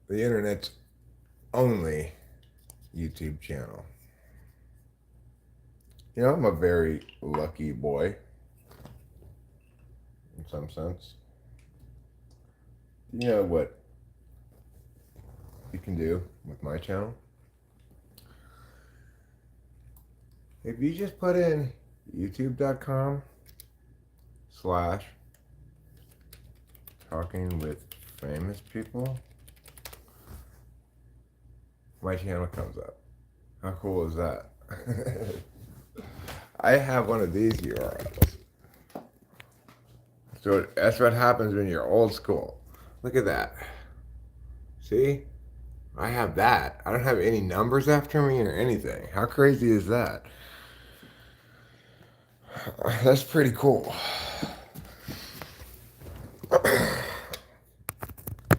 the internet's only YouTube channel. You know, I'm a very lucky boy in some sense. You know what you can do with my channel? If you just put in youtube.com/talking with famous people, my channel comes up. How cool is that? I have one of these URLs. So that's what happens when you're old school. Look at that. See? I have that. I don't have any numbers after me or anything. How crazy is that? That's pretty cool.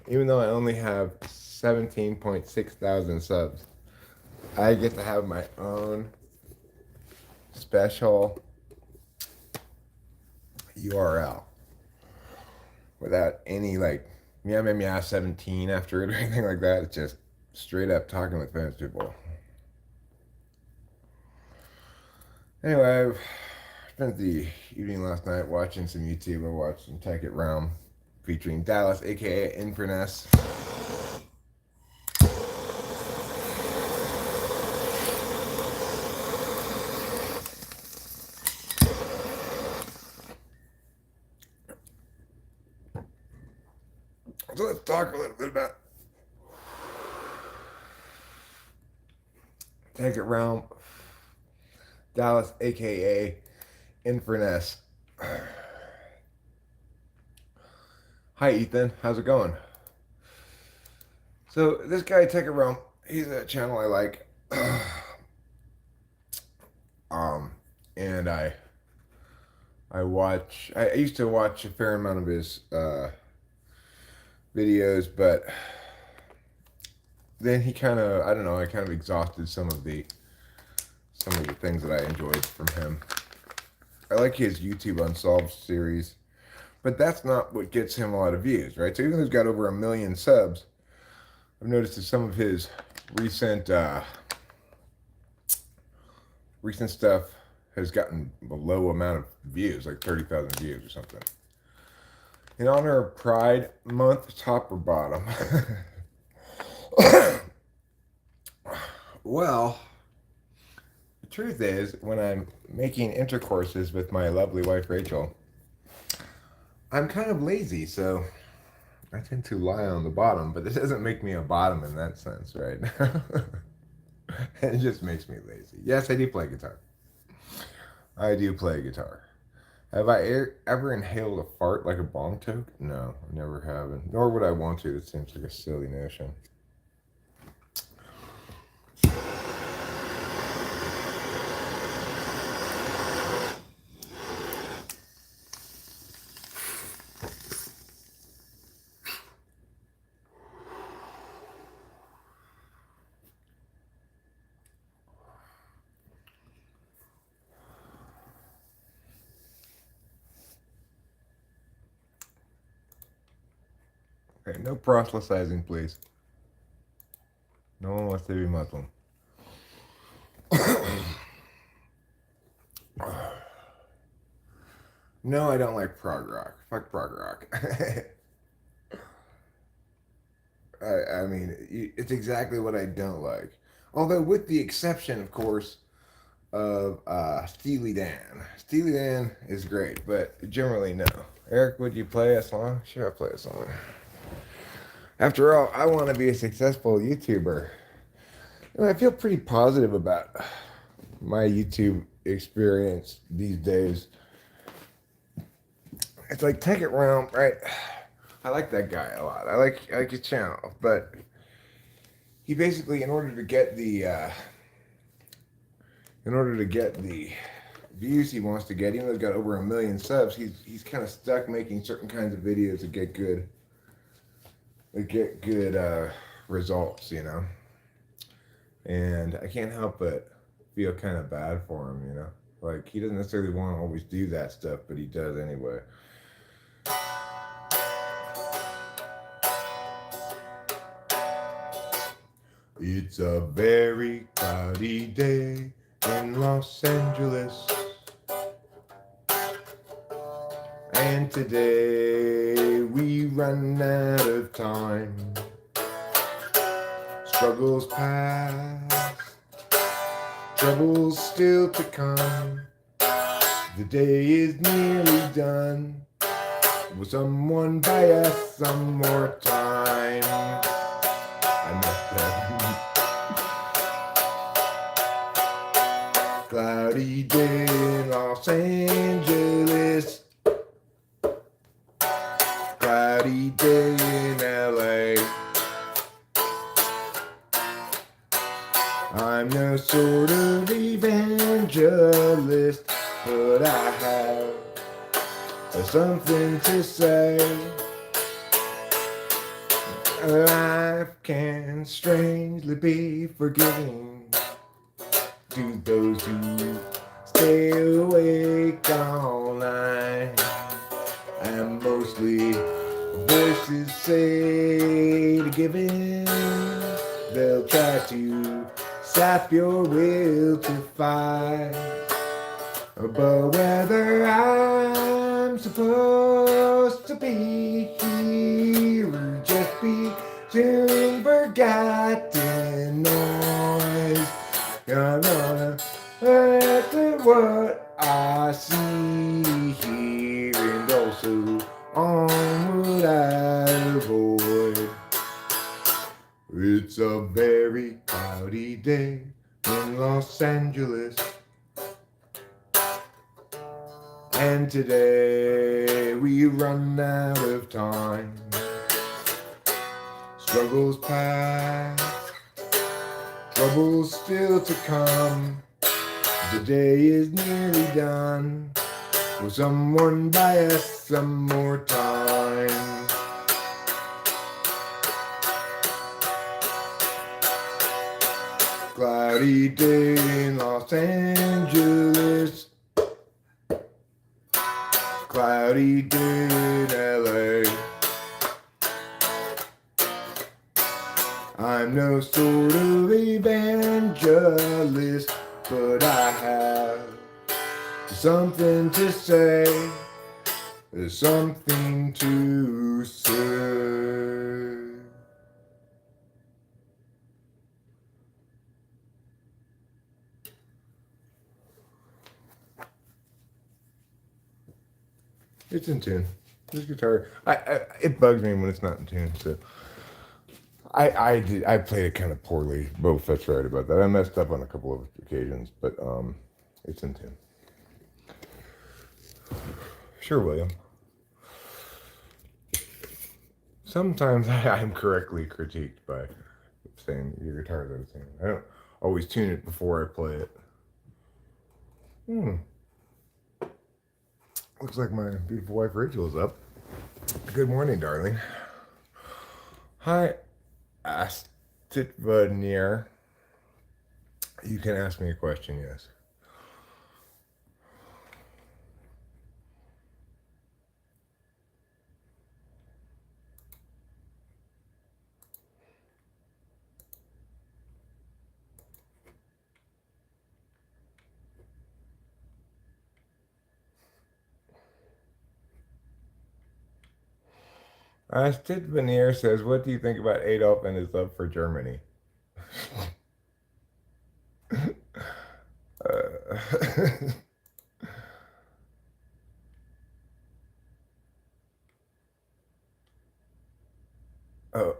Even though I only have 17.6 thousand subs, I get to have my own special URL without any like meow 17 after it or anything like that. It's just straight up talking with famous people. Anyway, I spent the evening last night watching some YouTube. I watched some Tekkit Realm featuring Dallas, aka Inverness. So let's talk a little bit about Tekkit Realm, Dallas, aka Inverness. Hi Ethan, how's it going? So this guy Tekkit Realm, he's a channel I like. And I used to watch a fair amount of his videos, but then he kind of, I don't know, I kind of exhausted some of the things that I enjoyed from him. I like his YouTube Unsolved series, but that's not what gets him a lot of views, right? So even though he's got over 1 million subs, I've noticed that some of his recent stuff has gotten a low amount of views, like 30,000 views or something. In honor of Pride Month, top or bottom? Well, the truth is, when I'm making intercourses with my lovely wife Rachel, I'm kind of lazy, so I tend to lie on the bottom, but this doesn't make me a bottom in that sense, right? It just makes me lazy. Yes, I do play guitar. I do play guitar. Have I ever inhaled a fart like a bong toke? No, I never have. Nor would I want to. It seems like a silly notion. Okay, no proselytizing, please. No one wants to be Muslim. No, I don't like prog rock. Fuck prog rock. I mean, it's exactly what I don't like. Although, with the exception, of course, of Steely Dan. Steely Dan is great, but generally, no. Eric, would you play a song? Sure, I'll play a song. After all, I want to be a successful YouTuber. And I feel pretty positive about my YouTube experience these days. It's like Tekkit Realm, right? I like that guy a lot. I like his channel, but he basically, in order to get the views he wants to get, even though he's got over 1 million subs, he's kind of stuck making certain kinds of videos that get good results, you know. And I can't help but feel kind of bad for him, you know. Like, he doesn't necessarily want to always do that stuff, but he does anyway. It's a very cloudy day in Los Angeles. And today we run out of time. Struggles past, troubles still to come. The day is nearly done. Will someone buy us some more time? I messed up. Cloudy day in Los Angeles. Cloudy day in LA. I'm no sort of evangelist, but I have something to say. Life can strangely be forgiving to those who stay awake all night. And mostly voices say to give in. They'll try to sap your will to fight. But whether I'm supposed to be here or just be soon forgotten noise, I'm gonna let what I see here and also on what I avoid. It's a very cloudy day in Los Angeles. And today we run out of time. Struggles past, troubles still to come. The day is nearly done. Will someone buy us some more time? Cloudy day in Los Angeles. Cloudy day in LA. I'm no sort of evangelist, but I have something to say. There's something to say. It's in tune. This guitar, it bugs me when it's not in tune. So I played it kind of poorly. Both that's right about that. I messed up on a couple of occasions, but it's in tune. Sure, William. Sometimes I'm correctly critiqued by saying your guitar is out of tune. I don't always tune it before I play it. Looks like my beautiful wife Rachel is up. Good morning, darling. Hi, Astvanier. You can ask me a question, yes. Astvanier says, what do you think about Adolf and his love for Germany? Oh.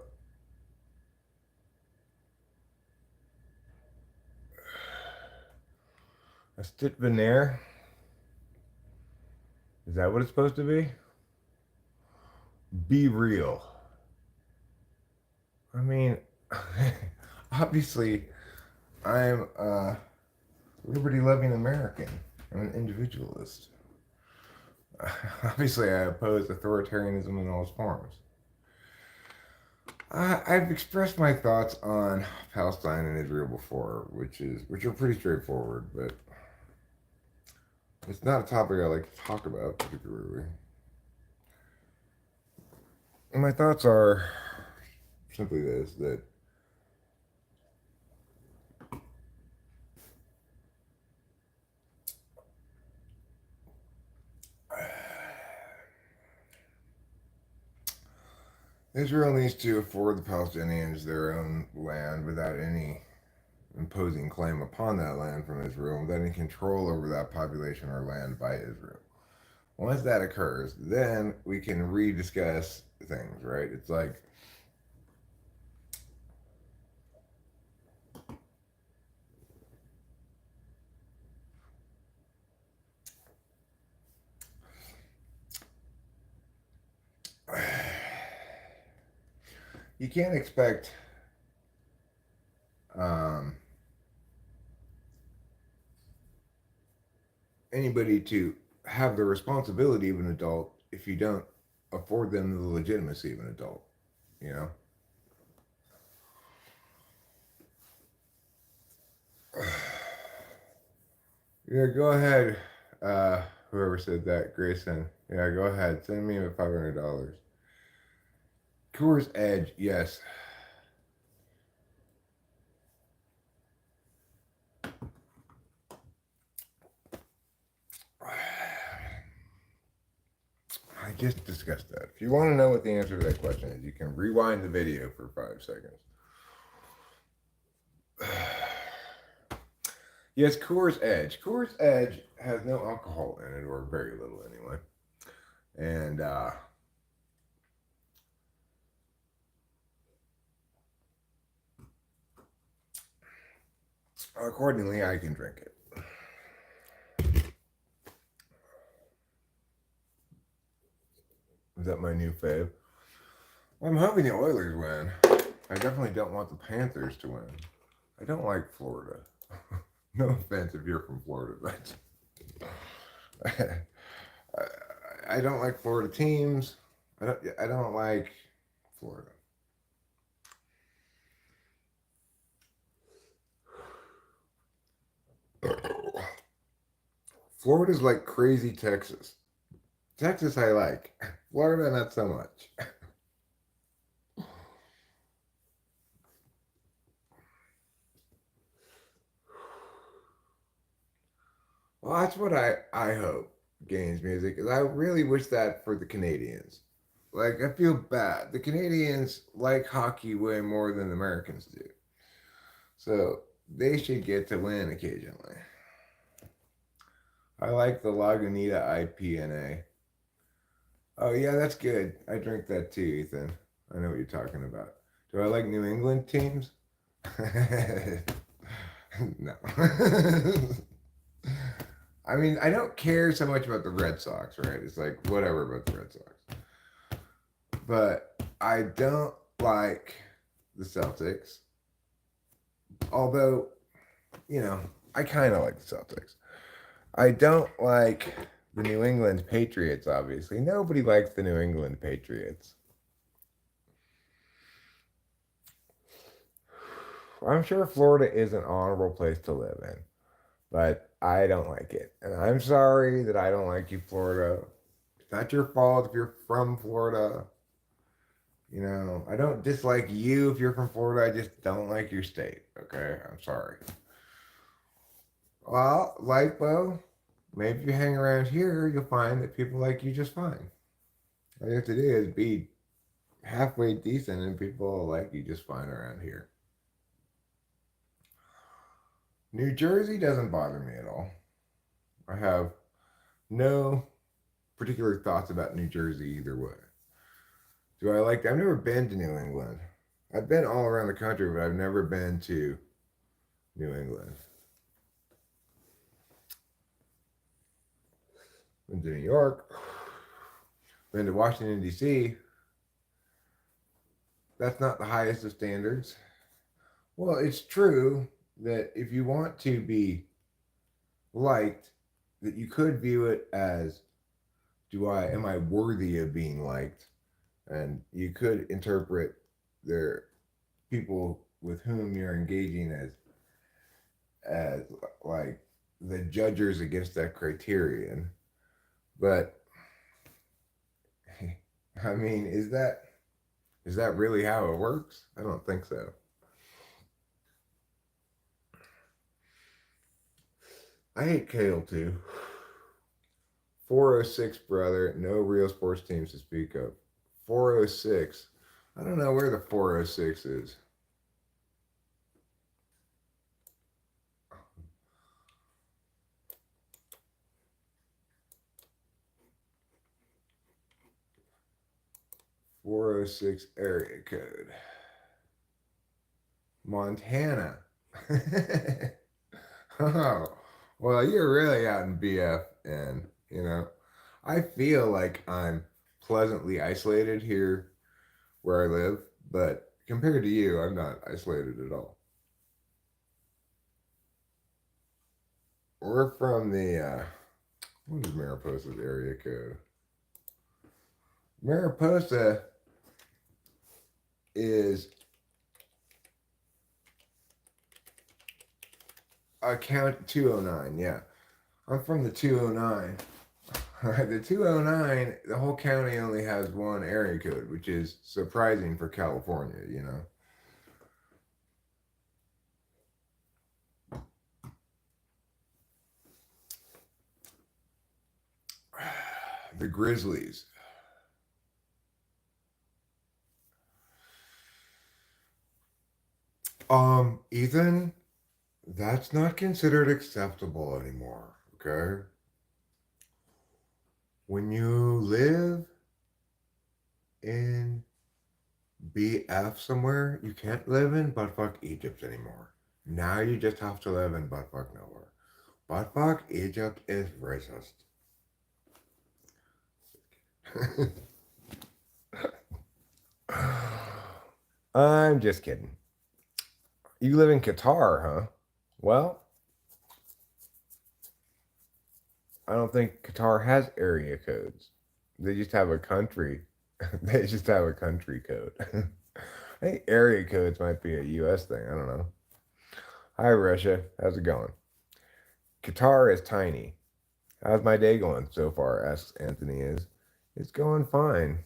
Astvanier? Is that what it's supposed to be? Be real. I mean, obviously, I'm a liberty-loving American. I'm an individualist. Obviously, I oppose authoritarianism in all its forms. I've expressed my thoughts on Palestine and Israel before, which are pretty straightforward, but it's not a topic I like to talk about particularly. And my thoughts are simply this, that Israel needs to afford the Palestinians their own land without any imposing claim upon that land from Israel, without any control over that population or land by Israel. Once that occurs, then we can rediscuss things, right? It's like you can't expect um, anybody to have the responsibility of an adult if you don't afford them the legitimacy of an adult, you know? Yeah, go ahead. Whoever said that, Grayson. Yeah, go ahead. Send me $500. Coors Edge, yes. I just discussed that. If you want to know what the answer to that question is, you can rewind the video for 5 seconds. Yes, Coors Edge. Coors Edge has no alcohol in it, or very little anyway. And accordingly, I can drink it. Is that my new fave? I'm hoping the Oilers win. I definitely don't want the Panthers to win. I don't like Florida. No offense if you're from Florida, but I don't like Florida teams. I don't like Florida. Florida's like crazy Texas. Texas I like. Florida not so much. Well, that's what I hope gains music is I really wish that for the Canadians. Like I feel bad. The Canadians like hockey way more than the Americans do. So they should get to win occasionally. I like the Lagunitas IPNA. Oh yeah, that's good. I drink that too, Ethan. I know what you're talking about. Do I like New England teams? No. I mean, I don't care so much about the Red Sox, right? It's like whatever about the Red Sox. But I don't like the Celtics. Although, I kind of like the Celtics. I don't like the New England Patriots, obviously. Nobody likes the New England Patriots. I'm sure Florida is an honorable place to live in, but I don't like it. And I'm sorry that I don't like you, Florida. It's not your fault if you're from Florida. I don't dislike you if you're from Florida. I just don't like your state. Okay? I'm sorry. Well, Lipo, maybe if you hang around here, you'll find that people like you just fine. All you have to do is be halfway decent and people will like you just fine around here. New Jersey doesn't bother me at all. I have no particular thoughts about New Jersey either way. Do I like? I've never been to New England. I've been all around the country, but I've never been to New England. Been to New York. Been to Washington D.C. That's not the highest of standards. Well, it's true that if you want to be liked, that you could view it as, am I worthy of being liked? And you could interpret their people with whom you're engaging as like the judges against that criterion. But I mean, is that really how it works? I don't think so. I hate Kale too. 406, brother. No real sports teams to speak of. 406. I don't know where the 406 is. .406 area code. Montana. Oh, well, you're really out in BF, and I feel like I'm pleasantly isolated here where I live, but compared to you, I'm not isolated at all. We're from what is Mariposa's area code? Mariposa is account 209, yeah. I'm from the 209. The 209, the whole county only has one area code, which is surprising for California. The Grizzlies. Ethan, that's not considered acceptable anymore, okay? When you live in BF somewhere, you can't live in buttfuck Egypt anymore. Now you just have to live in buttfuck nowhere. Buttfuck Egypt is racist. I'm just kidding. You live in Qatar, huh? Well, I don't think Qatar has area codes. They just have a country. They just have a country code. I think area codes might be a US thing. I don't know. Hi, Russia. How's it going? Qatar is tiny. How's my day going so far? Asks Anthony. It's going fine.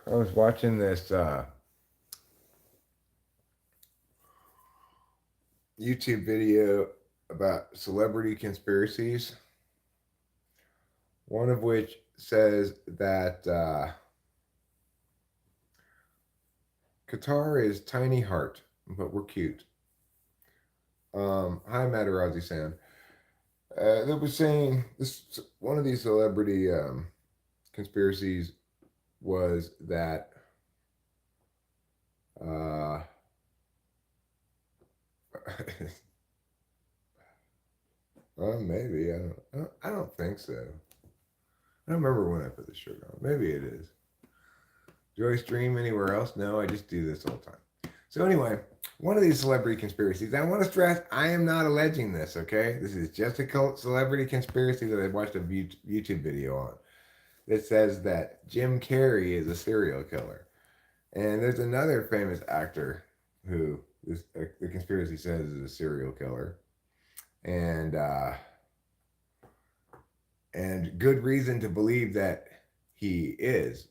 I was watching this YouTube video about celebrity conspiracies. One of which says that Qatar is tiny heart, but we're cute. Hi, Matarazi San. That was saying this. One of these celebrity conspiracies was that maybe I don't think so. I don't remember when I put the shirt on. Maybe it is. Do I stream anywhere else? No, I just do this all the time. So anyway, one of these celebrity conspiracies. I want to stress, I am not alleging this. Okay, this is just a celebrity conspiracy that I watched a YouTube video on. That says that Jim Carrey is a serial killer. And there's another famous actor who the conspiracy says is a serial killer. And good reason to believe that he is.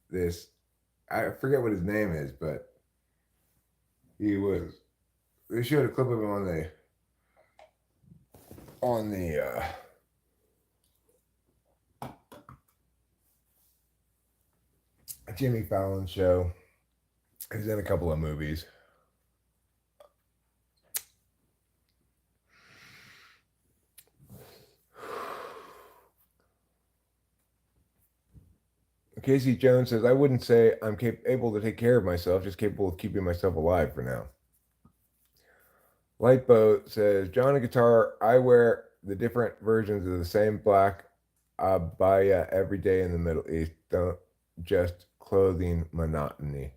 This, I forget what his name is, but he was. They showed a clip of him on the Jimmy Fallon show. He's in a couple of movies. Casey Jones says, I wouldn't say I'm able to take care of myself, just capable of keeping myself alive for now. Lightboat says, John and Guitar, I wear the different versions of the same black abaya every day in the Middle East. Don't just clothing monotony.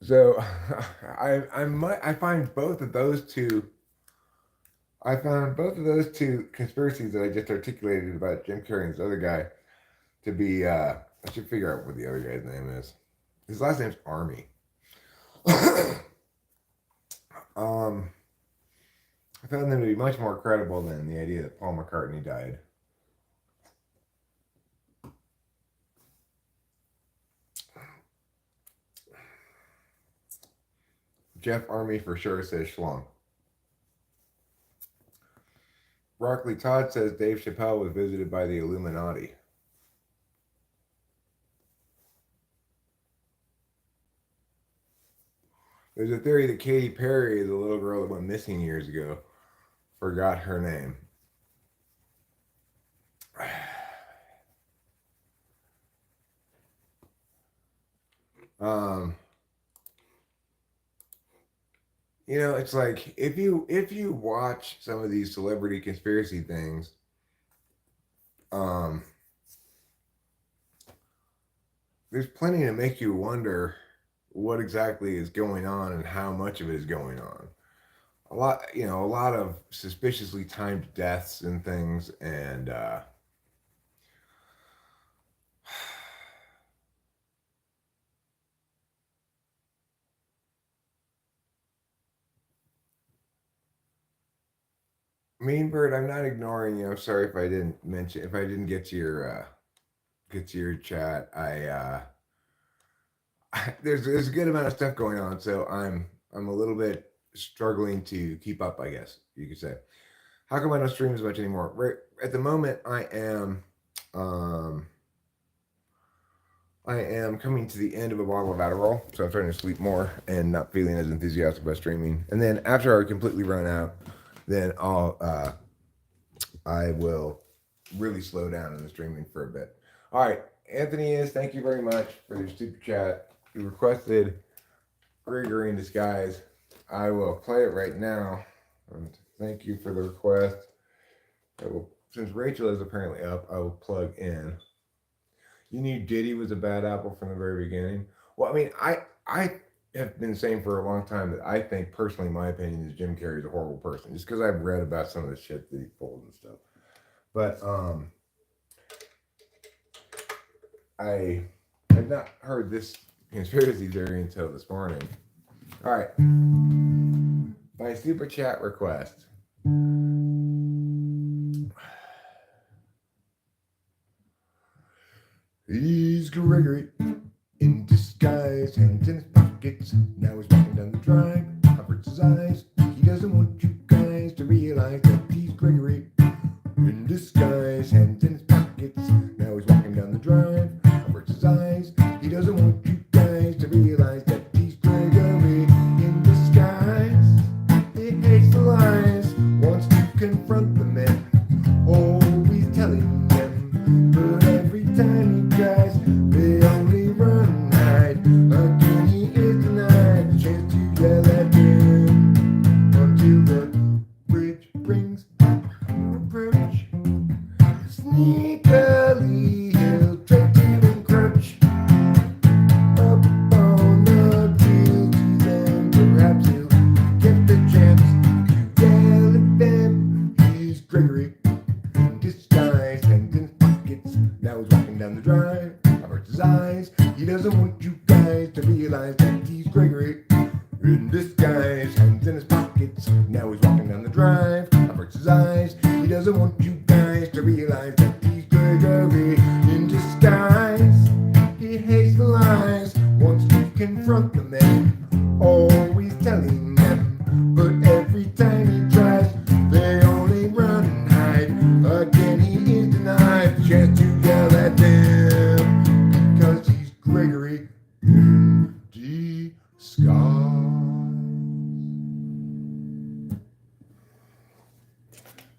So I find both of those two. I found both of those two conspiracies that I just articulated about Jim Carrey and this other guy to be. I should figure out what the other guy's name is. His last name's Army. I found them to be much more credible than the idea that Paul McCartney died. Jeff Army for sure says schlong. Broccoli Todd says Dave Chappelle was visited by the Illuminati. There's a theory that Katy Perry, the little girl that went missing years ago, forgot her name. Um, it's like if you watch some of these celebrity conspiracy things, um, there's plenty to make you wonder what exactly is going on and how much of it is going on. A lot of suspiciously timed deaths and things, and Mean Bird, I'm not ignoring you. I'm sorry if I didn't get to your chat. There's a good amount of stuff going on, so I'm a little bit struggling to keep up, I guess you could say. How come I don't stream as much anymore? Right at the moment, um, I am coming to the end of a bottle of Adderall, so I'm starting to sleep more and not feeling as enthusiastic about streaming. And then after I completely run out, then I will really slow down in the streaming for a bit. All right, Anthony thank you very much for your super chat. You requested Gregory in Disguise. I will play it right now. And thank you for the request. Since Rachel is apparently up, I will plug in. You knew Diddy was a bad apple from the very beginning. Well, I mean, I have been saying for a long time that I think, personally, my opinion is Jim Carrey's a horrible person, just because I've read about some of the shit that he pulled and stuff. But I had not heard this conspiracy theory until this morning. All right, my super chat request. He's Gregory in disguise, hands in his pockets. Now he's walking down the drive, averts his eyes. He doesn't want you guys to realize that he's Gregory in disguise, hands in his pockets. Now he's walking down the drive, averts his eyes. He doesn't want you guys to realize that he's Gregory in disguise. He hates the lies, wants to confront the men, always telling them, but every time he tries, they only run and hide. Again he is denied a chance to yell at him until the bridge brings approach. Sneakily he'll try to encroach up on the deal to them. Perhaps he'll get the chance to yell at them. He's Gregory in disguise, hands in his pockets. Now he's walking down the drive, averts his eyes. He doesn't want you guys to realize that he's Gregory in disguise, hands in his pockets. Now he's walking down the drive, averts his eyes. He doesn't want you guys to realize that he's Gregory in disguise. He hates the lies, wants to confront the men, always telling them, but every time he tries, they only run and hide. Again he is denied the chance to yell at them, because he's Gregory in disguise.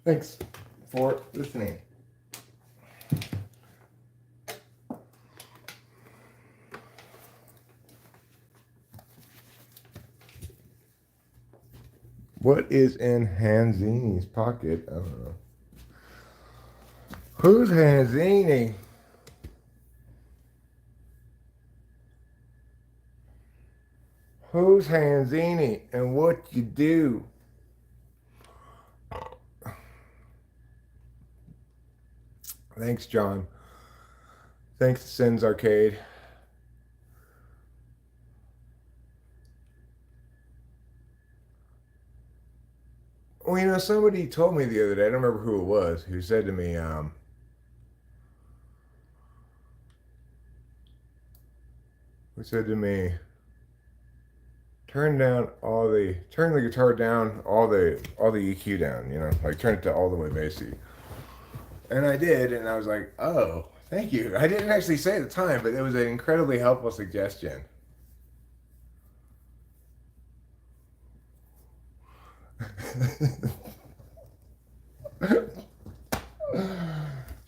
Thanks for listening. What is in Hanzini's pocket? I don't know. Who's Hanzini? Who's Hanzini and what you do? Thanks, John. Thanks to Sins Arcade. Well, somebody told me the other day, I don't remember who it was, who said to me, turn the guitar down, all the EQ down, like turn it to all the way bassy. And I did, and I was like, oh, thank you. I didn't actually say at the time, but it was an incredibly helpful suggestion.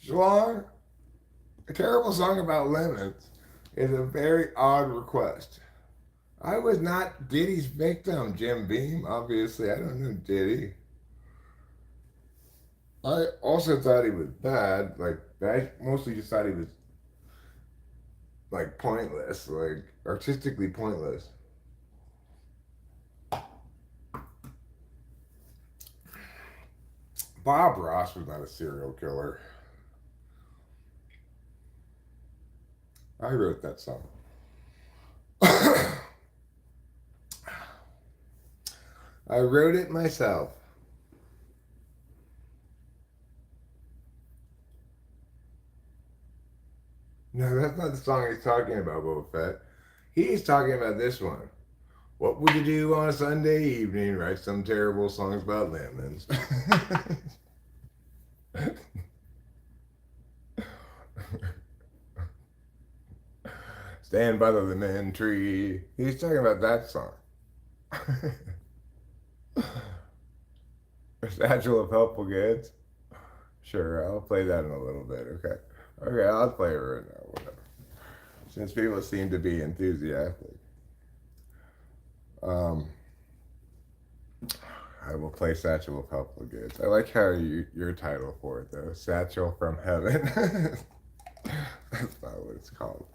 Shlong, a terrible song about lemons is a very odd request. I was not Diddy's victim, Jim Beam. Obviously, I don't know Diddy. I also thought he was bad. Like, I mostly just thought he was, like, pointless, like, artistically pointless. Bob Ross was not a serial killer. I wrote that song. I wrote it myself. No, that's not the song he's talking about, Boba Fett. He's talking about this one. What would you do on a Sunday evening? Write some terrible songs about lemons. Stand by the lemon tree. He's talking about that song. A Satchel of Helpful Goods. Sure, I'll play that in a little bit. Okay, I'll play it right now. Whatever. Since people seem to be enthusiastic, I will play Satchel of Helpful Goods. I like how your title for it though, Satchel from Heaven. That's not what it's called.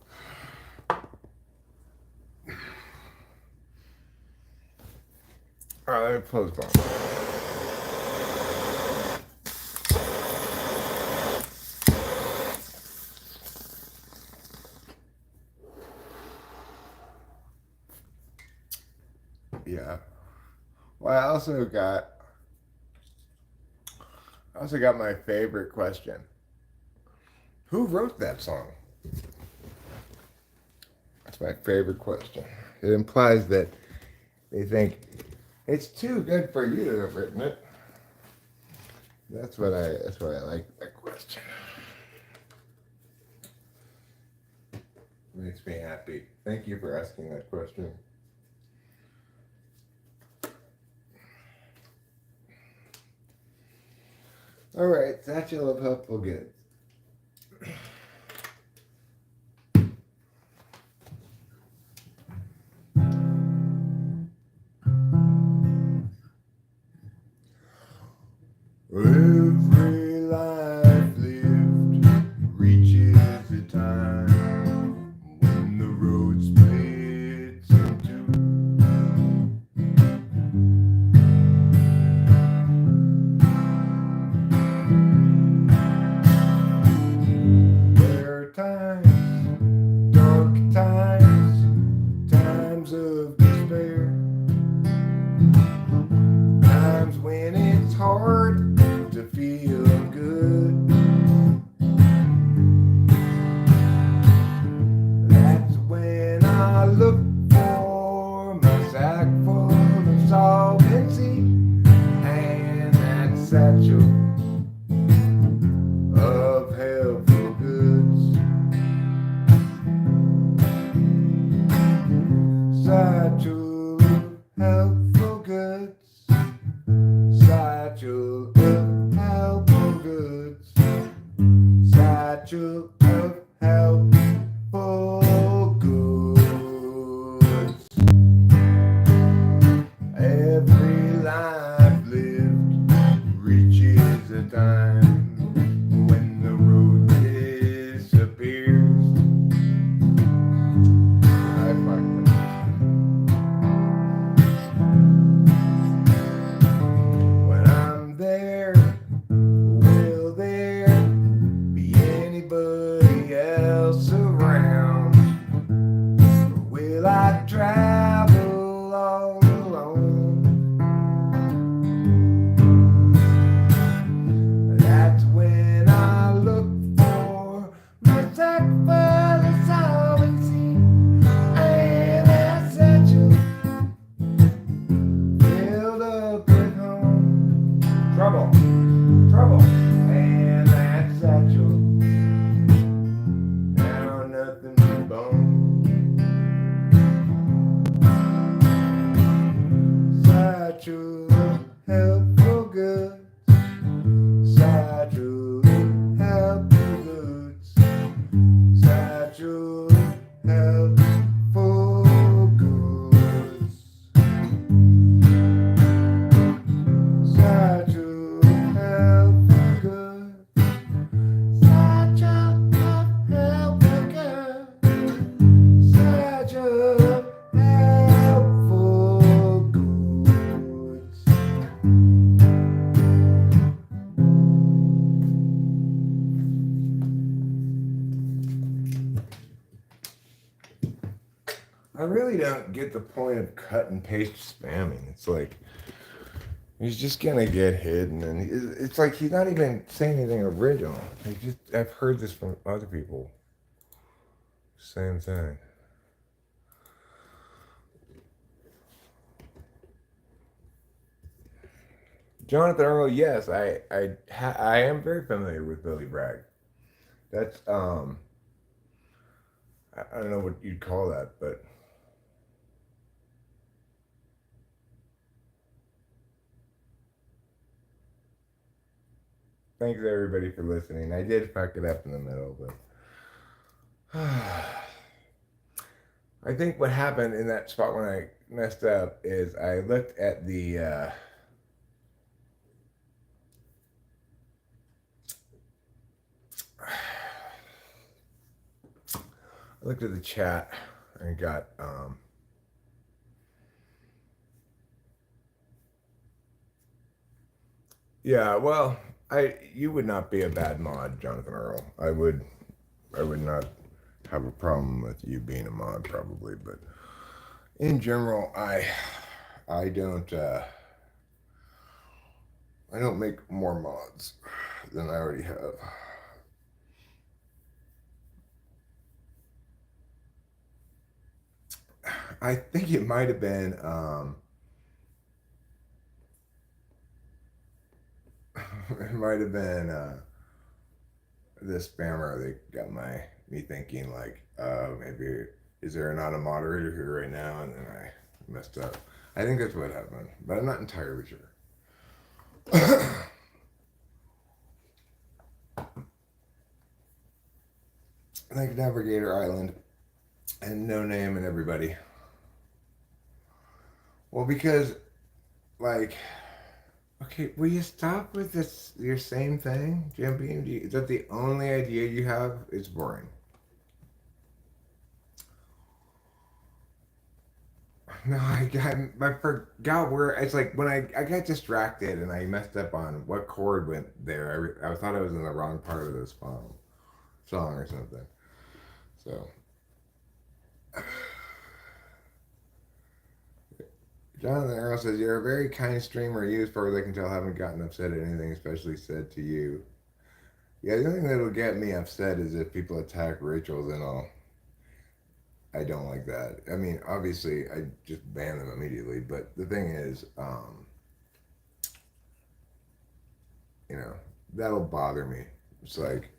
All right, let me postpone. Yeah. Well, I also got my favorite question. Who wrote that song? That's my favorite question. It implies that they think it's too good for you to have written it. That's why I like that question. Makes me happy. Thank you for asking that question. All right, Satchel of Helpful Goods. Every life lived reaches a time when the road splits in two. There are times, dark times, times of despair, times when it's hard to feel good. That's when I look for my sack full of solvency and that satchel of helpful goods. Satchel of helpful goods. Satchel of helpful goods. Satchel of helpful goods. Every life lived reaches a time when the road disappears. I fucked it. When I'm there Trouble. Trouble. And that's satchel. Now nothing but bone. Satchel of helpful goods. Satchel of helpful goods. Satchel of helpful goods. Satchel of helpful goods. Satchel of helpful goods. Satchel of helpful goods. I really don't get the point of cut and paste spamming. It's like he's just gonna get hidden, and it's like he's not even saying anything original. I've heard this from other people. Same thing. Jonathan Earl, yes, I am very familiar with Billy Bragg. That's I don't know what you'd call that, but thanks everybody for listening. I did fuck it up in the middle, but I think what happened in that spot when I messed up is I looked at the I looked at the chat and got yeah, well, you would not be a bad mod, Jonathan Earl. I would not have a problem with you being a mod probably, but in general I don't make more mods than I already have. I think it might have been it might have been the spammer that got me thinking like maybe is there not a moderator here right now, and then I messed up. I think that's what happened, but I'm not entirely sure. Like Navigator Island and No Name and everybody. Well, because like, okay, will you stop with this your same thing, Jim Beam? Is that the only idea you have? It's boring. No, I forgot where. It's like when I got distracted and I messed up on what chord went there. I thought I was in the wrong part of this song or something. So, Jonathan Earl says, you're a very kind streamer. You, as far as I can tell, haven't gotten upset at anything especially said to you. Yeah, the only thing that'll get me upset is if people attack Rachel, then I don't like that. I mean, obviously, I just ban them immediately. But the thing is, you know, that'll bother me. It's like,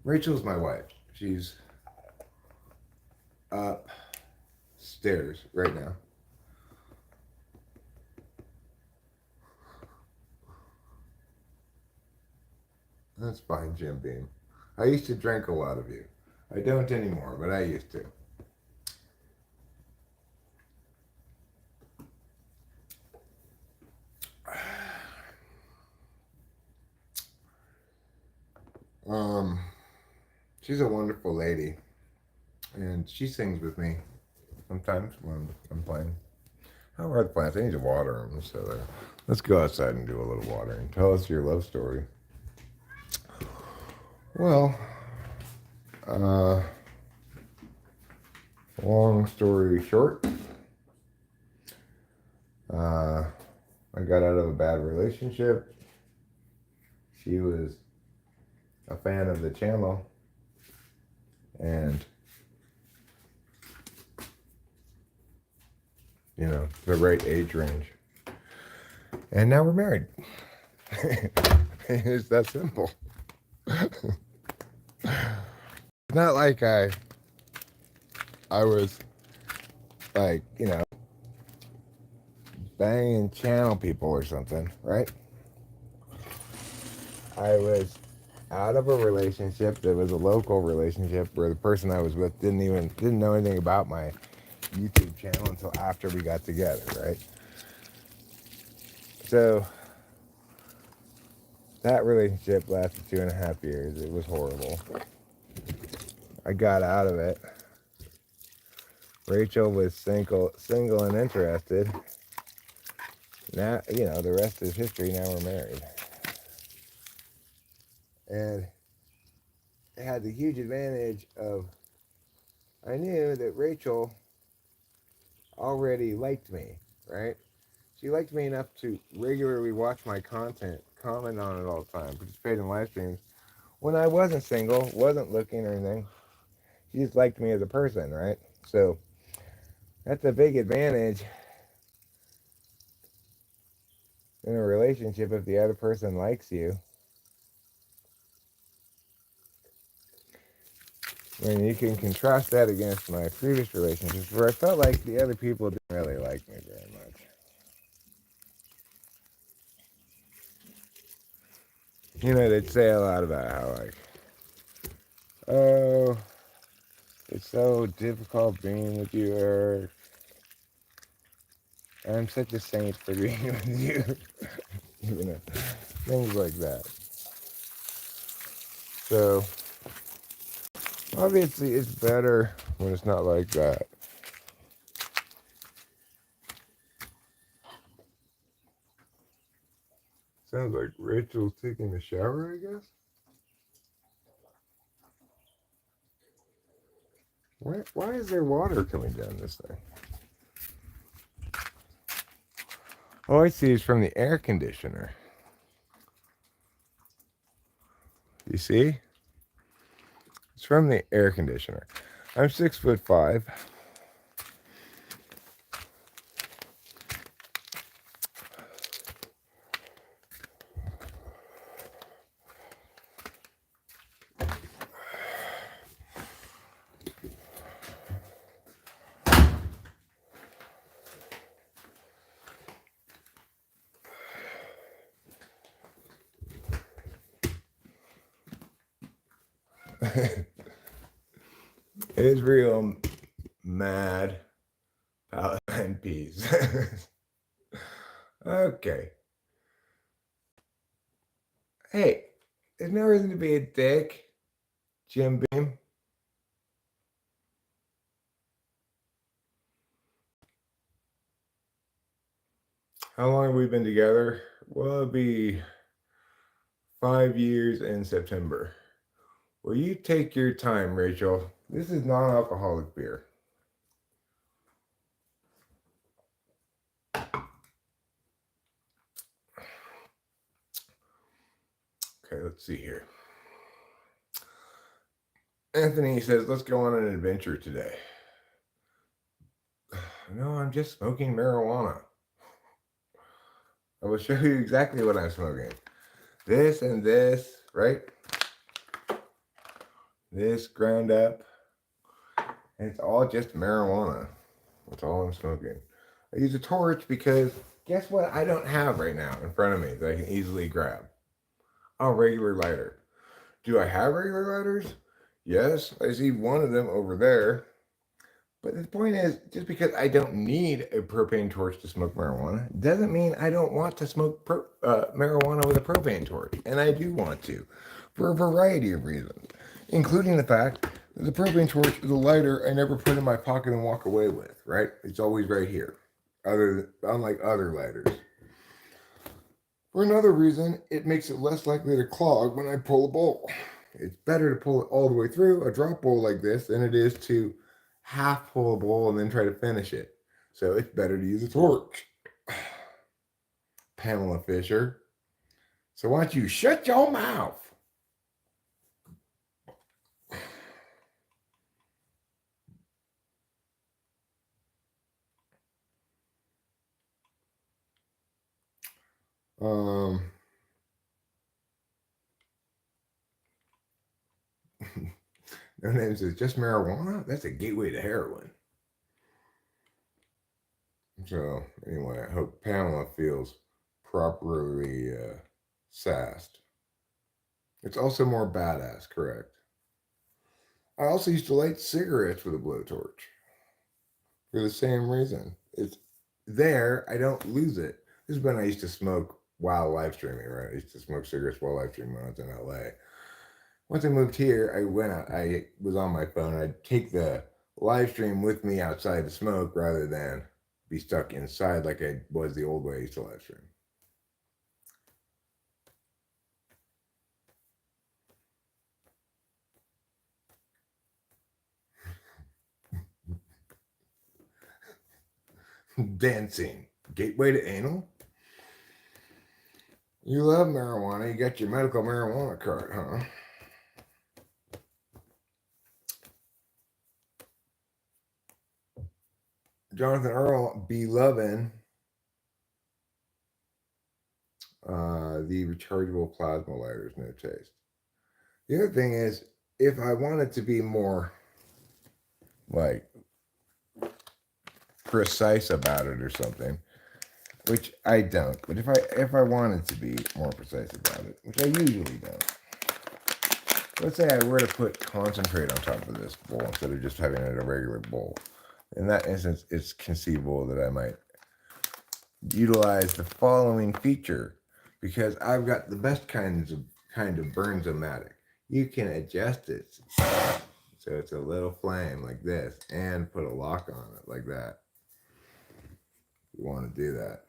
Rachel's my wife. She's upstairs right now. That's fine, Jim Beam. I used to drink a lot of you. I don't anymore, but I used to. She's a wonderful lady, and she sings with me sometimes when I'm playing. How are the plants? I need to water them, so let's go outside and do a little watering. Tell us your love story. Well, long story short, I got out of a bad relationship. She was a fan of the channel, and you know, the right age range. And now we're married. It's that simple. It's not like I was like, banging channel people or something, right? I was out of a relationship that was a local relationship where the person I was with didn't know anything about my YouTube channel until after we got together, right? So that relationship lasted 2.5 years. It was horrible. I got out of it. Rachel was single and interested. Now, the rest is history. Now we're married. And it had the huge advantage of I knew that Rachel already liked me, right? She liked me enough to regularly watch my content, comment on it all the time, participate in live streams. When I wasn't single, wasn't looking or anything, she just liked me as a person, right? So that's a big advantage in a relationship if the other person likes you. And you can contrast that against my previous relationships where I felt like the other people didn't really like me very much. They'd say a lot about how, like, oh, it's so difficult being with you, Eric. I'm such a saint for being with you. Things like that. So, obviously, it's better when it's not like that. Sounds like Rachel's taking a shower, I guess. Why is there water coming down this thing? Oh, I see. It's from the air conditioner. You see? It's from the air conditioner. I'm 6'5". Israel mad Palestine peace. Okay. Hey, there's no reason to be a dick, Jim Beam. How long have we been together? Well, it'll be 5 years in September. Will you take your time, Rachel? This is non-alcoholic beer. Okay, let's see here. Anthony says, let's go on an adventure today. No, I'm just smoking marijuana. I will show you exactly what I'm smoking. This and this, right? This ground up. And it's all just marijuana. That's all I'm smoking. I use a torch because guess what I don't have right now in front of me that I can easily grab? A regular lighter. Do I have regular lighters? Yes, I see one of them over there. But the point is, just because I don't need a propane torch to smoke marijuana doesn't mean I don't want to smoke marijuana with a propane torch. And I do want to, for a variety of reasons, including the fact that the propane torch is a lighter I never put in my pocket and walk away with, right? It's always right here, unlike other lighters. For another reason, it makes it less likely to clog when I pull a bowl. It's better to pull it all the way through a drop bowl like this than it is to half pull a bowl and then try to finish it. So it's better to use a torch. Pamela Fisher. So why don't you shut your mouth? Um, No name says just marijuana? That's a gateway to heroin. So, anyway, I hope Pamela feels properly sassed. It's also more badass, correct? I also used to light cigarettes with a blowtorch for the same reason. It's there, I don't lose it. This is when I used to smoke while live streaming, right? I used to smoke cigarettes while live streaming when I was in LA. Once I moved here, I was on my phone. I'd take the live stream with me outside to smoke rather than be stuck inside like I was the old way I used to live stream. Dancing. Gateway to anal? You love marijuana. You got your medical marijuana card, huh? Jonathan Earl be loving the rechargeable plasma lighters, no taste. The other thing is, if I wanted to be more like precise about it or something, which I don't, but if I wanted to be more precise about it, which I usually don't, let's say I were to put concentrate on top of this bowl instead of just having it a regular bowl. In that instance, it's conceivable that I might utilize the following feature because I've got the best kind of burn-o-matic. You can adjust it so it's a little flame like this and put a lock on it like that. You want to do that.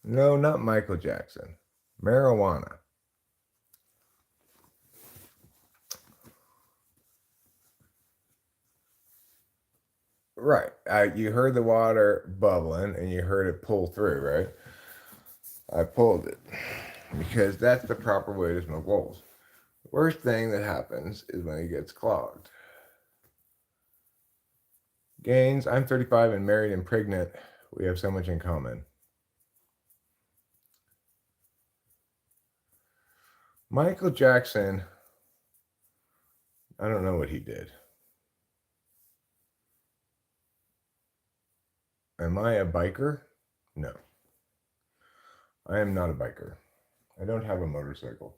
No, not Michael Jackson. Marijuana. Right. You heard the water bubbling and you heard it pull through, right? I pulled it because that's the proper way to smoke bowls. The worst thing that happens is when it gets clogged. Gaines, I'm 35 and married and pregnant. We have so much in common. Michael Jackson, I don't know what he did. Am I a biker? No. I am not a biker. I don't have a motorcycle.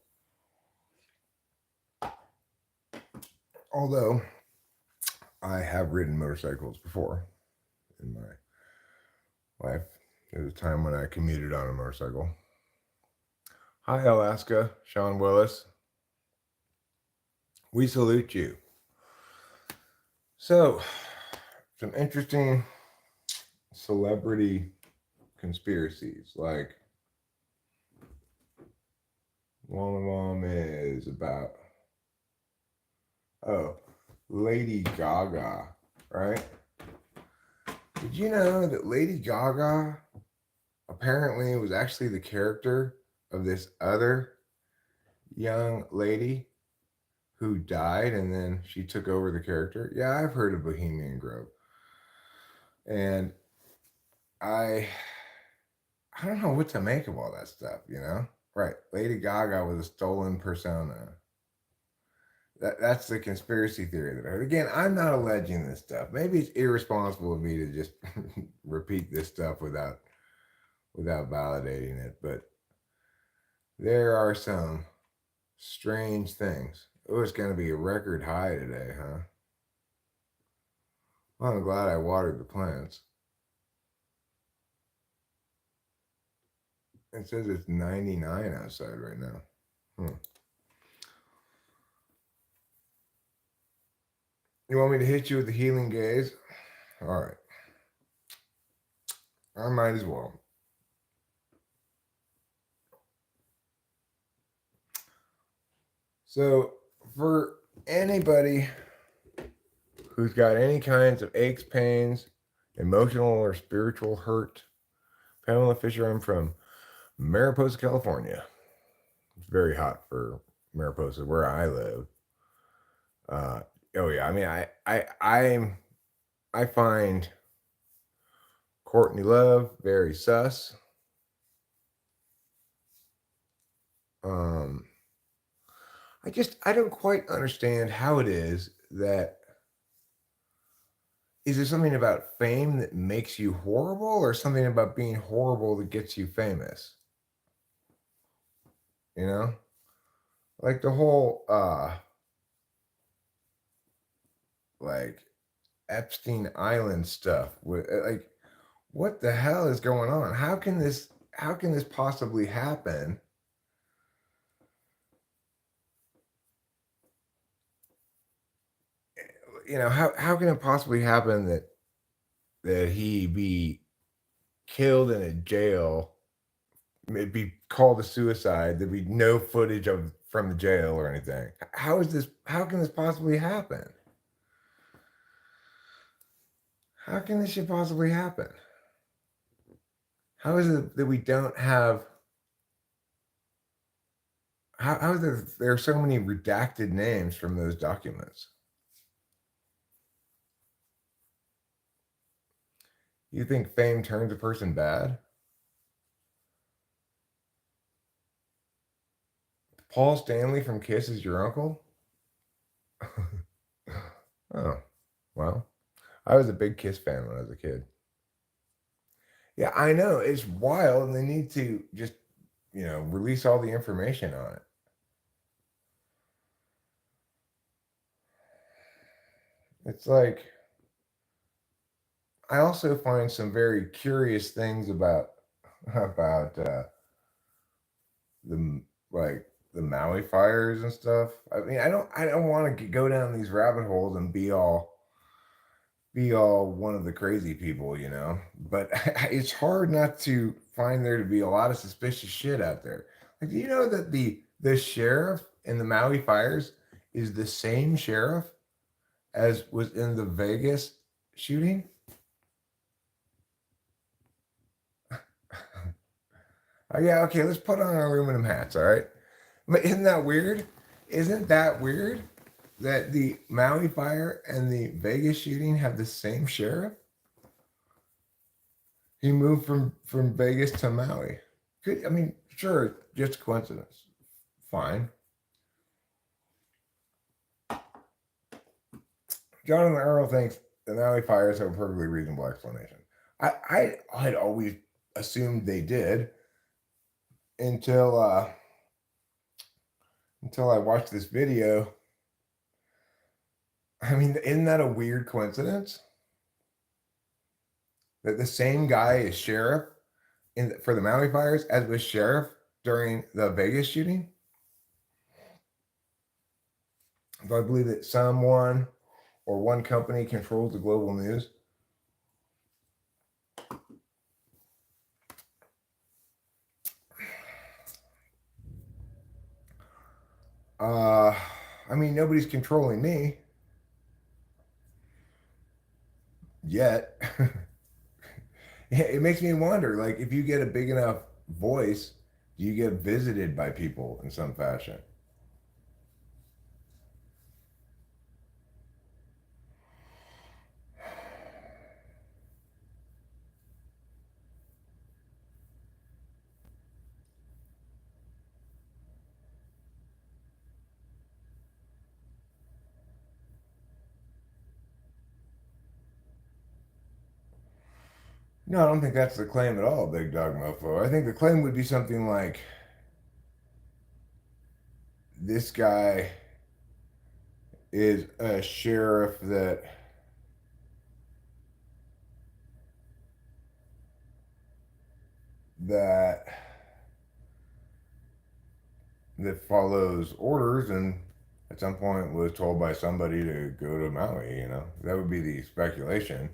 Although I have ridden motorcycles before in my life. There was a time when I commuted on a motorcycle. Hi, Alaska. Sean Willis. We salute you. So, some interesting celebrity conspiracies. Like, one of them is about, Lady Gaga, right? Did you know that Lady Gaga apparently was actually the character of this other young lady who died and then she took over the character? Yeah, I've heard of Bohemian Grove. And I don't know what to make of all that stuff, you know? Right. Lady Gaga was a stolen persona. That's the conspiracy theory that I heard. Again, I'm not alleging this stuff. Maybe it's irresponsible of me to just repeat this stuff without validating it, but there are some strange things. Oh, it's going to be a record high today, huh? Well, I'm glad I watered the plants. It says it's 99 outside right now. You want me to hit you with the healing gaze? All right. I might as well. So, for anybody who's got any kinds of aches, pains, emotional or spiritual hurt. Pamela Fisher, I'm from Mariposa, California. It's very hot for Mariposa, where I live. Uh, oh yeah, I mean, I find Courtney Love very sus. Um, I don't quite understand how it is that is there something about fame that makes you horrible or something about being horrible that gets you famous? You know? Like the whole like Epstein Island stuff with like what the hell is going on? How can this possibly happen? You know, how can it possibly happen that he be killed in a jail, it'd be called a suicide, there'd be no footage of from the jail or anything. How can this possibly happen? How can this shit possibly happen? How is it that we don't have how is there are so many redacted names from those documents? You think fame turns a person bad? Paul Stanley from Kiss is your uncle? Oh, well, I was a big Kiss fan when I was a kid. Yeah, I know. It's wild, and they need to just, release all the information on it. It's like, I also find some very curious things about the like the Maui fires and stuff. I mean, I don't want to go down these rabbit holes and be all one of the crazy people, But it's hard not to find there to be a lot of suspicious shit out there. Like, do you know that the sheriff in the Maui fires is the same sheriff as was in the Vegas shooting? Oh yeah, okay, let's put on our aluminum hats, all right? But isn't that weird? Isn't that weird that the Maui fire and the Vegas shooting have the same sheriff? He moved from Vegas to Maui. Good. I mean, sure, just coincidence. Fine. Jonathan Earl thinks the Maui fires have a perfectly reasonable explanation. I had always assumed they did until until I watched this video. I mean, isn't that a weird coincidence? That the same guy is sheriff for the Maui fires as was sheriff during the Vegas shooting. Do I believe that someone or one company controls the global news? Uh, I mean, nobody's controlling me yet. It makes me wonder, like, if you get a big enough voice, do you get visited by people in some fashion? No, I don't think that's the claim at all, Big Dog Mofo. I think the claim would be something like this guy is a sheriff that that follows orders and at some point was told by somebody to go to Maui. That would be the speculation,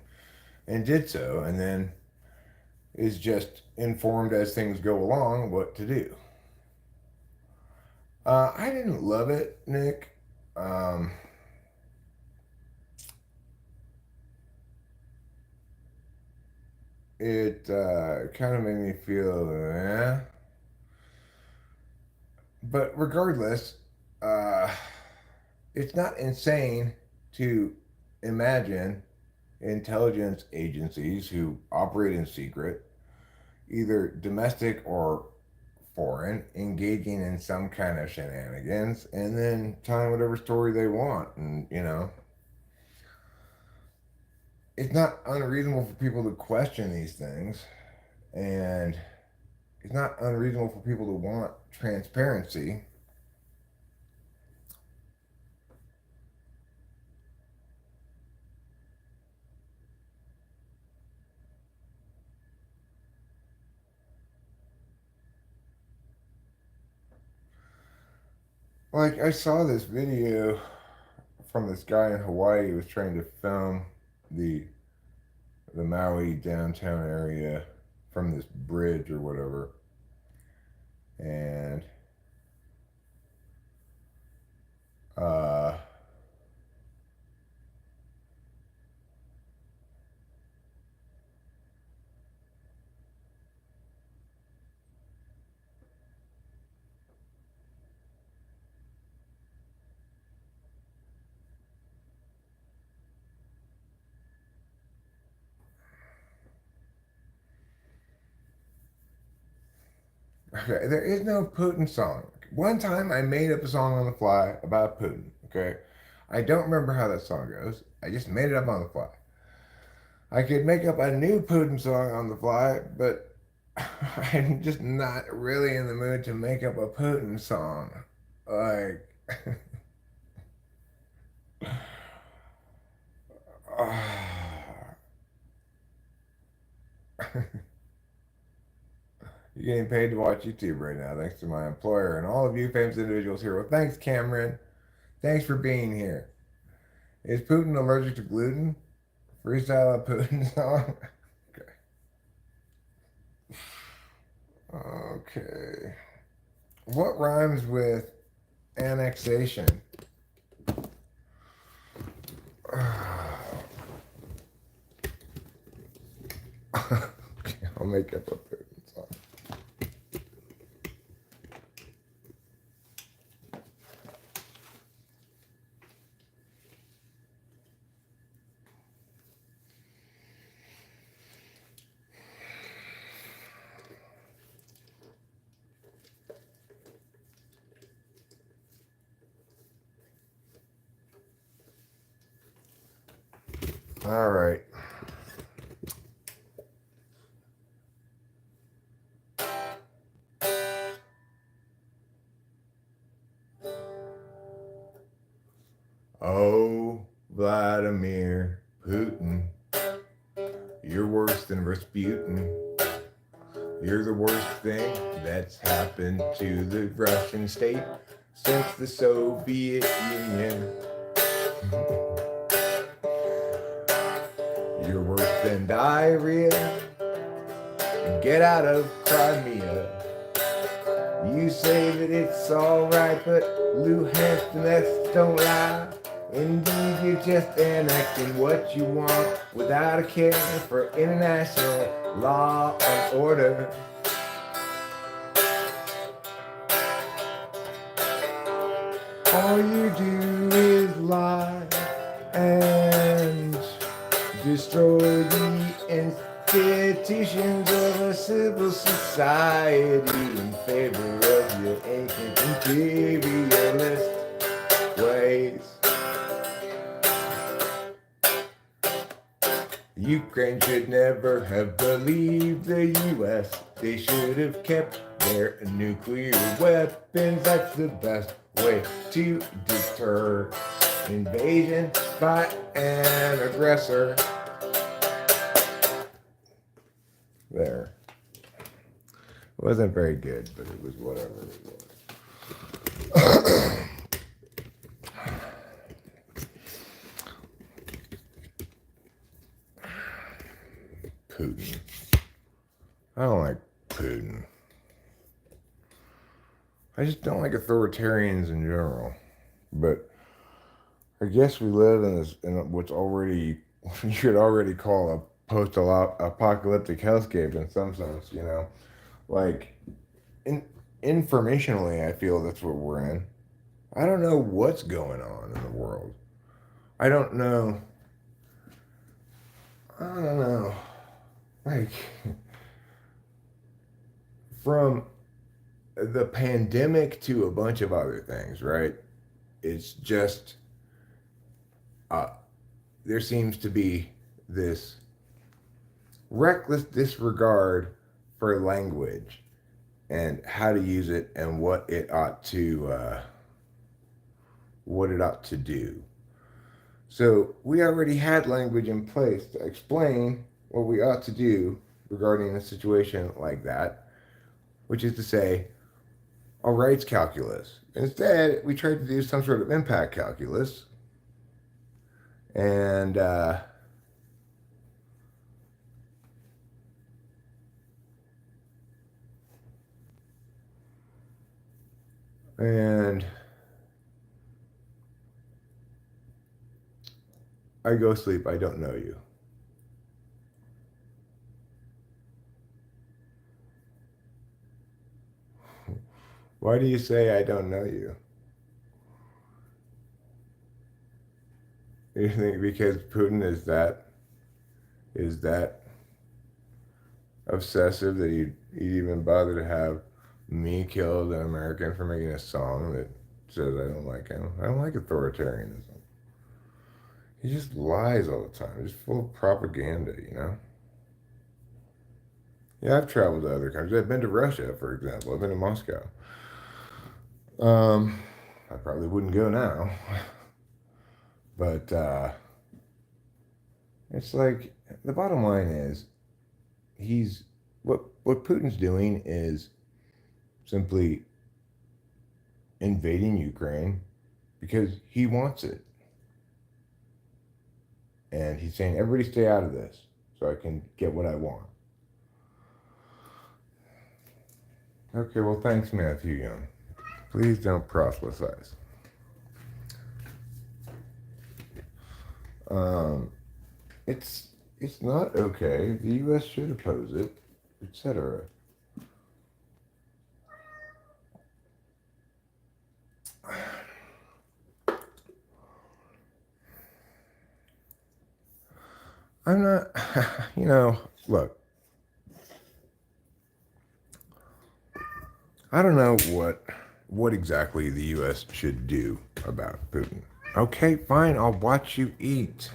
and did so, and then is just informed as things go along what to do. I didn't love it, Nick. Um, it kind of made me feel, But regardless, uh, it's not insane to imagine intelligence agencies who operate in secret, either domestic or foreign, engaging in some kind of shenanigans and then telling whatever story they want. And, it's not unreasonable for people to question these things. And it's not unreasonable for people to want transparency. Like, I saw this video from this guy in Hawaii who was trying to film the Maui downtown area from this bridge or whatever. And uh okay, there is no Putin song. One time I made up a song on the fly about Putin, okay? I don't remember how that song goes. I just made it up on the fly. I could make up a new Putin song on the fly, but I'm just not really in the mood to make up a Putin song. Like, you're getting paid to watch YouTube right now, thanks to my employer and all of you famous individuals here. Well, thanks, Cameron. Thanks for being here. Is Putin allergic to gluten? Freestyle a Putin song? Okay. Okay. What rhymes with annexation? Okay, I'll make up a Putin song. All right. Oh, Vladimir Putin, you're worse than Rasputin. You're the worst thing that's happened to the Russian state since the Soviet Union. You're worse than diarrhea. Get out of Crimea. You say that it's alright, but Luhansk Donetsk don't lie. Indeed, you're just enacting what you want without a care for international law and order. All you do is lie and destroy the institutions of a civil society in favor of your ancient imperialist ways. Ukraine should never have believed the US. They should have kept their nuclear weapons. That's the best way to deter invasion by an aggressor. There. It wasn't very good, but it was whatever it was. Putin. I don't like Putin. I just don't like authoritarians in general. But I guess we live in what's already you could already call post-apocalyptic hellscape in some sense, you know. Like, informationally, I feel that's what we're in. I don't know what's going on in the world. I don't know. I don't know. Like, from the pandemic to a bunch of other things, right? It's just, uh, there seems to be this reckless disregard for language and how to use it and what it ought to do. So we already had language in place to explain what we ought to do regarding a situation like that, which is to say, a rights calculus. Instead, we tried to do some sort of impact calculus, and and I go sleep. I don't know you. Why do you say I don't know you? You think because Putin is that obsessive that he'd even bother to have me killed an American for making a song that says I don't like him? I don't like authoritarianism. He just lies all the time. He's full of propaganda, you know? Yeah, I've traveled to other countries. I've been to Russia, for example. I've been to Moscow. I probably wouldn't go now. But it's like the bottom line is he's what Putin's doing is simply invading Ukraine because he wants it. And he's saying, everybody stay out of this so I can get what I want. Okay, well, thanks, Matthew Young. Please don't proselytize. Um, it's not okay. The U.S. should oppose it, etc. I'm not, look, I don't know what exactly the U.S. should do about Putin. Okay, fine, I'll watch you eat.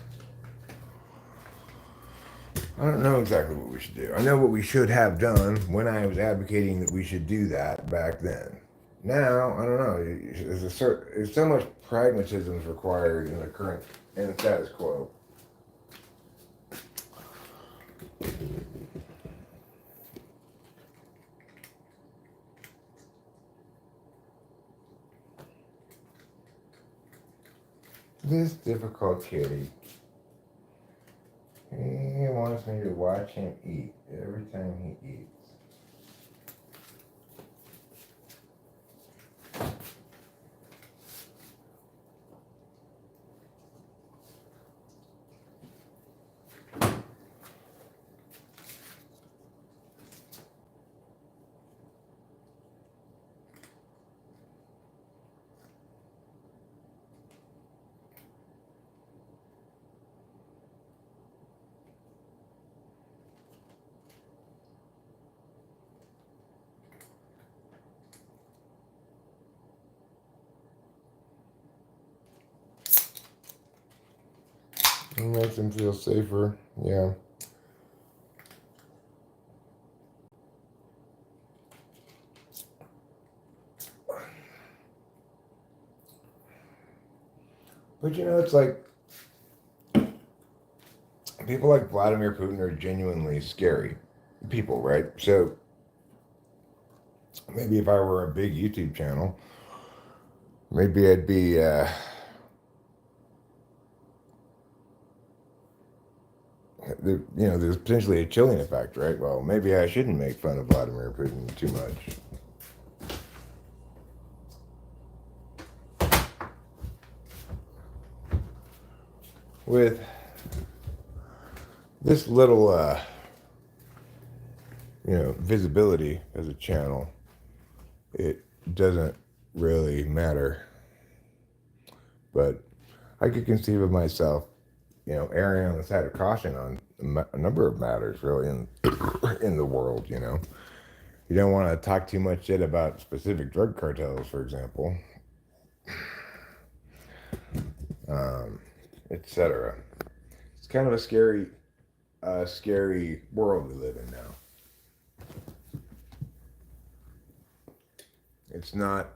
I don't know exactly what we should do. I know what we should have done when I was advocating that we should do that back then. Now, I don't know. There's so much pragmatism is required in the status quo. This difficult kitty. He wants me to watch him eat every time he eats. It makes him feel safer. Yeah. But it's like people like Vladimir Putin are genuinely scary people, right? So maybe if I were a big YouTube channel, maybe I'd be there's potentially a chilling effect, right? Well, maybe I shouldn't make fun of Vladimir Putin too much. With This little, visibility as a channel, it doesn't really matter. But I could conceive of myself, erring on the side of caution on a number of matters, really, in the world. You don't want to talk too much shit about specific drug cartels, for example, etc. It's kind of a scary world we live in now. It's not.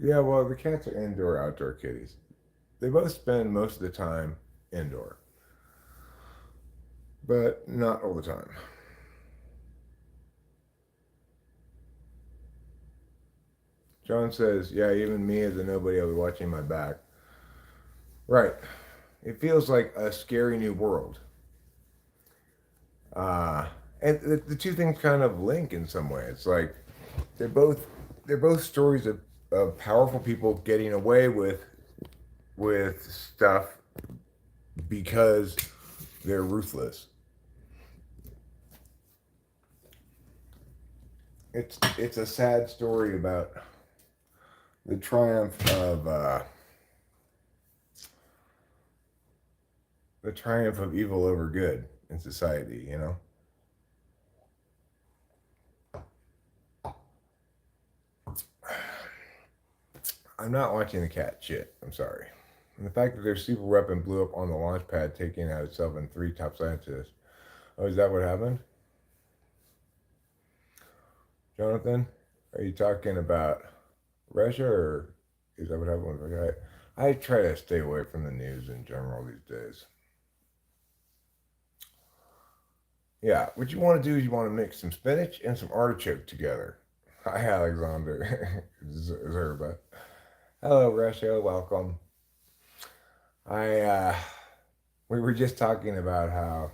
Yeah, well, the cats are indoor, outdoor kitties. They both spend most of the time indoor, but not all the time. John says, yeah, even me as a nobody, I'll be watching my back. Right. It feels like a scary new world. Uh, and the two things kind of link in some way. It's like they're both they're both stories of powerful people getting away with stuff because they're ruthless. It's a sad story about the triumph of evil over good in society. I'm not watching the cat shit. I'm sorry. And the fact that their super weapon blew up on the launch pad, taking out itself and 3 top scientists. Oh, is that what happened? Jonathan, are you talking about Russia, or is that what happened with the guy? I try to stay away from the news in general these days. Yeah, what you want to do is you want to mix some spinach and some artichoke together. Hi, Alexander Zerba. Hello, Russia. Welcome. We were just talking about how,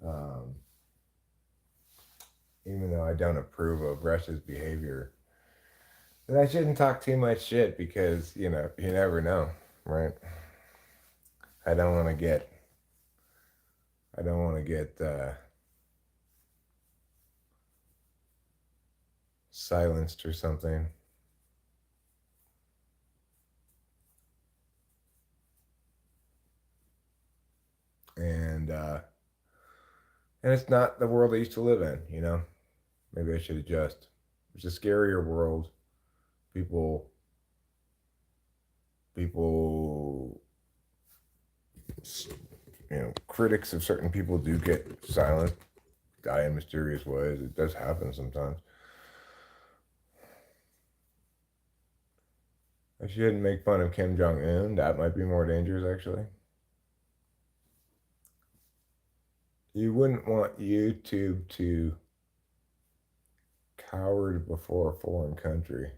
um, even though I don't approve of Russia's behavior, that I shouldn't talk too much shit because you never know, right? I don't want to get, I don't want to get silenced or something. And and it's not the world I used to live in. Maybe I should adjust. It's a scarier world. People, people, critics of certain people do get silenced, die in mysterious ways. It does happen sometimes. I shouldn't make fun of Kim Jong Un. That might be more dangerous, actually. You wouldn't want YouTube to coward before a foreign country.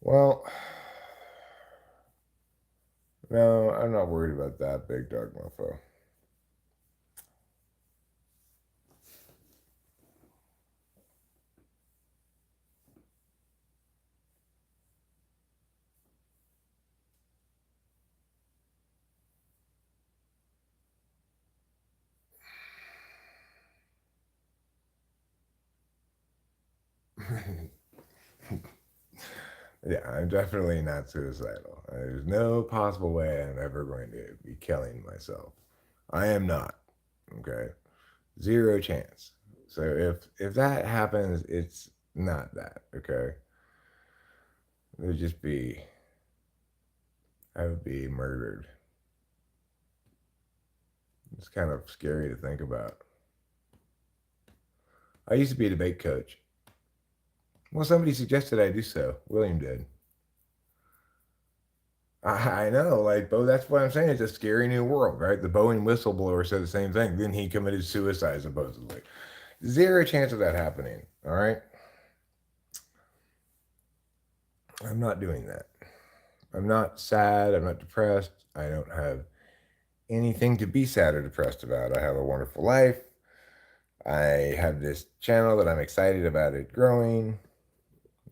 Well, no, I'm not worried about that, big dog mofo. Yeah, I'm definitely not suicidal. There's no possible way I'm ever going to be killing myself. I am not. Okay, zero chance. So if that happens, it's not that. Okay, it would just be I would be murdered. It's kind of scary to think about. I used to be a debate coach. Well, somebody suggested I do so. William did. I know, like, Bo, that's what I'm saying. It's a scary new world, right? The Boeing whistleblower said the same thing. Then he committed suicide, supposedly. Zero chance of that happening, all right? I'm not doing that. I'm not sad. I'm not depressed. I don't have anything to be sad or depressed about. I have a wonderful life. I have this channel that I'm excited about it growing.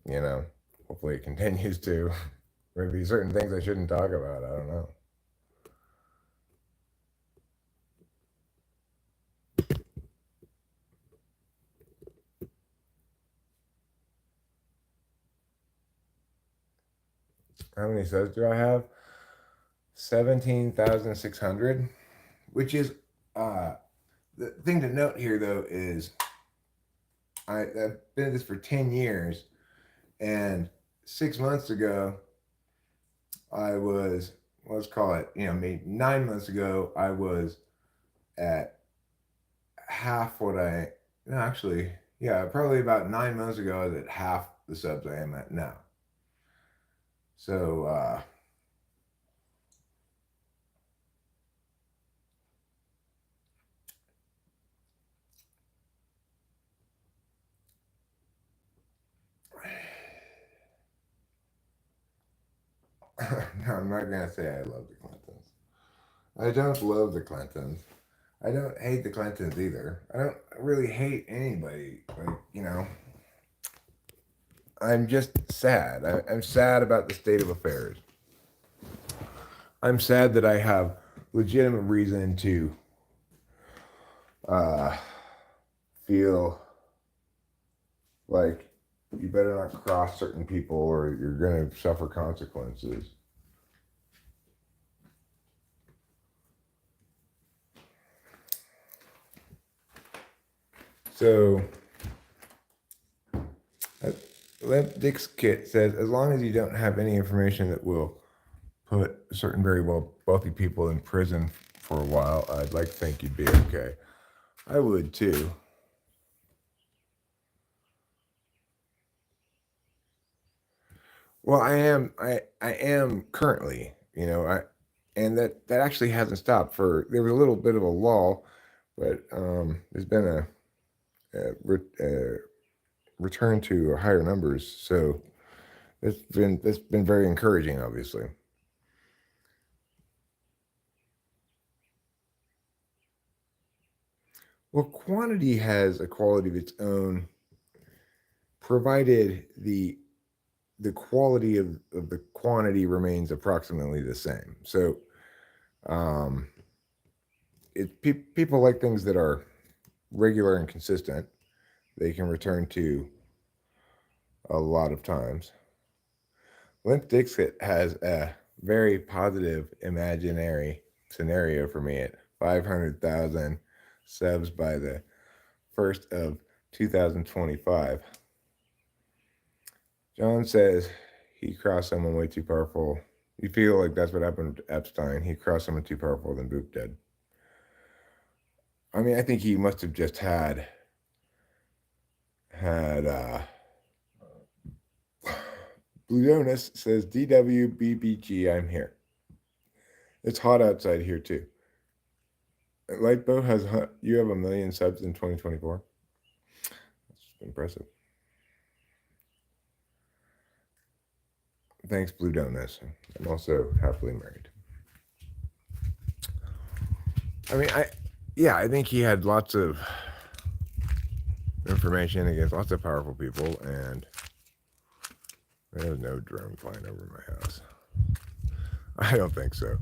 You know, hopefully it continues to. Maybe certain things I shouldn't talk about. I don't know. How many subs do I have? 17,600, which is the thing to note here though is I've been at this for 10 years, and 6 months ago I was, let's call it, maybe 9 months ago I was at half what I, no, actually, yeah, probably about 9 months ago I was at half the subs I am at now. So no, I'm not gonna say I love the Clintons. I don't love the Clintons. I don't hate the Clintons either. I don't really hate anybody. I'm just sad. I'm sad about the state of affairs. I'm sad that I have legitimate reason to uh, feel like you better not cross certain people or you're going to suffer consequences. So, Limp Dick's Kit says, as long as you don't have any information that will put certain very wealthy people in prison for a while, I'd like to think you'd be okay. I would too. Well, I am currently, and that actually hasn't stopped. There was a little bit of a lull, but there's been a return to higher numbers. So that's been very encouraging, obviously. Well, quantity has a quality of its own, provided the quality of the quantity remains approximately the same. So, people like things that are regular and consistent. They can return to a lot of times. Limp Dixit has a very positive imaginary scenario for me at 500,000 subs by the 1st of 2025. John says he crossed someone way too powerful. You feel like that's what happened to Epstein. He crossed someone too powerful, then boop, dead. I mean, I think he must have just had Blue Jonas says DWBBG, I'm here. It's hot outside here too. Lightbow you have 1 million subs in 2024. That's impressive. Thanks, Blue Donuts. I'm also happily married. I mean, I think he had lots of information against lots of powerful people, and there was no drone flying over my house. I don't think so.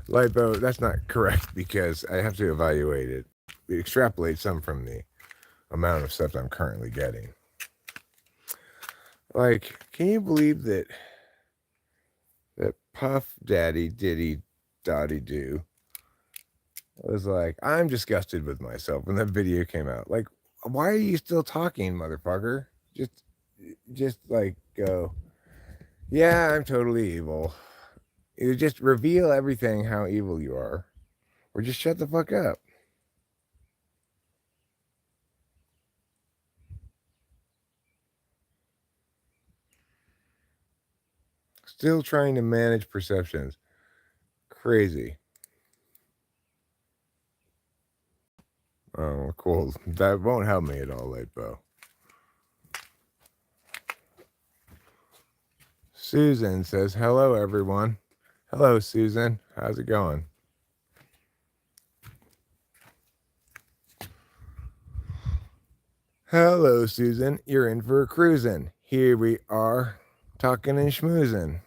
Lightbow, that's not correct because I have to evaluate it. Extrapolate some from the amount of stuff I'm currently getting. Like, can you believe that Puff Daddy Diddy Dotty Doo was like, I'm disgusted with myself when that video came out. Like, why are you still talking, motherfucker? Just like go, yeah, I'm totally evil. Either just reveal everything how evil you are, or just shut the fuck up. Still trying to manage perceptions. Crazy. Oh, cool. That won't help me at all, Lightbow. Susan says, hello, everyone. Hello, Susan. How's it going? Hello, Susan. You're in for a cruisin'. Here we are, talking and schmoozing.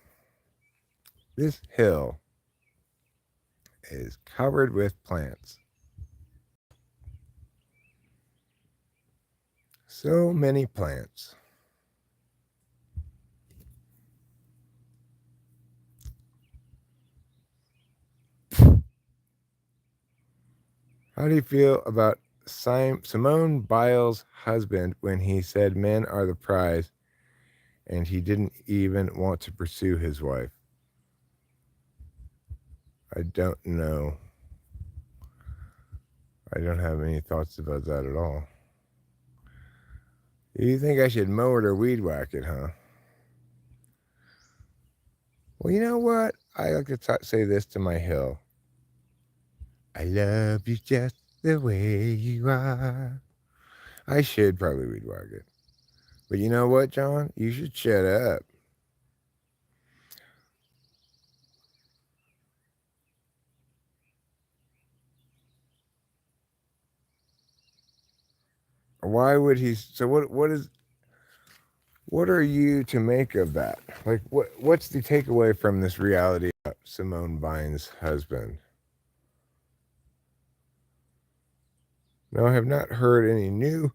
This hill is covered with plants. So many plants. How do you feel about Simone Biles' husband when he said men are the prize and he didn't even want to pursue his wife? I don't know. I don't have any thoughts about that at all. You think I should mow it or weed whack it, huh? Well, you know what? I like to say this to my hill. I love you just the way you are. I should probably weed whack it. But you know what, John? You should shut up. Why would he? So what are you to make of that? Like, what's the takeaway from this reality about Simone Biles' husband? No, I have not heard any new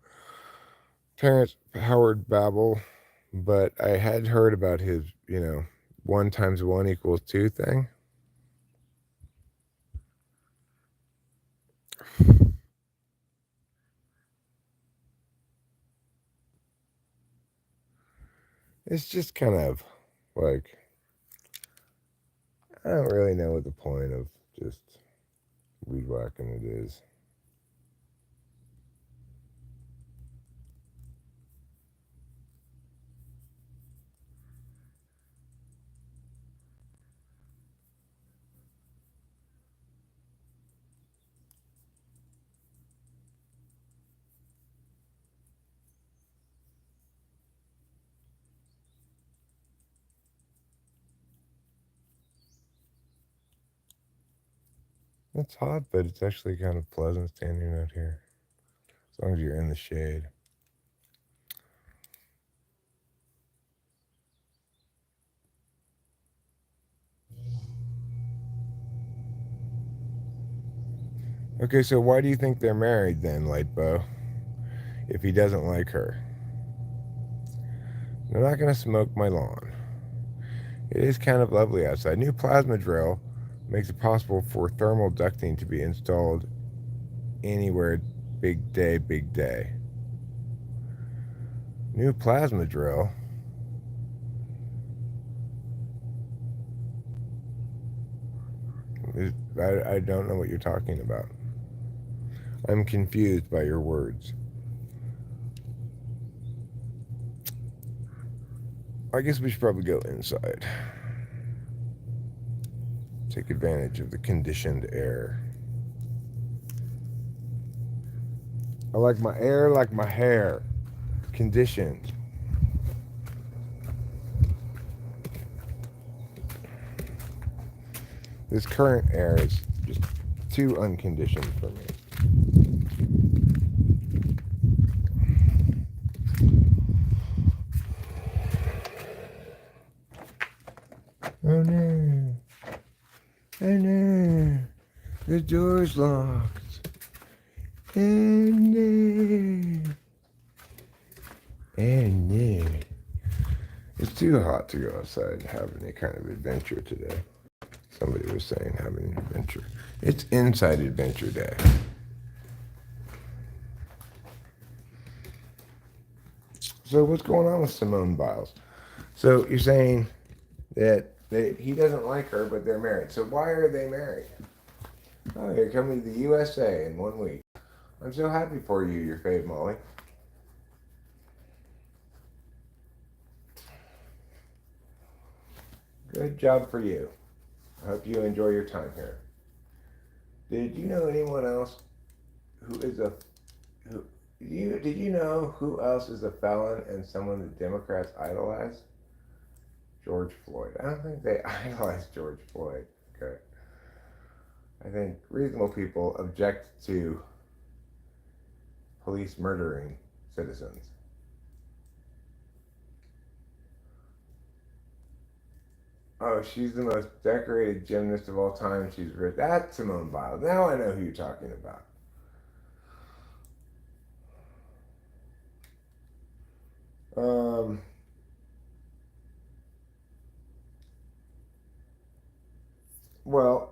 Terrence Howard babble, but I had heard about his, 1 × 1 = 2 thing. It's just kind of like, I don't really know what the point of just weed whacking it is. It's hot, but it's actually kind of pleasant standing out here, as long as you're in the shade. Okay, so why do you think they're married then, Lightbow? If he doesn't like her, they're not going to smoke my lawn. It is kind of lovely outside. New plasma drill makes it possible for thermal ducting to be installed anywhere. Big day, big day. New plasma drill. I don't know what you're talking about. I'm confused by your words. I guess we should probably go inside. Take advantage of the conditioned air. I like my air like my hair. Conditioned. This current air is just too unconditioned for me. Oh no. Oh no. The door's locked. Oh no. Oh no. It's too hot to go outside and have any kind of adventure today. Somebody was saying having an adventure. It's inside adventure day. So what's going on with Simone Biles? So you're saying that he doesn't like her, but they're married. So why are they married? Oh, you're coming to the USA in 1 week. I'm so happy for you, your fave Molly. Good job for you. I hope you enjoy your time here. Did you know anyone else who is a who? Did you know who else is a felon and someone the Democrats idolize? George Floyd. I don't think they idolize George Floyd. Okay. I think reasonable people object to police murdering citizens. Oh, she's the most decorated gymnast of all time. She's rich. That's Simone Biles. Now I know who you're talking about. Um, well,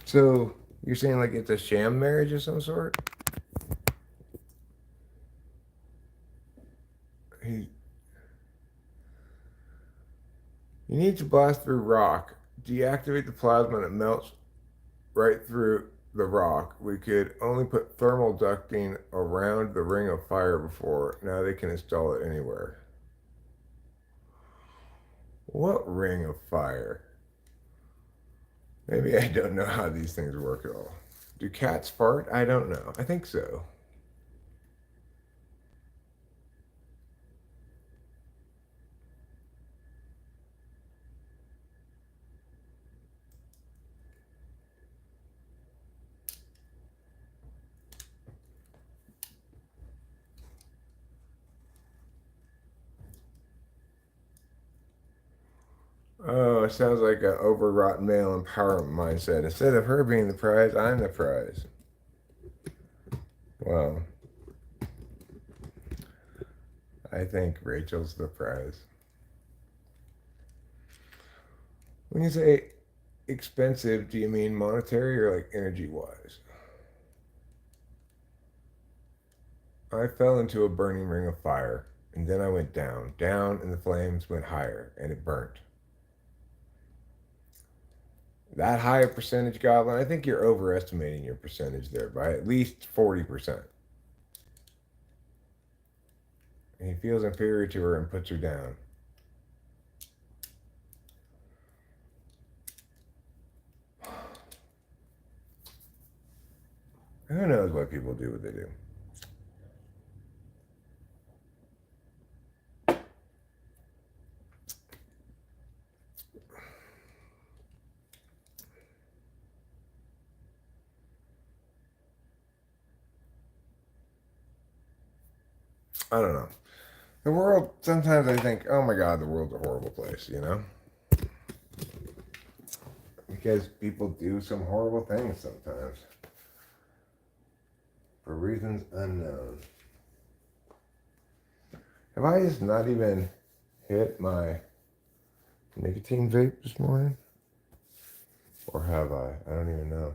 so you're saying like it's a sham marriage of some sort? He, you need to blast through rock. Deactivate the plasma and it melts right through the rock. We could only put thermal ducting around the ring of fire before. Now they can install it anywhere. What ring of fire? Maybe I don't know how these things work at all. Do cats fart? I don't know. I think so. Oh, it sounds like an overwrought male empowerment mindset. Instead of her being the prize, I'm the prize. Well, I think Rachel's the prize. When you say expensive, do you mean monetary or like energy wise? I fell into a burning ring of fire, and then I went down, down, and the flames went higher, and it burnt. That high a percentage, Goblin, I think you're overestimating your percentage there by at least 40%. And he feels inferior to her and puts her down. Who knows why people do what they do? I don't know. The world, sometimes I think, oh my God, the world's a horrible place, you know? Because people do some horrible things sometimes. For reasons unknown. Have I just not even hit my nicotine vape this morning? Or have I? I don't even know.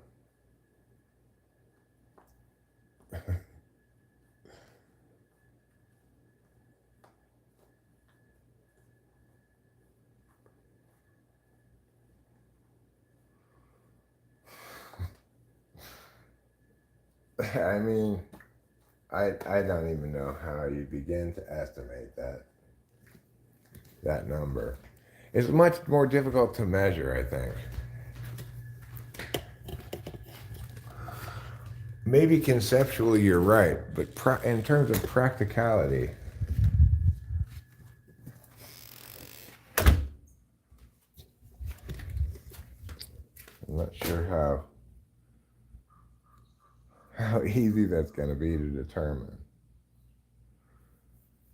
I mean, I don't even know how you begin to estimate that number. It's much more difficult to measure, I think. Maybe conceptually you're right, but in terms of practicality, I'm not sure how easy that's going to be to determine.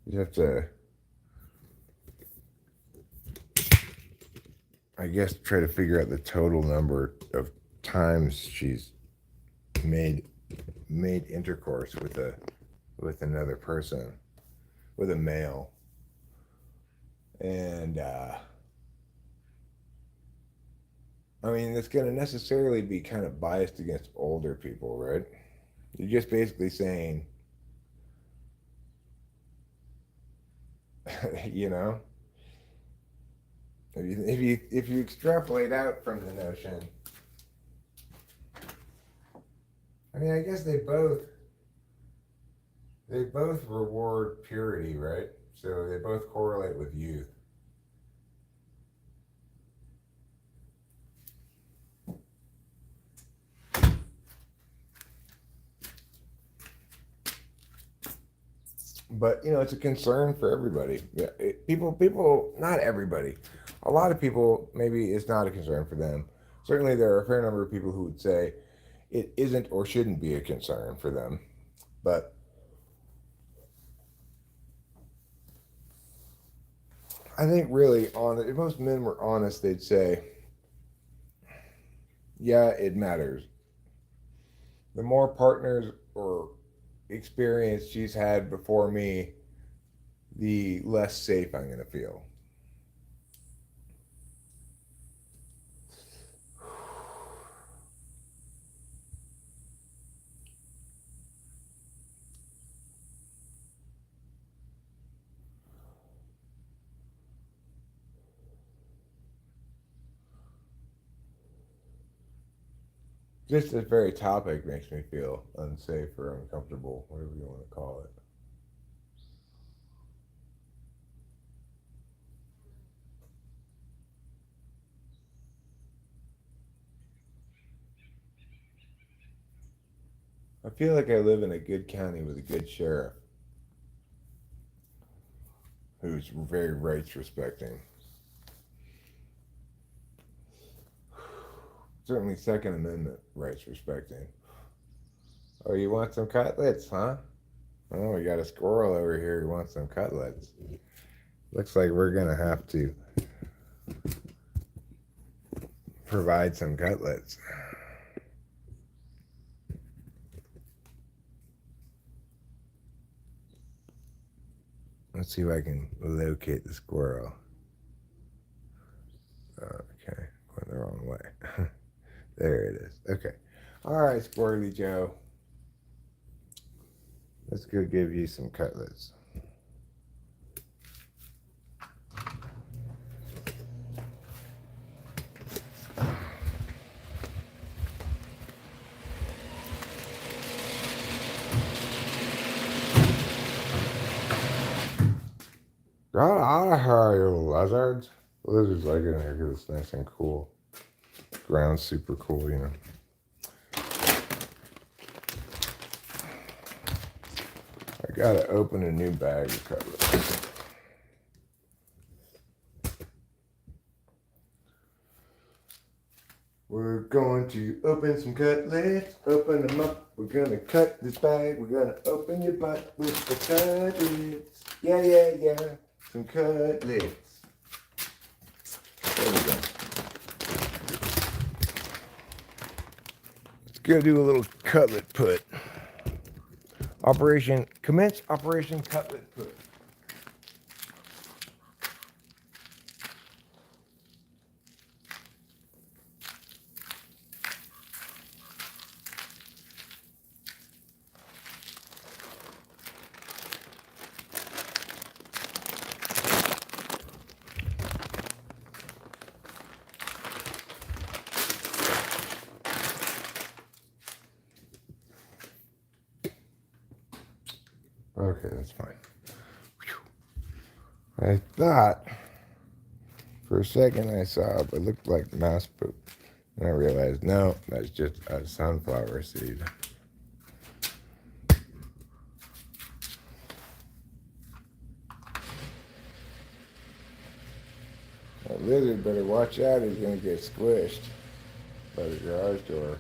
You have to, I guess, try to figure out the total number of times she's made intercourse with another person, with a male, and I mean, it's going to necessarily be kind of biased against older people, right? You're just basically saying, you know, if you extrapolate out from the notion, I mean, I guess they both reward purity, right? So they both correlate with youth. But you know, it's a concern for everybody. Yeah, people, not everybody. a lot of people, maybe it's not a concern for them. Certainly, there are a fair number of people who would say it isn't or shouldn't be a concern for them. But I think really, if most men were honest, they'd say, yeah, it matters. The more partners or experience she's had before me, the less safe I'm going to feel. Just this very topic makes me feel unsafe or uncomfortable, whatever you want to call it. I feel like I live in a good county with a good sheriff who's very rights respecting. Certainly Second Amendment rights respecting. Oh, you want some cutlets, huh? Oh, we got a squirrel over here who wants some cutlets. Looks like we're going to have to provide some cutlets. Let's see if I can locate the squirrel. Okay, went the wrong way. There it is. Okay. All right, Squirrely Joe. Let's go give you some cutlets. Get out of here, you lizards. Lizards like it in here because it's nice and cool. Ground's super cool, you know. I gotta open a new bag of cutlets. We're going to open some cutlets, open them up. We're gonna cut this bag. We're gonna open your butt with the cutlets. Yeah, yeah, yeah. Some cutlets. There we go. Let's go do a little cutlet put. Commence Operation Cutlet Put. Okay, that's fine. I thought for a second I saw it looked like mouse poop. And I realized, no, that's just a sunflower seed. That lizard better watch out, he's going to get squished by the garage door.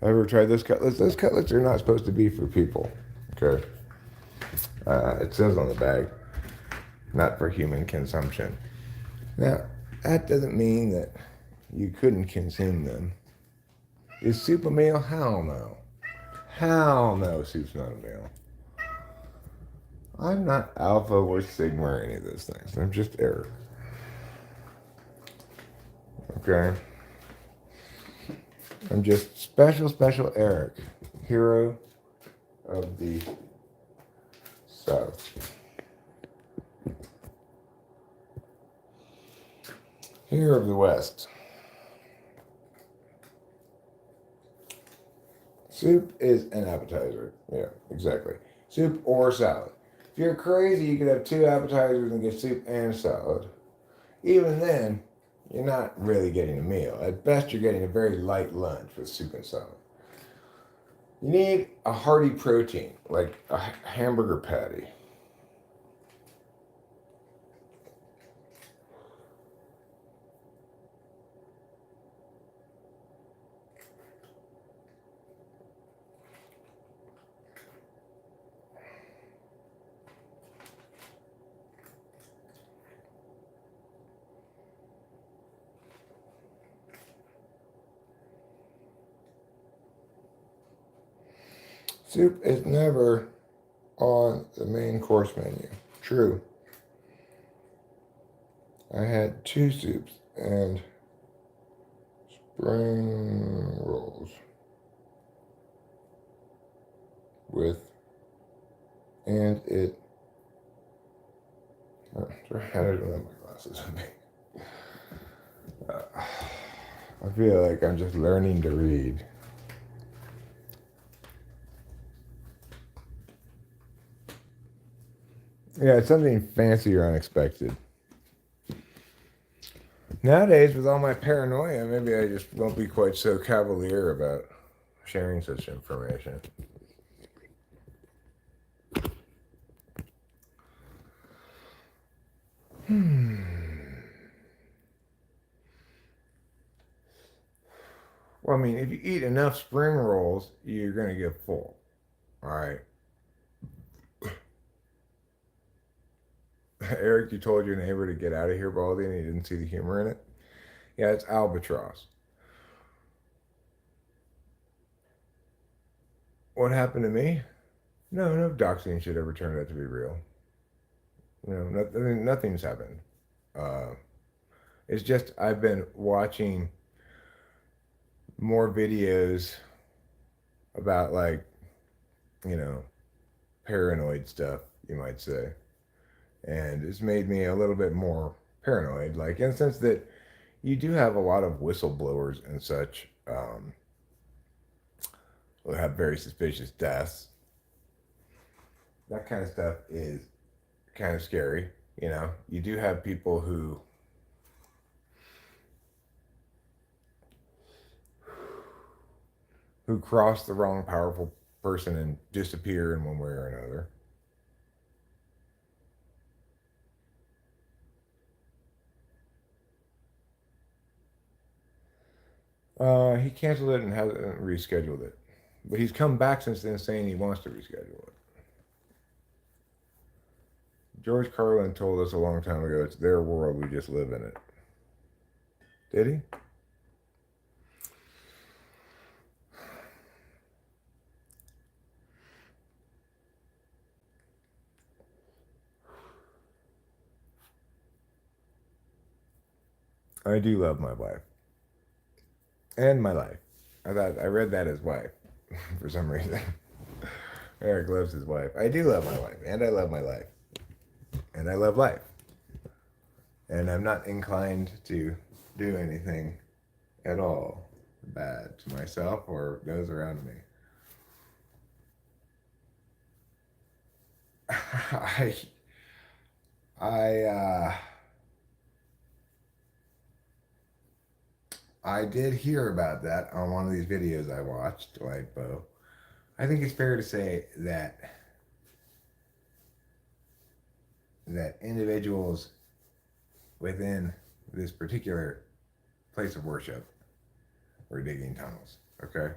Ever tried those cutlets? Those cutlets are not supposed to be for people. Okay. It says on the bag, not for human consumption. Now, that doesn't mean that you couldn't consume them. Is soup a meal? Hell no. Hell no, soup's not a meal. I'm not alpha or sigma or any of those things. I'm just Eric. Okay? I'm just special Eric, hero of the South. Hero of the West. Soup is an appetizer. Yeah, exactly. Soup or salad. If you're crazy, you could have 2 appetizers and get soup and salad. Even then, you're not really getting a meal. At best, you're getting a very light lunch with soup and salad. You need a hearty protein, like a hamburger patty. Soup is never on the main course menu. True. I had 2 soups and spring rolls with, and it, I don't have my glasses with me. I feel like I'm just learning to read. Yeah, it's something fancy or unexpected. Nowadays, with all my paranoia, maybe I just won't be quite so cavalier about sharing such information. Well, I mean, if you eat enough spring rolls, you're going to get full. All right. Eric, you told your neighbor to get out of here, Baldy, and he didn't see the humor in it. Yeah, it's albatross. What happened to me? No doxing shit ever turned out to be real. Nothing's happened. Uh, it's just I've been watching more videos about, like, you know, paranoid stuff, you might say. And it's made me a little bit more paranoid, like, in the sense that you do have a lot of whistleblowers and such who have very suspicious deaths. That kind of stuff is kind of scary. You do have people who cross the wrong powerful person and disappear in one way or another. He canceled it and hasn't rescheduled it. But he's come back since then saying he wants to reschedule it. George Carlin told us a long time ago it's their world, we just live in it. Did he? I do love my wife. And my life. I read that as wife for some reason. Eric loves his wife. I do love my wife, and I love my life. And I love life. And I'm not inclined to do anything at all bad to myself or those around me. I I I did hear about that on one of these videos I watched, like Bo. I think it's fair to say that individuals within this particular place of worship were digging tunnels. Okay?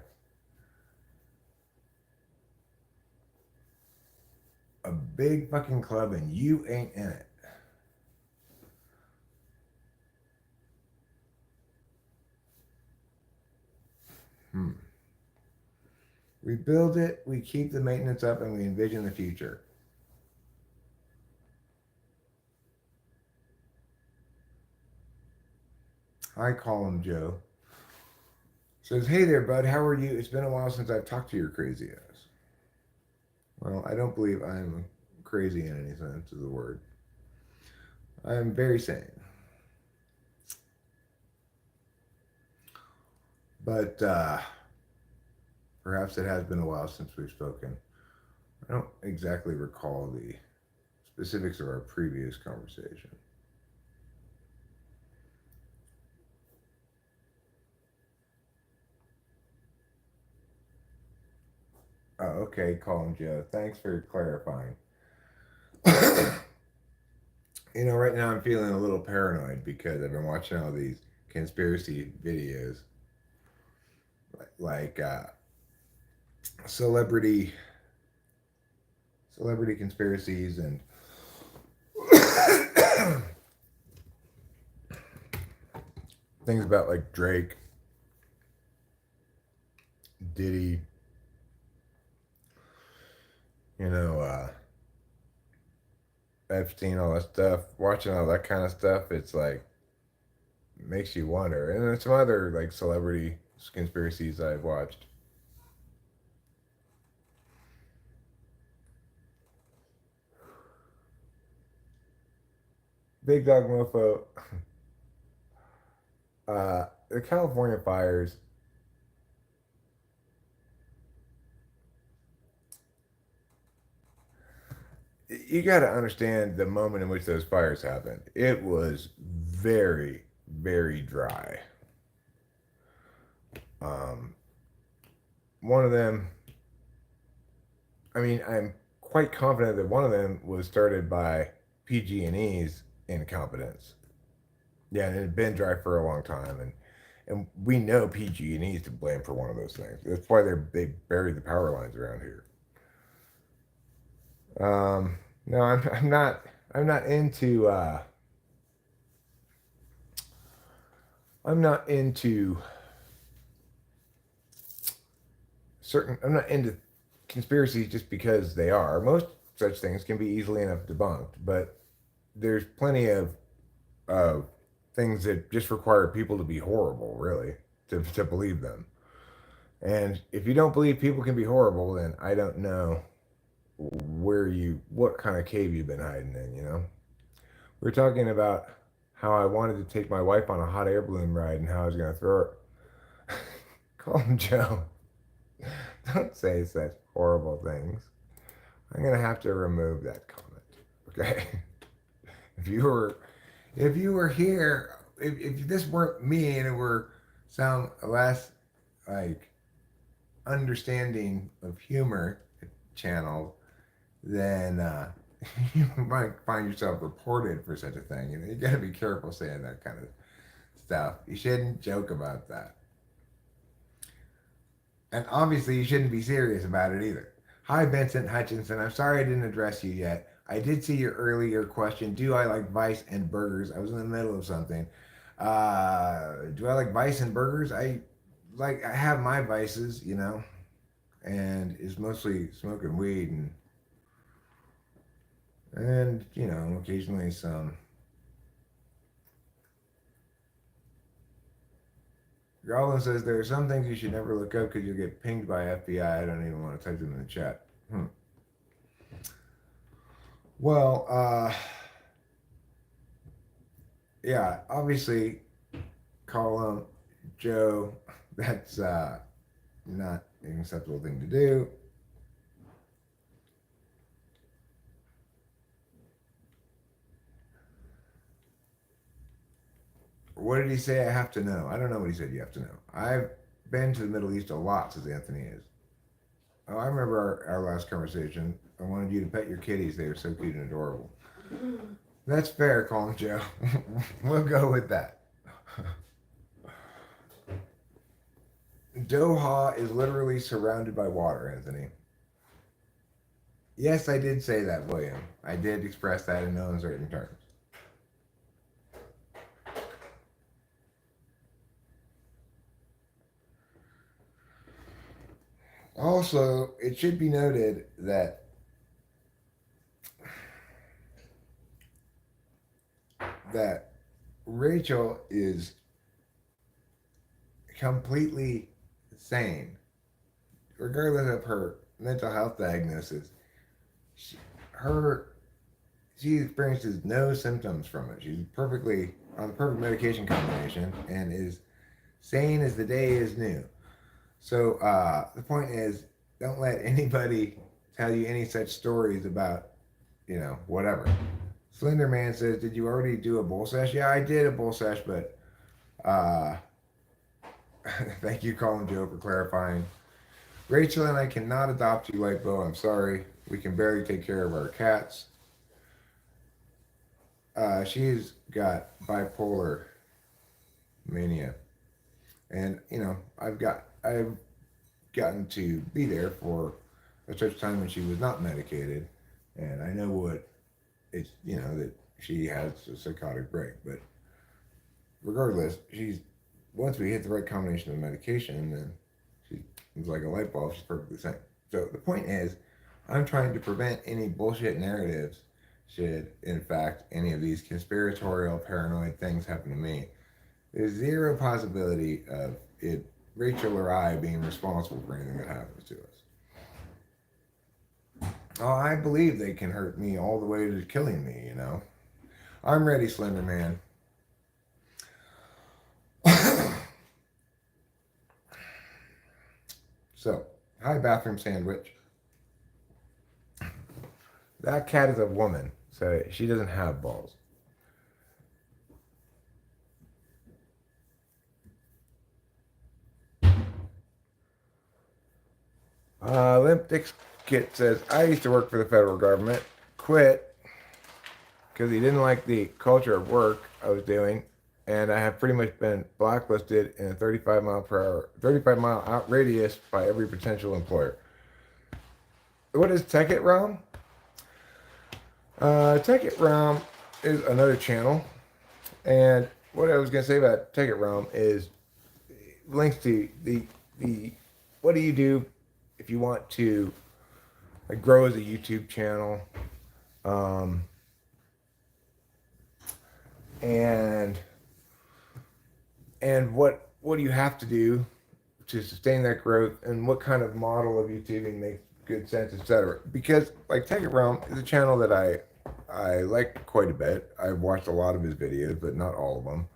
A big fucking club and you ain't in it. We build it, we keep the maintenance up, and we envision the future. I call him Joe. Says, hey there, bud, how are you? It's been a while since I've talked to your crazy ass. Well, I don't believe I'm crazy in any sense of the word. I'm very sane. But perhaps it has been a while since we've spoken. I don't exactly recall the specifics of our previous conversation. Oh, okay, call him Joe. Thanks for clarifying. Right now I'm feeling a little paranoid because I've been watching all these conspiracy videos, like celebrity celebrity conspiracies and things about like Drake, Diddy, you know, Epstein, all that stuff. Watching all that kind of stuff, it's like makes you wonder. And then some other like celebrity conspiracies I've watched. Big Dog Mofo, the California fires. You got to understand the moment in which those fires happened. It was very, very dry. Um, one of them, I mean, I'm quite confident that one of them was started by PG&E's incompetence. Yeah, and it had been dry for a long time, and we know PG&E is to blame for one of those things. That's why they buried the power lines around here. No, I'm not into I'm not into I'm not into conspiracies just because they are. Most such things can be easily enough debunked, but there's plenty of things that just require people to be horrible, really, to believe them. And if you don't believe people can be horrible, then I don't know what kind of cave you've been hiding in. We're talking about how I wanted to take my wife on a hot air balloon ride and how I was going to throw her. Call him Joe. Don't say such horrible things. I'm going to have to remove that comment. Okay? If you were if you were here, if this weren't me and it were some less like understanding of humor channel, then you might find yourself reported for such a thing. You got to be careful saying that kind of stuff. You shouldn't joke about that. And obviously, you shouldn't be serious about it either. Hi, Vincent Hutchinson. I'm sorry I didn't address you yet. I did see your earlier question. Do I like Vice and burgers? I was in the middle of something. Do I like Vice and burgers? I have my vices, and it's mostly smoking weed and occasionally some. Garland says there are some things you should never look up because you'll get pinged by FBI. I don't even want to type them in the chat. Well, yeah, obviously, call him Joe. That's not an acceptable thing to do. What did he say? I have to know. I don't know what he said. You have to know. I've been to the Middle East a lot, says Anthony is. Oh, I remember our last conversation. I wanted you to pet your kitties. They were so cute and adorable. That's fair, call him Joe. We'll go with that. Doha is literally surrounded by water, Anthony. Yes, I did say that, William. I did express that in no uncertain terms. Also, it should be noted that Rachel is completely sane, regardless of her mental health diagnosis. She experiences no symptoms from it. She's perfectly on the perfect medication combination and is sane as the day is new. So the point is, don't let anybody tell you any such stories about, whatever. Slender Man says, "Did you already do a bull sesh?" Yeah, I did a bull sesh, but thank you, Colin Joe, for clarifying. Rachel and I cannot adopt you, Lipo. I'm sorry. We can barely take care of our cats. She's got bipolar mania, and I've gotten to be there for a such time when she was not medicated, and I know what it's that she has a psychotic break. But regardless, she's once we hit the right combination of medication, then she's like a light bulb. She's perfectly sane. So the point is, I'm trying to prevent any bullshit narratives should, in fact, any of these conspiratorial, paranoid things happen to me. There's zero possibility of it, Rachel or I, being responsible for anything that happens to us. Oh, I believe they can hurt me all the way to killing me. I'm ready, Slender Man. So, hi, bathroom sandwich. That cat is a woman, so she doesn't have balls. Limp Tekkit says, I used to work for the federal government, quit because he didn't like the culture of work I was doing, and I have pretty much been blacklisted in a 35-mile out radius by every potential employer. What is Tekkit Realm? Tekkit Realm is another channel, and what I was going to say about Tekkit Realm is links to the what do you do if you want to grow as a YouTube channel, and what do you have to do to sustain that growth, and what kind of model of YouTubing makes good sense, etc. Because like Tekkit Realm is a channel that I like quite a bit. I've watched a lot of his videos, but not all of them.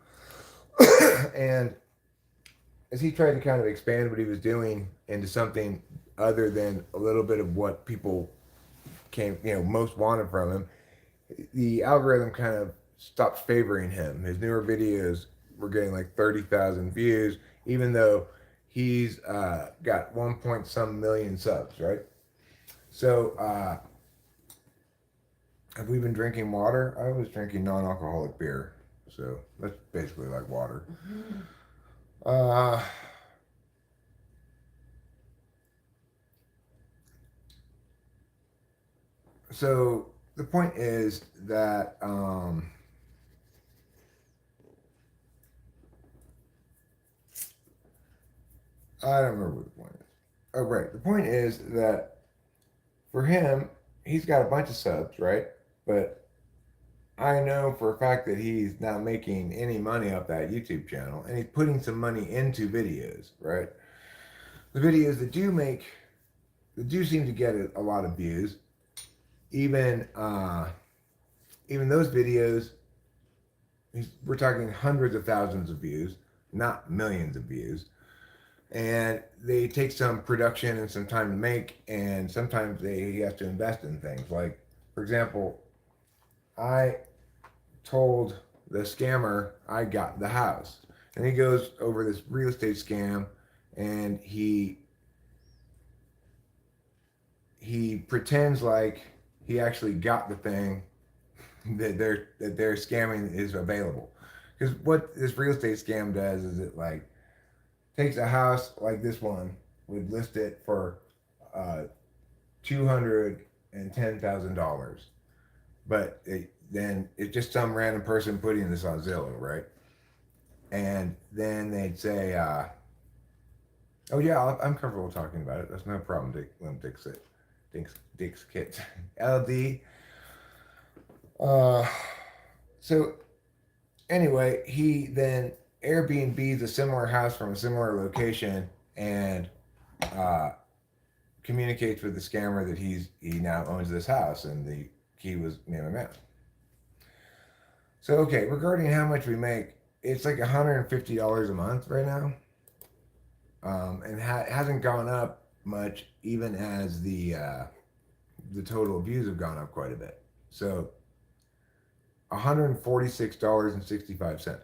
And as he tried to kind of expand what he was doing into something other than a little bit of what people most wanted from him, the algorithm kind of stopped favoring him. His newer videos were getting like 30,000 views, even though he's got 1 point some million subs, right? So, have we been drinking water? I was drinking non-alcoholic beer, so that's basically like water. So the point is that I don't remember what the point is. Oh, right. The point is that for him, he's got a bunch of subs, right? But I know for a fact that he's not making any money off that YouTube channel, and he's putting some money into videos, right? The videos that do seem to get a lot of views, even those videos, we're talking hundreds of thousands of views, not millions of views. And they take some production and some time to make, and sometimes he has to invest in things. Like, for example, I told the scammer I got the house, and he goes over this real estate scam, and he pretends like he actually got the thing that they're scamming is available. Because what this real estate scam does is it like takes a house like this one, would list it for $210,000, but then it's just some random person putting this on Zillow, right? And then they'd say, "Oh yeah, I'm comfortable talking about it. That's no problem." Dick's Kit, LD. So anyway, he then Airbnb's a similar house from a similar location and communicates with the scammer that he now owns this house, and the key was name and man. So okay, regarding how much we make, it's like $150 a month right now, and hasn't gone up much even as the total views have gone up quite a bit. So $146.65.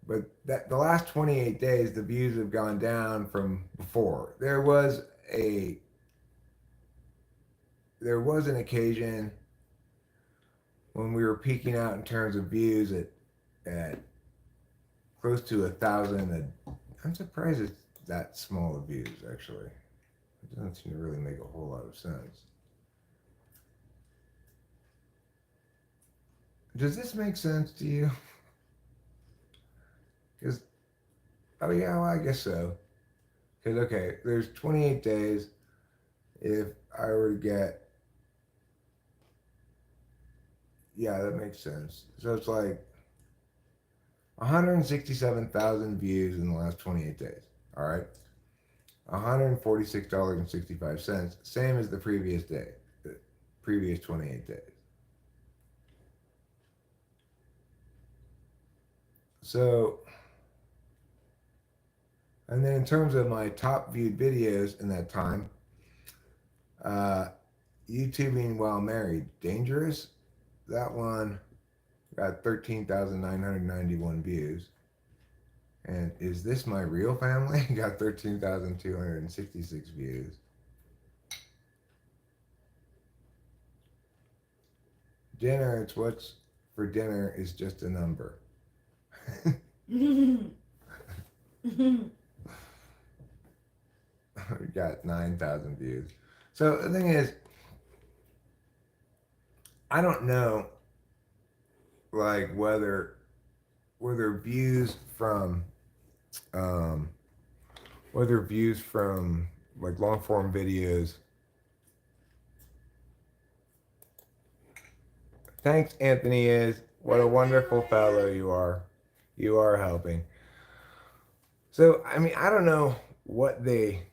but that the last 28 days, the views have gone down from before. There was an occasion when we were peaking out in terms of views at close to 1,000. I'm surprised it's that small of views, actually. It doesn't seem to really make a whole lot of sense. Does this make sense to you? Because, oh yeah, well, I guess so. Because, okay, there's 28 days. If I were to get, yeah, that makes sense. So it's like 167,000 views in the last 28 days. All right. $146.65, same as the previous day, the previous 28 days. So, and then in terms of my top viewed videos in that time, YouTubing while married, dangerous. That one got 13,991 views. And is this my real family? Got 13,266 views. Dinner, it's what's for dinner is just a number. We got 9,000 views. So the thing is, I don't know, like whether views from like long form videos. Thanks, Anthony. Is what a wonderful fellow you are. You are helping. So I mean, I don't know what they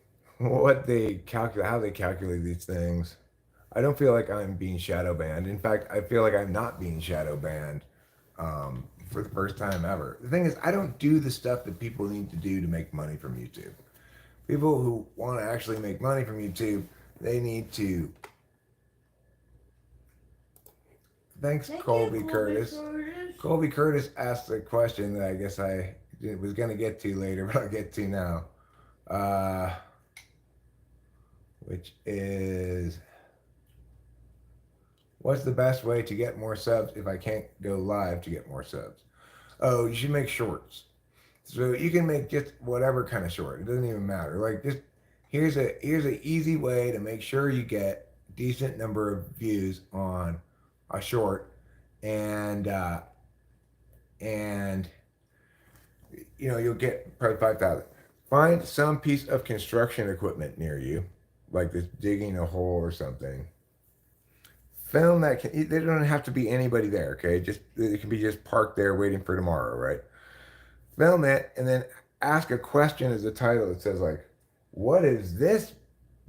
calculate, how they calculate these things. I don't feel like I'm being shadow banned. In fact, I feel like I'm not being shadow banned for the first time ever. The thing is, I don't do the stuff that people need to do to make money from YouTube. People who want to actually make money from YouTube, they need to. Thanks, Colby Curtis. Colby Curtis asked a question that I guess I was going to get to later, but I'll get to now. Which is, what's the best way to get more subs if I can't go live to get more subs? Oh, you should make shorts. So you can make just whatever kind of short. It doesn't even matter. Like, just here's a easy way to make sure you get decent number of views on a short, and you know, you'll get probably 5,000. Find some piece of construction equipment near you, like this digging a hole or something. Film that. There don't have to be anybody there. Okay, just it can be just parked there waiting for tomorrow, right? Film it and then ask a question as the title. It says like, "What is this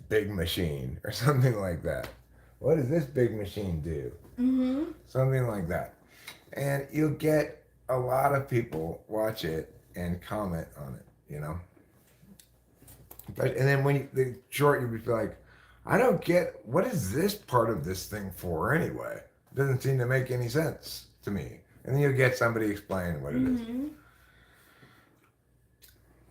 big machine?" or something like that. What does this big machine do? Mm-hmm. Something like that. And you'll get a lot of people watch it and comment on it, you know? But, and then when the short, you'll be like, I don't get, what is this part of this thing for anyway? It doesn't seem to make any sense to me. And then you'll get somebody explain what it is.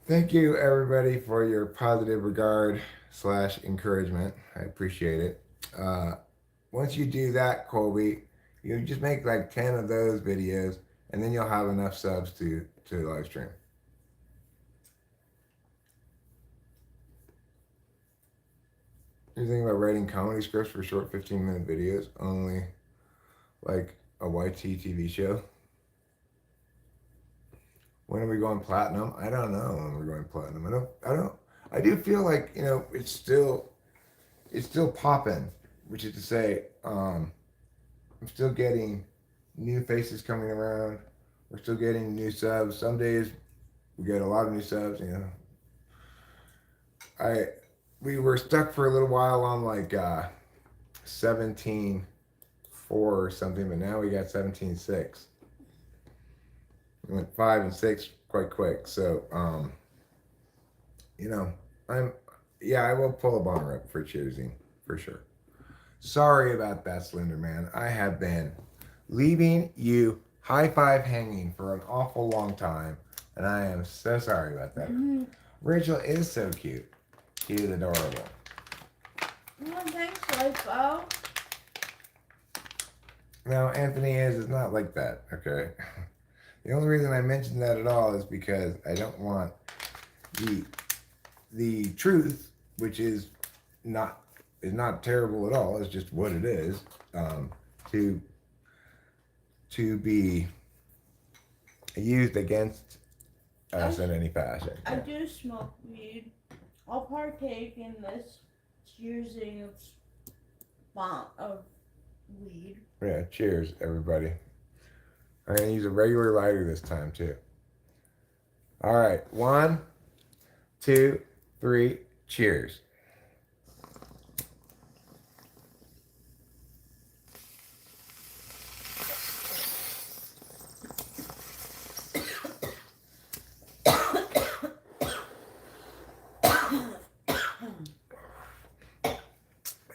Thank you, everybody, for your positive regard / encouragement. I appreciate it. Once you do that, Colby, you just make like 10 of those videos, and then you'll have enough subs to live stream. You think about writing comedy scripts for short 15-minute videos, only like a YT TV show? When are we going platinum? I don't know when we're going platinum. I do feel like, you know, it's still popping, which is to say, I'm still getting new faces coming around. We're still getting new subs. Some days we get a lot of new subs, you know. We were stuck for a little while on like 17.4 or something, but now we got 17.6. We went 5 and 6 quite quick. So, you know, I will pull a bomber up for choosing, for sure. Sorry about that, Slender Man. I have been leaving you high five hanging for an awful long time. And I am so sorry about that. Mm-hmm. Rachel is so cute. She is adorable. Oh, thanks, Lipo. No, Anthony is not like that, okay? The only reason I mentioned that at all is because I don't want the truth, which is not terrible at all, it's just what it is, to be used against us in any fashion. I do smoke weed. I'll partake in this using of weed. Yeah, cheers, everybody. I'm going to use a regular lighter this time, too. All right, 1, 2, 3, cheers.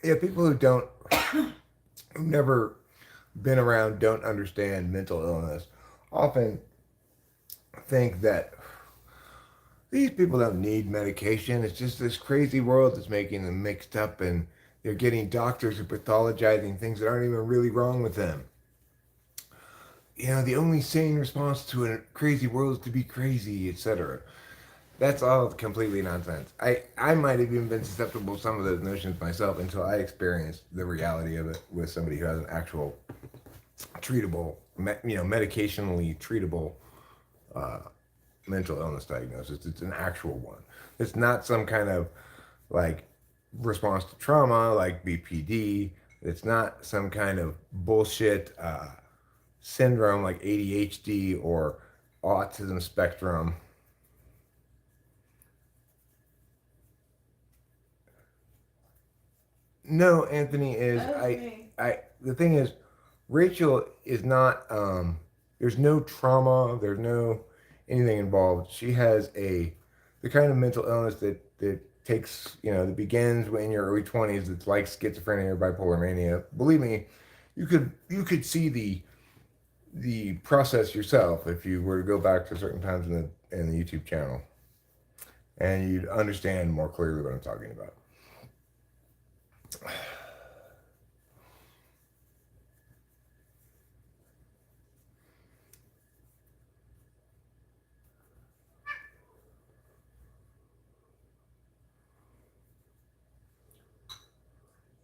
Yeah, people who've never been around, don't understand mental illness, often think that these people don't need medication. It's just this crazy world that's making them mixed up, and they're getting doctors who are pathologizing things that aren't even really wrong with them. You know, the only sane response to a crazy world is to be crazy, etc. That's all completely nonsense. I might have even been susceptible to some of those notions myself until I experienced the reality of it with somebody who has an actual treatable, medicationally treatable mental illness diagnosis. It's an actual one. It's not some kind of like response to trauma like BPD. It's not some kind of bullshit syndrome like ADHD or autism spectrum. No, Anthony is I the thing is Rachel is not there's no trauma, there's no anything involved. She has the kind of mental illness that takes, that begins in your early 20s. It's like schizophrenia or bipolar mania. Believe me, you could see the process yourself if you were to go back to certain times in the YouTube channel, and you'd understand more clearly what I'm talking about.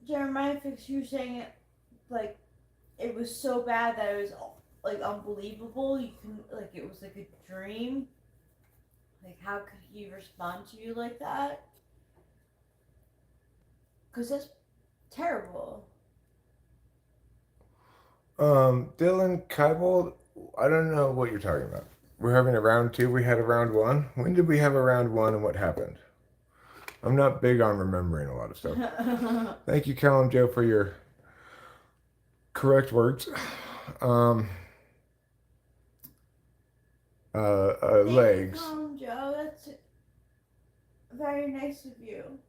Jeremiah Fix, you were saying it like it was so bad that it was like unbelievable. You can like it was like a dream. Like how could he respond to you like that? Because that's terrible. Dylan Keibold, I don't know what you're talking about. We're having a round 2. We had a round 1. When did we have a round 1 and what happened? I'm not big on remembering a lot of stuff. Thank you, Callum Joe, for your correct words. Legs. Thank you, Joe. That's very nice of you.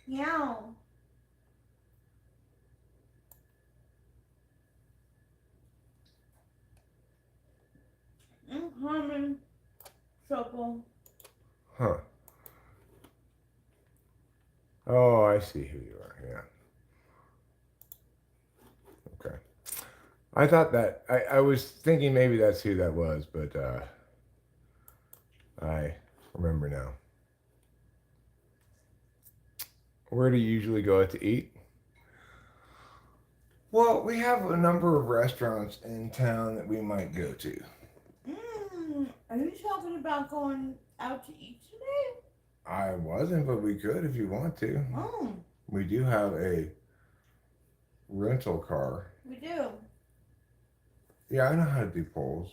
Meow. I'm having trouble. Huh. Oh, I see who you are. Yeah. Okay. I thought that I was thinking maybe that's who that was, but I remember now. Where do you usually go out to eat? Well, we have a number of restaurants in town that we might go to. Are you talking about going out to eat today? I wasn't, but we could if you want to. Oh. We do have a rental car. We do. Yeah, I know how to do polls.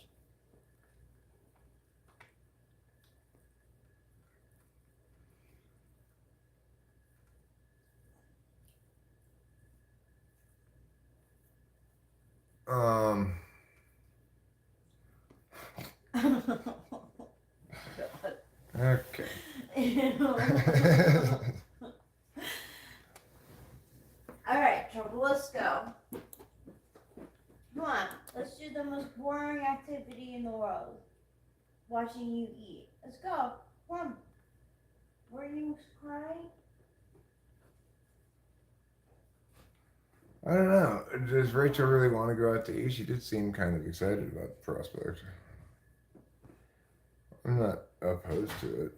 Okay. Alright, trouble, let's go. the most boring activity in the world. Watching you eat. Let's go. Come on. Were you crying? I don't know. Does Rachel really want to go out to eat? She did seem kind of excited about the prospect. I'm not opposed to it.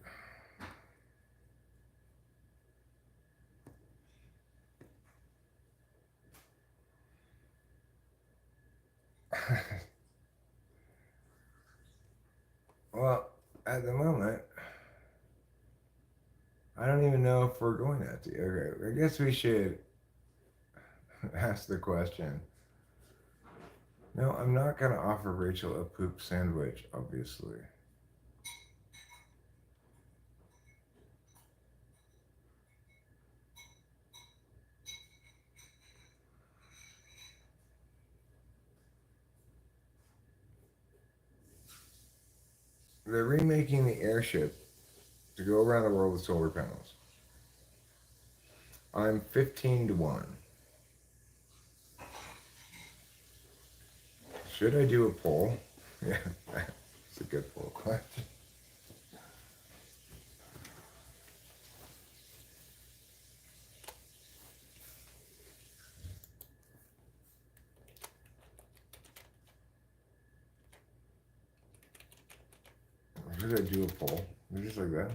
Well, at the moment, I don't even know if we're going out to eat. Okay, I guess we should ask the question. No, I'm not going to offer Rachel a poop sandwich, obviously. They're remaking the airship to go around the world with solar panels. I'm 15-1. Should I do a poll? Yeah, it's a good poll question. Should I do a poll? Just like that?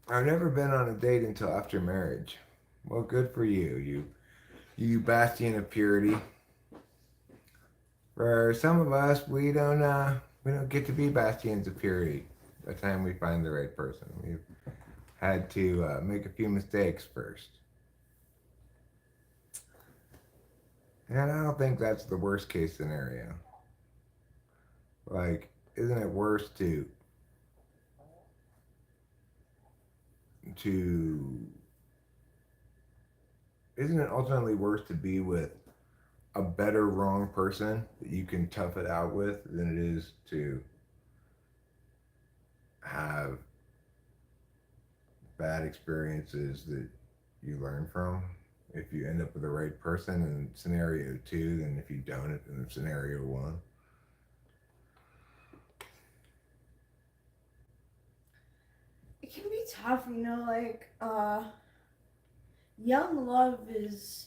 I've never been on a date until after marriage. Well, good for you. You bastion of purity. For some of us, we don't get to be bastions of purity by the time we find the right person. We've had to make a few mistakes first. And I don't think that's the worst case scenario. Like, isn't it worse to isn't it ultimately worse to be with a better wrong person that you can tough it out with than it is to have bad experiences that you learn from? If you end up with the right person in scenario 2 than if you don't in scenario 1. It can be tough, like, young love is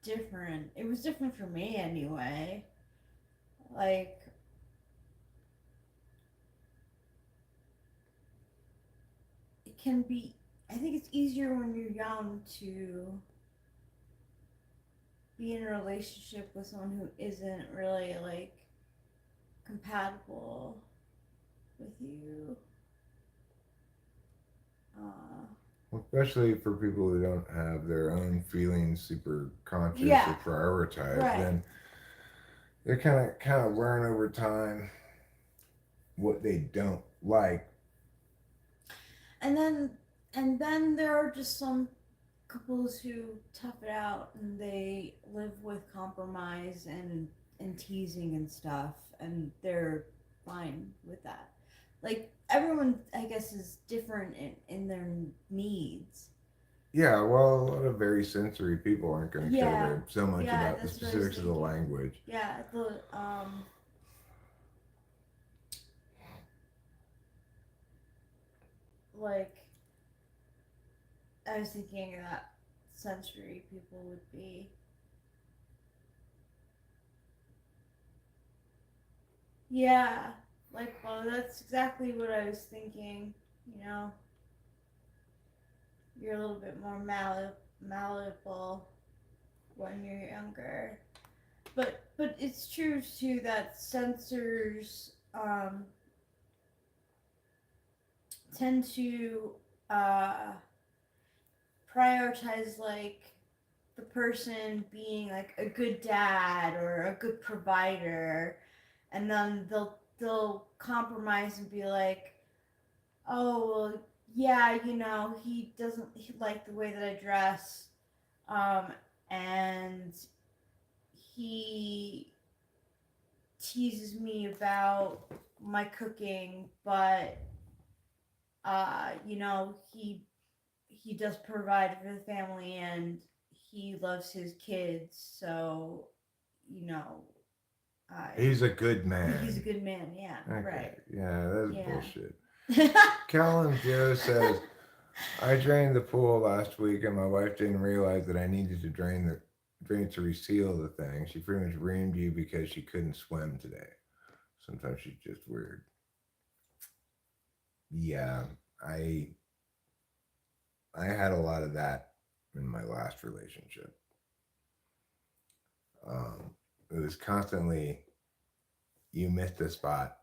different. It was different for me anyway. Like, it can be, I think it's easier when you're young to be in a relationship with someone who isn't really, like, compatible with you. Especially for people who don't have their own feelings super conscious Yeah. or prioritized, Right. then they kind of learn over time what they don't like. And then there are just some couples who tough it out and they live with compromise and teasing and stuff, and they're fine with that. Like, everyone, I guess, is different in their needs. Yeah, well, a lot of very sensory people aren't going to Yeah. care so much Yeah, about the that's what I was specifics of the thinking. language. Yeah, like, I was thinking that sensory people would be. Yeah, like, well, that's exactly what I was thinking, you know. You're a little bit more malleable when you're younger. But it's true too that sensors tend to uh, prioritize, like, the person being like a good dad or a good provider, and then they'll compromise and be like, oh, well, yeah, he doesn't like the way that I dress, and he teases me about my cooking, but you know, he does provide for the family and he loves his kids, so you know, He's a good man. he's a good man. Yeah, Okay. right. Yeah, that's Yeah. bullshit. Callum Joe says, I drained the pool last week and my wife didn't realize that I needed to drain to reseal the thing. She pretty much reamed you because she couldn't swim today. Sometimes she's just weird. Yeah, I I had a lot of that in my last relationship. It was constantly, you missed a spot.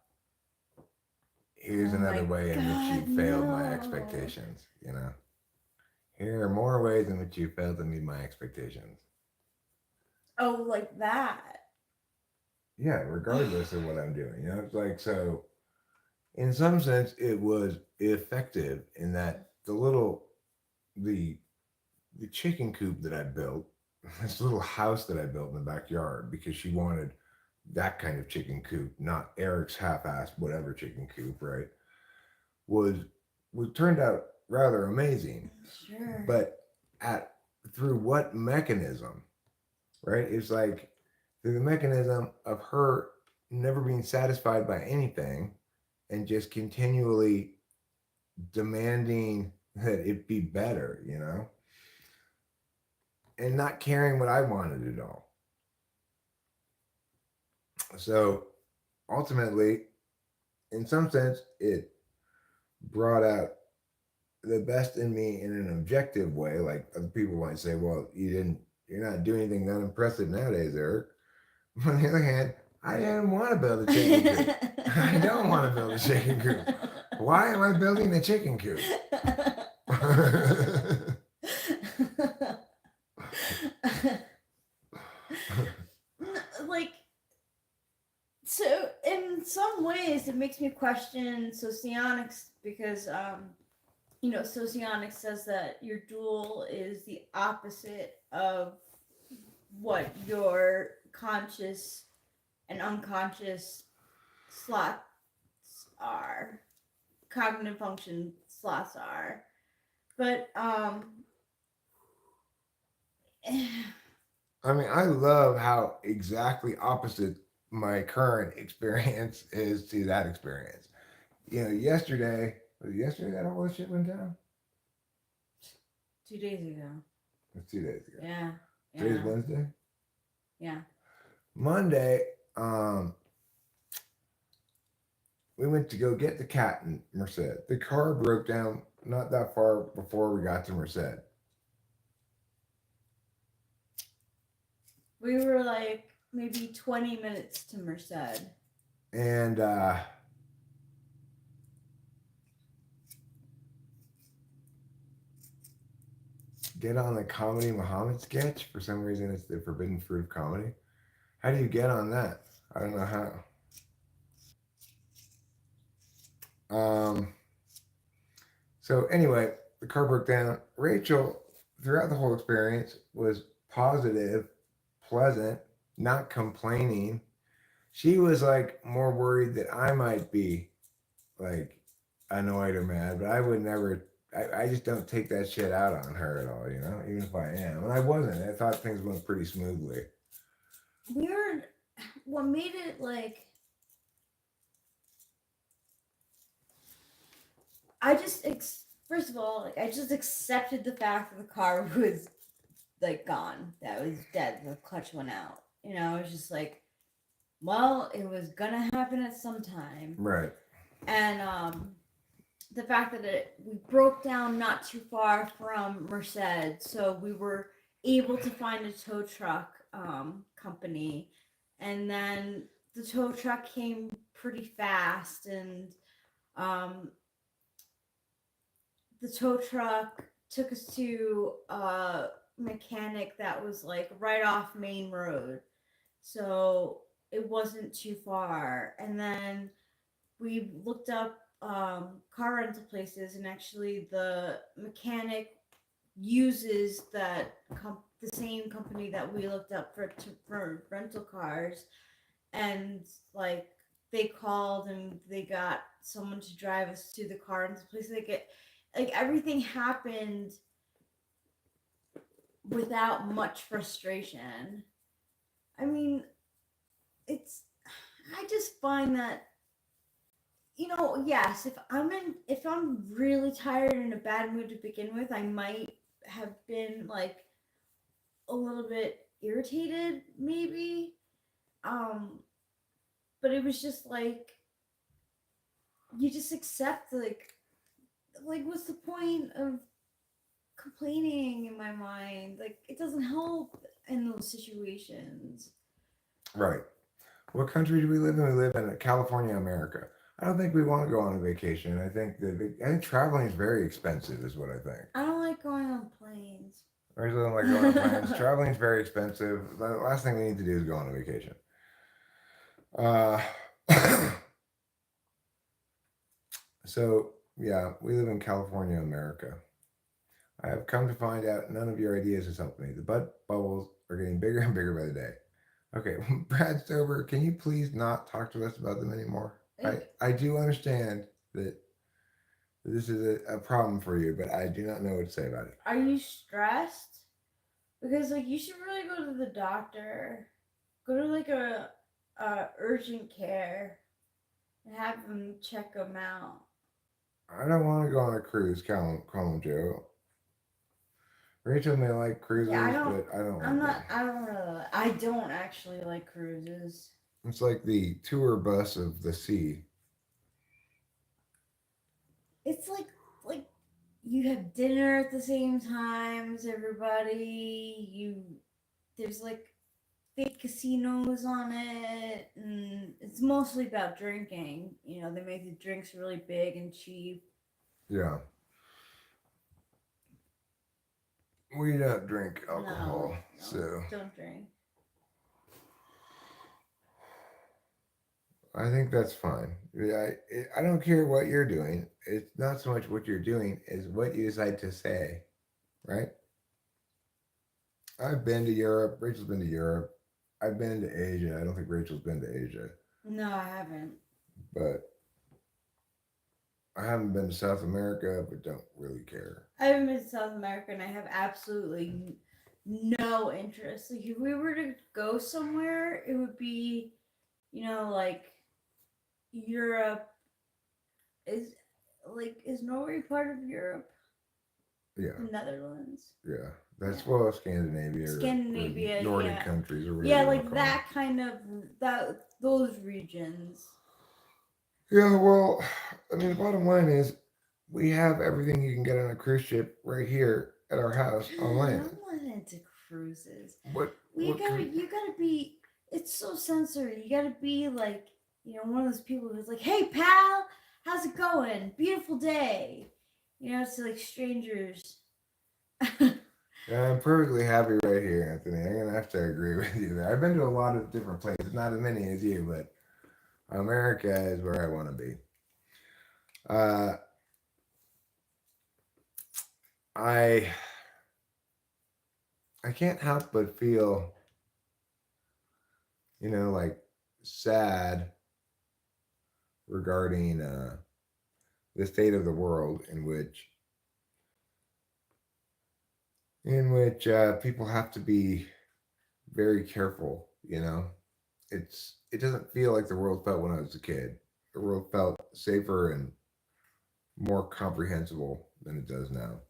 Here's Oh another my way in which God, you failed my no. expectations. You know, here are more ways in which you failed to meet my expectations. Oh, like that. Yeah, regardless of what I'm doing. You know, it's like, so in some sense it was effective in that the the chicken coop that I built, this little house that I built in the backyard because she wanted that kind of chicken coop, not Eric's half-assed whatever chicken coop, right? Was was turned out rather amazing. Sure. But at through what mechanism, right? It's like through the mechanism of her never being satisfied by anything and just continually demanding that it be better, you know, and not caring what I wanted at all. So ultimately, in some sense, it brought out the best in me in an objective way. Like other people might say, well, you're not doing anything that impressive nowadays, Eric. On the other hand, I didn't want to build a chicken coop. I don't want to build a chicken coop. Why am I building a chicken coop? Like, so in some ways it makes me question socionics because you know, socionics says that your dual is the opposite of what your conscious and unconscious slots are, cognitive function slots are. But I mean, I love how exactly opposite my current experience is to that experience. You know, was it yesterday that all this shit went down? 2 days ago. It was 2 days ago. Yeah. Today's Yeah. Wednesday. Yeah. Monday, we went to go get the cat in Merced. The car broke down not that far before we got to Merced. We were like maybe 20 minutes to Merced. And get on the Comedy Muhammad sketch. For some reason, it's the forbidden fruit of comedy. How do you get on that? I don't know how. So anyway, the car broke down. Rachel, throughout the whole experience, was positive, pleasant, not complaining. She was like more worried that I might be like annoyed or mad, but I would never. I just don't take that shit out on her at all, you know, even if I am. And I wasn't. I thought things went pretty smoothly. Weird. What made it like. First of all, like, I just accepted the fact that the car was like gone, that it was dead, the clutch went out. You know, it was just like, well, it was gonna happen at some time. Right. And the fact that we broke down not too far from Merced, so we were able to find a tow truck company, and then the tow truck came pretty fast, and um, the tow truck took us to a mechanic that was like right off main road, so it wasn't too far. And then we looked up car rental places, and actually the mechanic uses the same company that we looked up for rental cars, and like they called and they got someone to drive us to the car and the place. Like everything happened without much frustration. I mean, it's I just find that, yes, if I'm really tired and in a bad mood to begin with, I might have been like a little bit irritated maybe. Um but it was just like you just accept like what's the point of complaining in my mind? Like it doesn't help in those situations. Right. What country do we live in? We live in California, America. I don't think we want to go on a vacation. I think traveling is very expensive, is what I think. I don't like going on planes. I really don't like going on planes. Traveling is very expensive. The last thing we need to do is go on a vacation. Uh, so yeah, we live in California, America. I have come to find out none of your ideas has helped me. The butt bubbles are getting bigger and bigger by the day. Okay, Brad Stover, can you please not talk to us about them anymore? I do understand that this is a problem for you, but I do not know what to say about it. Are you stressed? Because like you should really go to the doctor. Go to like a urgent care and have them check them out. I don't want to go on a cruise, call him Joe. Rachel may like cruises, Yeah, I don't. but I don't I'm like not. them. I don't really. I don't actually like cruises. It's like the tour bus of the sea. It's like you have dinner at the same time as everybody. There's like fake casinos on it, and it's mostly about drinking. They make the drinks really big and cheap. Yeah. We don't drink No, alcohol, no, so don't drink. I think that's fine. I don't care what you're doing. It's not so much what you're doing as what you decide to say, right? I've been to Europe. Rachel's been to Europe. I've been to Asia. I don't think Rachel's been to Asia, No, I haven't. but I haven't been to South America, but don't really care. I haven't been to South America, and I have absolutely no interest. Like, if we were to go somewhere, it would be, like Europe. Is is Norway part of Europe? Yeah, The Netherlands. yeah. That's Yeah. well, Scandinavia Scandinavia, or Nordic yeah. countries or whatever Yeah, you want to like call them. that kind of those regions. Yeah, well, I mean, the bottom line is we have everything you can get on a cruise ship right here at our house on I'm land. not into cruises. What? Well, What can? you gotta be. It's so sensory. You gotta be like, one of those people who's like, "Hey, pal, how's it going? Beautiful day." To like strangers. Yeah, I'm perfectly happy right here, Anthony. I'm gonna have to agree with you there. I've been to a lot of different places, not as many as you, but America is where I want to be. Uh, I I can't help but feel, like sad regarding the state of the world in which people have to be very careful. It doesn't feel like the world felt when I was a kid. The world felt safer and more comprehensible than it does now.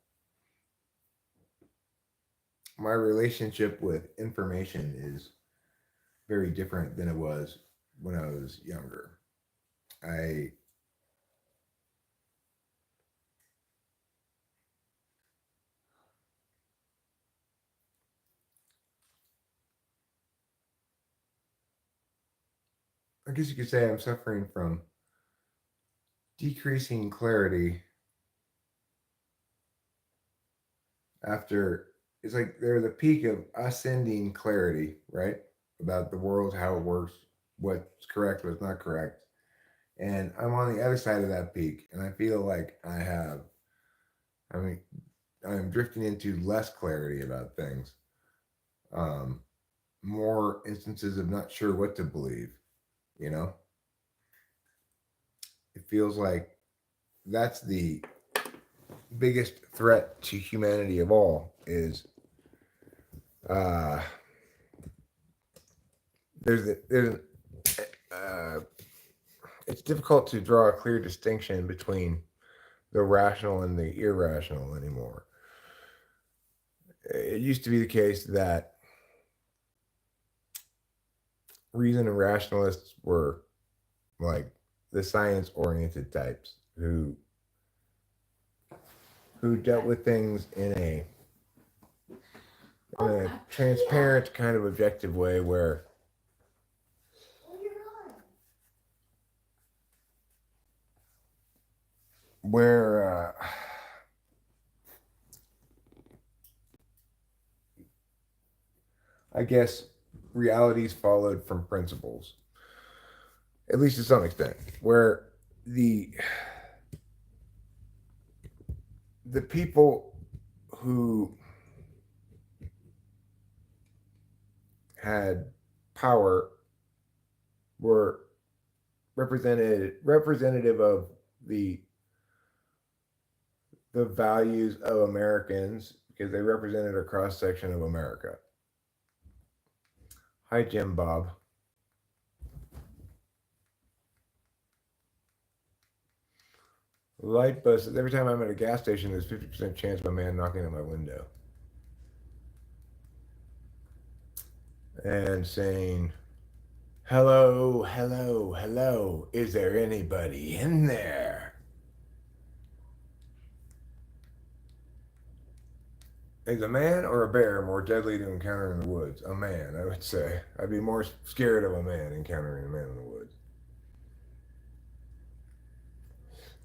My relationship with information is very different than it was when I was younger. I I guess you could say I'm suffering from decreasing clarity after it's like there's a peak of ascending clarity, right? About the world, how it works, what's correct, what's not correct. And I'm on the other side of that peak, and I feel like I mean, I'm drifting into less clarity about things. Um, More instances of not sure what to believe. You know, it feels like that's the biggest threat to humanity of all is uh, there's uh, it's difficult to draw a clear distinction between the rational and the irrational anymore. It used to be the case that reason and rationalists were like the science oriented types who dealt with things in a transparent kind of objective way where I guess realities followed from principles, at least to some extent, where the the people who had power were representative of the the values of Americans because they represented a cross section of America. Hi, Jim Bob. Light bus. Every time I'm at a gas station, there's 50% chance of a man knocking at my window and saying, "Hello, hello, hello. Is there anybody in there?" Is a man or a bear more deadly to encounter in the woods? A man, I would say. I'd be more scared of a man encountering a man in the woods.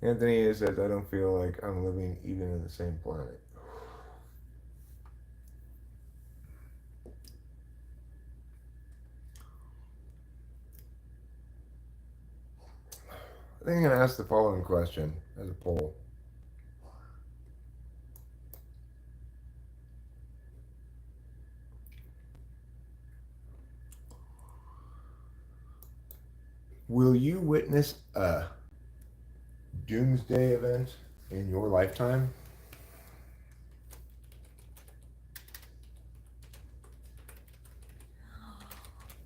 Anthony says, I don't feel like I'm living even in the same planet. I think I'm going to ask the following question as a poll. Will you witness a doomsday event in your lifetime?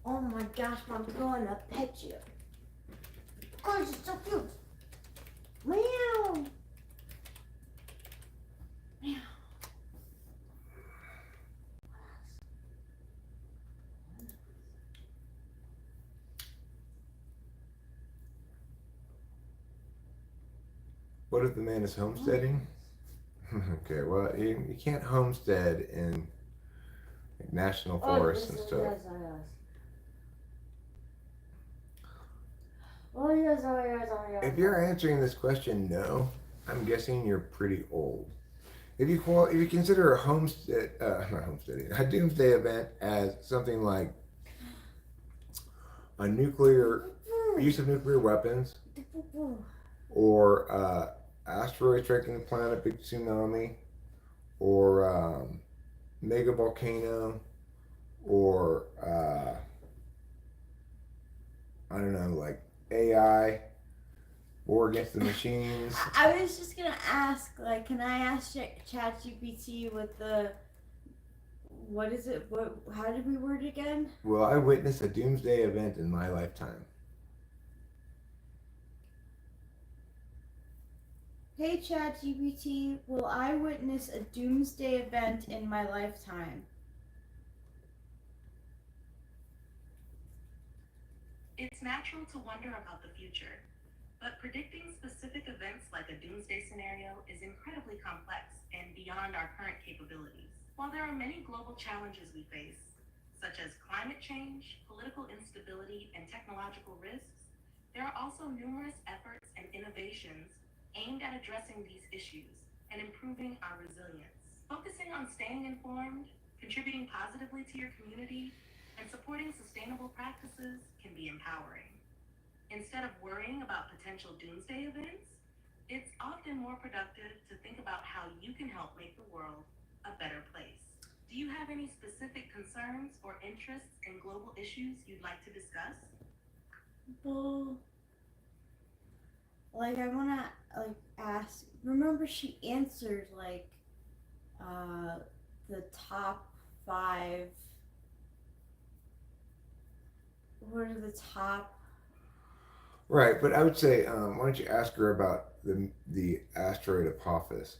Oh my gosh, I'm going to pet you. Gosh, it's so cute. Meow. Meow. What if the man is homesteading? Okay, well, you can't homestead in national forests and stuff. If you're answering this question no, I'm guessing you're pretty old. If you consider a homestead, not homesteading, a doomsday event as something like a nuclear use of nuclear weapons, or asteroid striking the planet, big tsunami, or mega volcano, or I don't know, like AI, war against the machines. I was just gonna ask, like, can I ask ChatGPT what the, what is it? What? How did we word it again? Will I witness a doomsday event in my lifetime? Hey ChatGPT, will I witness a doomsday event in my lifetime? It's natural to wonder about the future, but predicting specific events like a doomsday scenario is incredibly complex and beyond our current capabilities. While there are many global challenges we face, such as climate change, political instability, and technological risks, there are also numerous efforts and innovations aimed at addressing these issues and improving our resilience. Focusing on staying informed, contributing positively to your community, and supporting sustainable practices can be empowering. Instead of worrying about potential doomsday events, it's often more productive to think about how you can help make the world a better place. Do you have any specific concerns or interests in global issues you'd like to discuss? Well, like I wanna like ask. Remember, she answered like the top 5. What are the top? Right, but I would say, why don't you ask her about the asteroid Apophis?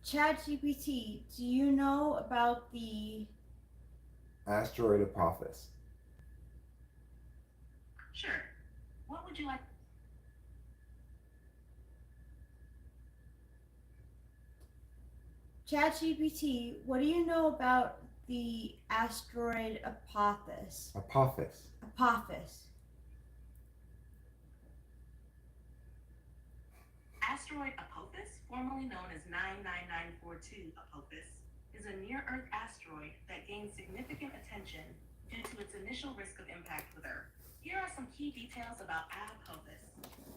ChatGPT, do you know about the Asteroid Apophis. Sure. What would you like? ChatGPT? What do you know about the asteroid Apophis? Apophis. Apophis. Asteroid Apophis, formerly known as 99942 Apophis, is a near-Earth asteroid that gained significant attention due to its initial risk of impact with Earth. Here are some key details about Apophis.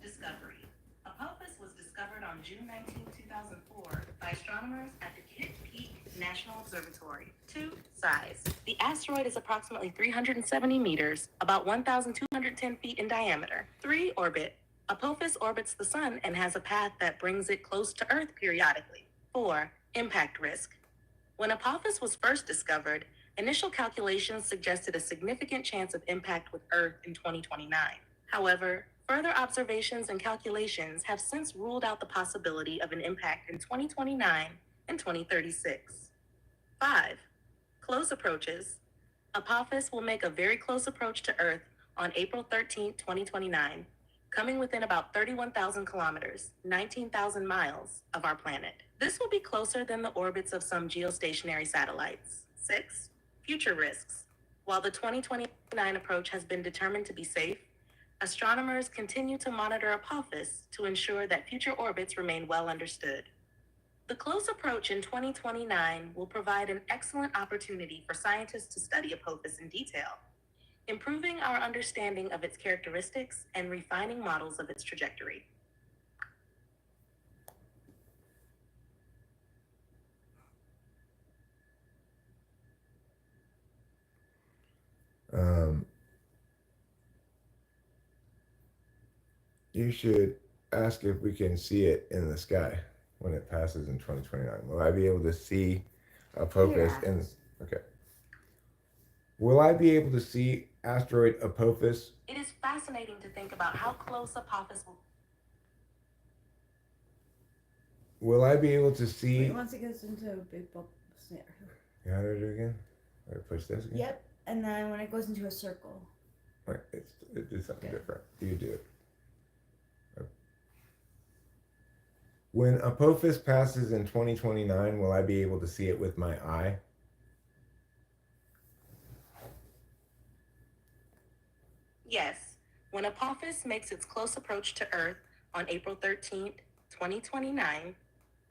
Discovery. Apophis was discovered on June 19, 2004 by astronomers at the Tekkit National Observatory. 2. Size. The asteroid is approximately 370 meters, about 1,210 feet in diameter. 3. Orbit. Apophis orbits the Sun and has a path that brings it close to Earth periodically. 4. Impact risk. When Apophis was first discovered, initial calculations suggested a significant chance of impact with Earth in 2029. However, further observations and calculations have since ruled out the possibility of an impact in 2029 and 2036. 5. Close approaches. Apophis will make a very close approach to Earth on April 13, 2029, coming within about 31,000 kilometers, 19,000 miles, of our planet. This will be closer than the orbits of some geostationary satellites. 6. Future risks. While the 2029 approach has been determined to be safe, astronomers continue to monitor Apophis to ensure that future orbits remain well understood. The close approach in 2029 will provide an excellent opportunity for scientists to study Apophis in detail, improving our understanding of its characteristics and refining models of its trajectory. You should ask if we can see it in the sky when it passes in 2029. Will I be able to see Apophis Yeah. in the, okay. Will I be able to see asteroid Apophis? It is fascinating to think about how close Apophis will. Will I be able to see? Wait, once it goes into a big bubble scenario. You how to do it again? Or push this again? Yep. And then when it goes into a circle. Right, it did something different. You do it. When Apophis passes in 2029, will I be able to see it with my eye? Yes, when Apophis makes its close approach to Earth on April 13th, 2029,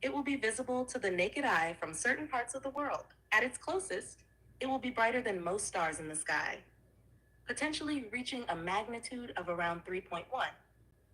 it will be visible to the naked eye from certain parts of the world. At its closest, it will be brighter than most stars in the sky, potentially reaching a magnitude of around 3.1,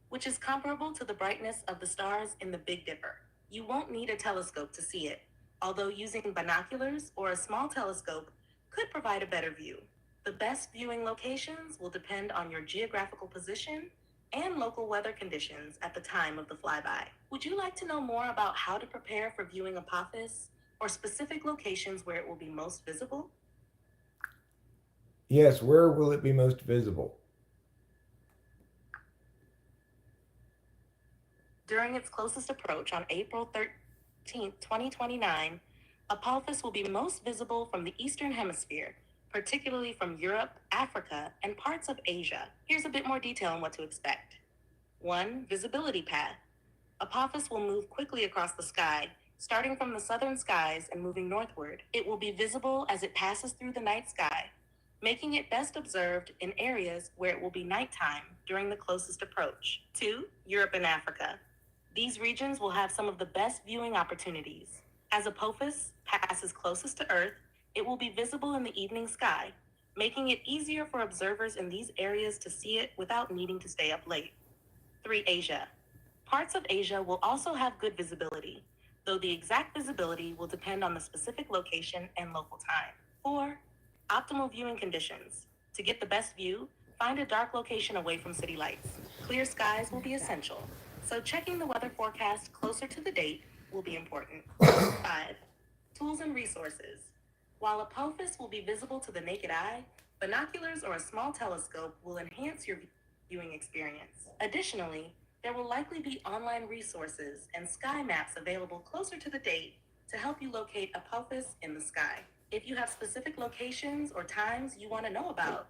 which is comparable to the brightness of the stars in the Big Dipper. You won't need a telescope to see it, although using binoculars or a small telescope could provide a better view. The best viewing locations will depend on your geographical position and local weather conditions at the time of the flyby. Would you like to know more about how to prepare for viewing Apophis or specific locations where it will be most visible? Yes, where will it be most visible? During its closest approach on April 13th, 2029, Apophis will be most visible from the Eastern Hemisphere, particularly from Europe, Africa, and parts of Asia. Here's a bit more detail on what to expect. 1. Visibility path. Apophis will move quickly across the sky, starting from the southern skies and moving northward. It will be visible as it passes through the night sky, making it best observed in areas where it will be nighttime during the closest approach. 2. Europe and Africa. These regions will have some of the best viewing opportunities. As Apophis passes closest to Earth, it will be visible in the evening sky, making it easier for observers in these areas to see it without needing to stay up late. 3. Asia. Parts of Asia will also have good visibility, though the exact visibility will depend on the specific location and local time. 4. Optimal viewing conditions. To get the best view, find a dark location away from city lights. Clear skies will be essential, so checking the weather forecast closer to the date will be important. 5. Tools and resources. While Apophis will be visible to the naked eye, binoculars or a small telescope will enhance your viewing experience. Additionally, there will likely be online resources and sky maps available closer to the date to help you locate Apophis in the sky. If you have specific locations or times you want to know about,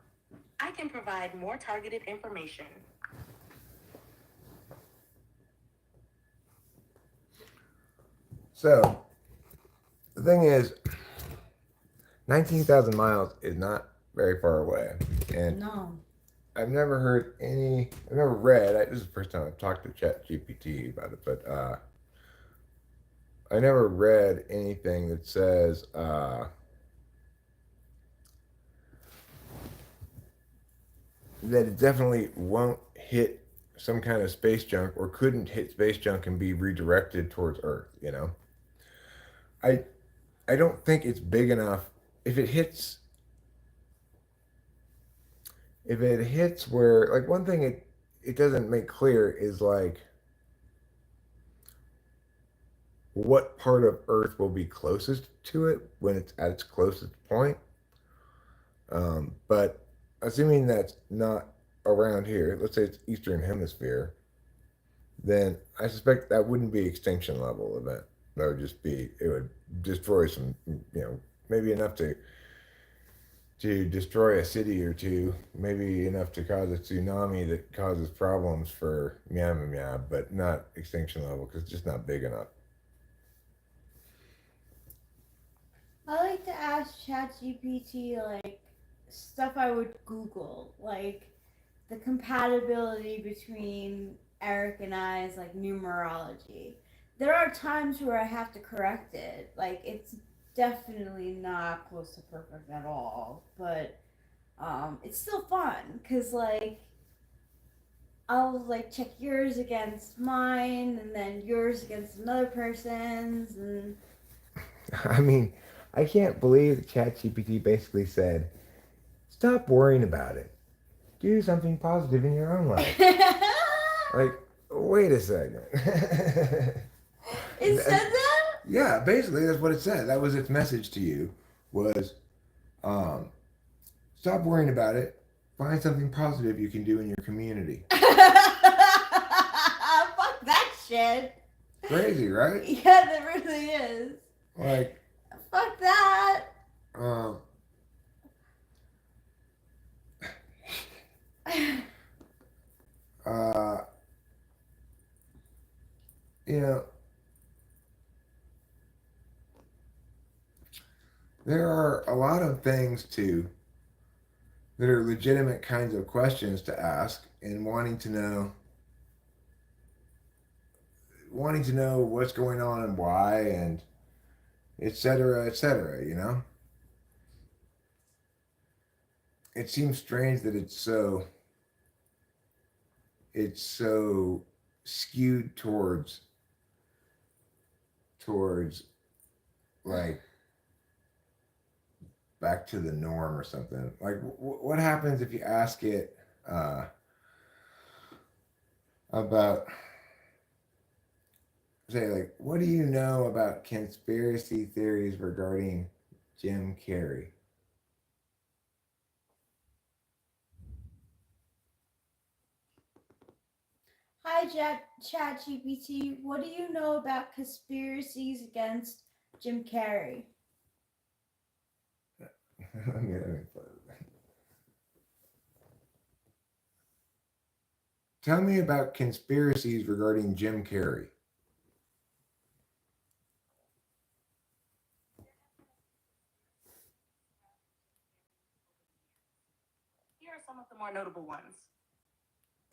I can provide more targeted information. So, the thing is, 19,000 miles is not very far away. And No. I've never read, this is the first time I've talked to ChatGPT about it, but I never read anything that says that it definitely won't hit some kind of space junk or couldn't hit space junk and be redirected towards Earth, you know? I don't think it's big enough. If it hits where, like, one thing it doesn't make clear is, like, what part of Earth will be closest to it when it's at its closest point. But assuming that's not around here, let's say it's Eastern Hemisphere, then I suspect that wouldn't be extinction level event. That would just be, it would destroy some, maybe enough to destroy a city or two, maybe enough to cause a tsunami that causes problems for Myanmar, but not extinction level because it's just not big enough. I like to ask ChatGPT like stuff I would Google, like the compatibility between Eric and I's like numerology. There are times where I have to correct it. Like it's definitely not close to perfect at all, but it's still fun because like I'll like check yours against mine and then yours against another person's and I mean, I can't believe that ChatGPT basically said, stop worrying about it. Do something positive in your own life. Like, wait a second. It said that? Yeah, basically that's what it said. That was its message to you was stop worrying about it. Find something positive you can do in your community. Fuck that shit. Crazy, right? Yeah, that really is. Like, fuck that. You know, there are a lot of things that are legitimate kinds of questions to ask and wanting to know what's going on and why and etc., you know? It seems strange that it's so skewed towards like back to the norm or something. Like what happens if you ask it about, say, like, what do you know about conspiracy theories regarding Jim Carrey? Hi, ChatGPT. What do you know about conspiracies against Jim Carrey? Tell me about conspiracies regarding Jim Carrey. Here are some of the more notable ones.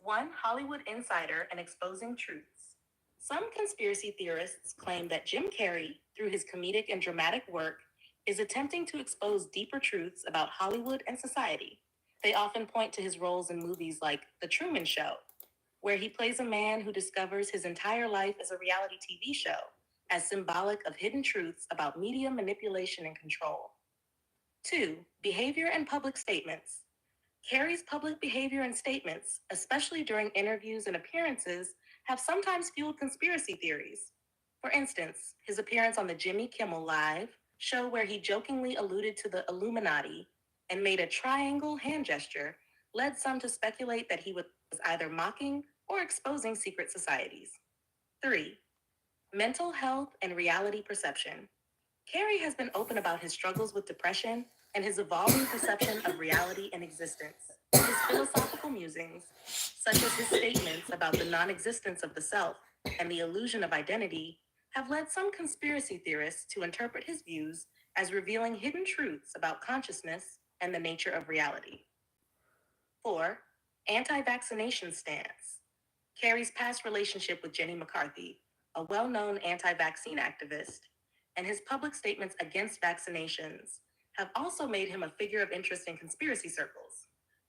1. Hollywood Insider and Exposing Truths. Some conspiracy theorists claim that Jim Carrey, through his comedic and dramatic work, is attempting to expose deeper truths about Hollywood and society. They often point to his roles in movies like The Truman Show, where he plays a man who discovers his entire life as a reality TV show, as symbolic of hidden truths about media manipulation and control. 2. Behavior and public statements. Carrie's public behavior and statements, especially during interviews and appearances, have sometimes fueled conspiracy theories. For instance, his appearance on the Jimmy Kimmel Live show where he jokingly alluded to the Illuminati and made a triangle hand gesture led some to speculate that he was either mocking or exposing secret societies. 3. Mental health and reality perception. Carrie has been open about his struggles with depression and his evolving perception of reality and existence. His philosophical musings, such as his statements about the non-existence of the self and the illusion of identity, have led some conspiracy theorists to interpret his views as revealing hidden truths about consciousness and the nature of reality. 4. Anti-vaccination stance. Carrie's past relationship with Jenny McCarthy, a well-known anti-vaccine activist, and his public statements against vaccinations have also made him a figure of interest in conspiracy circles,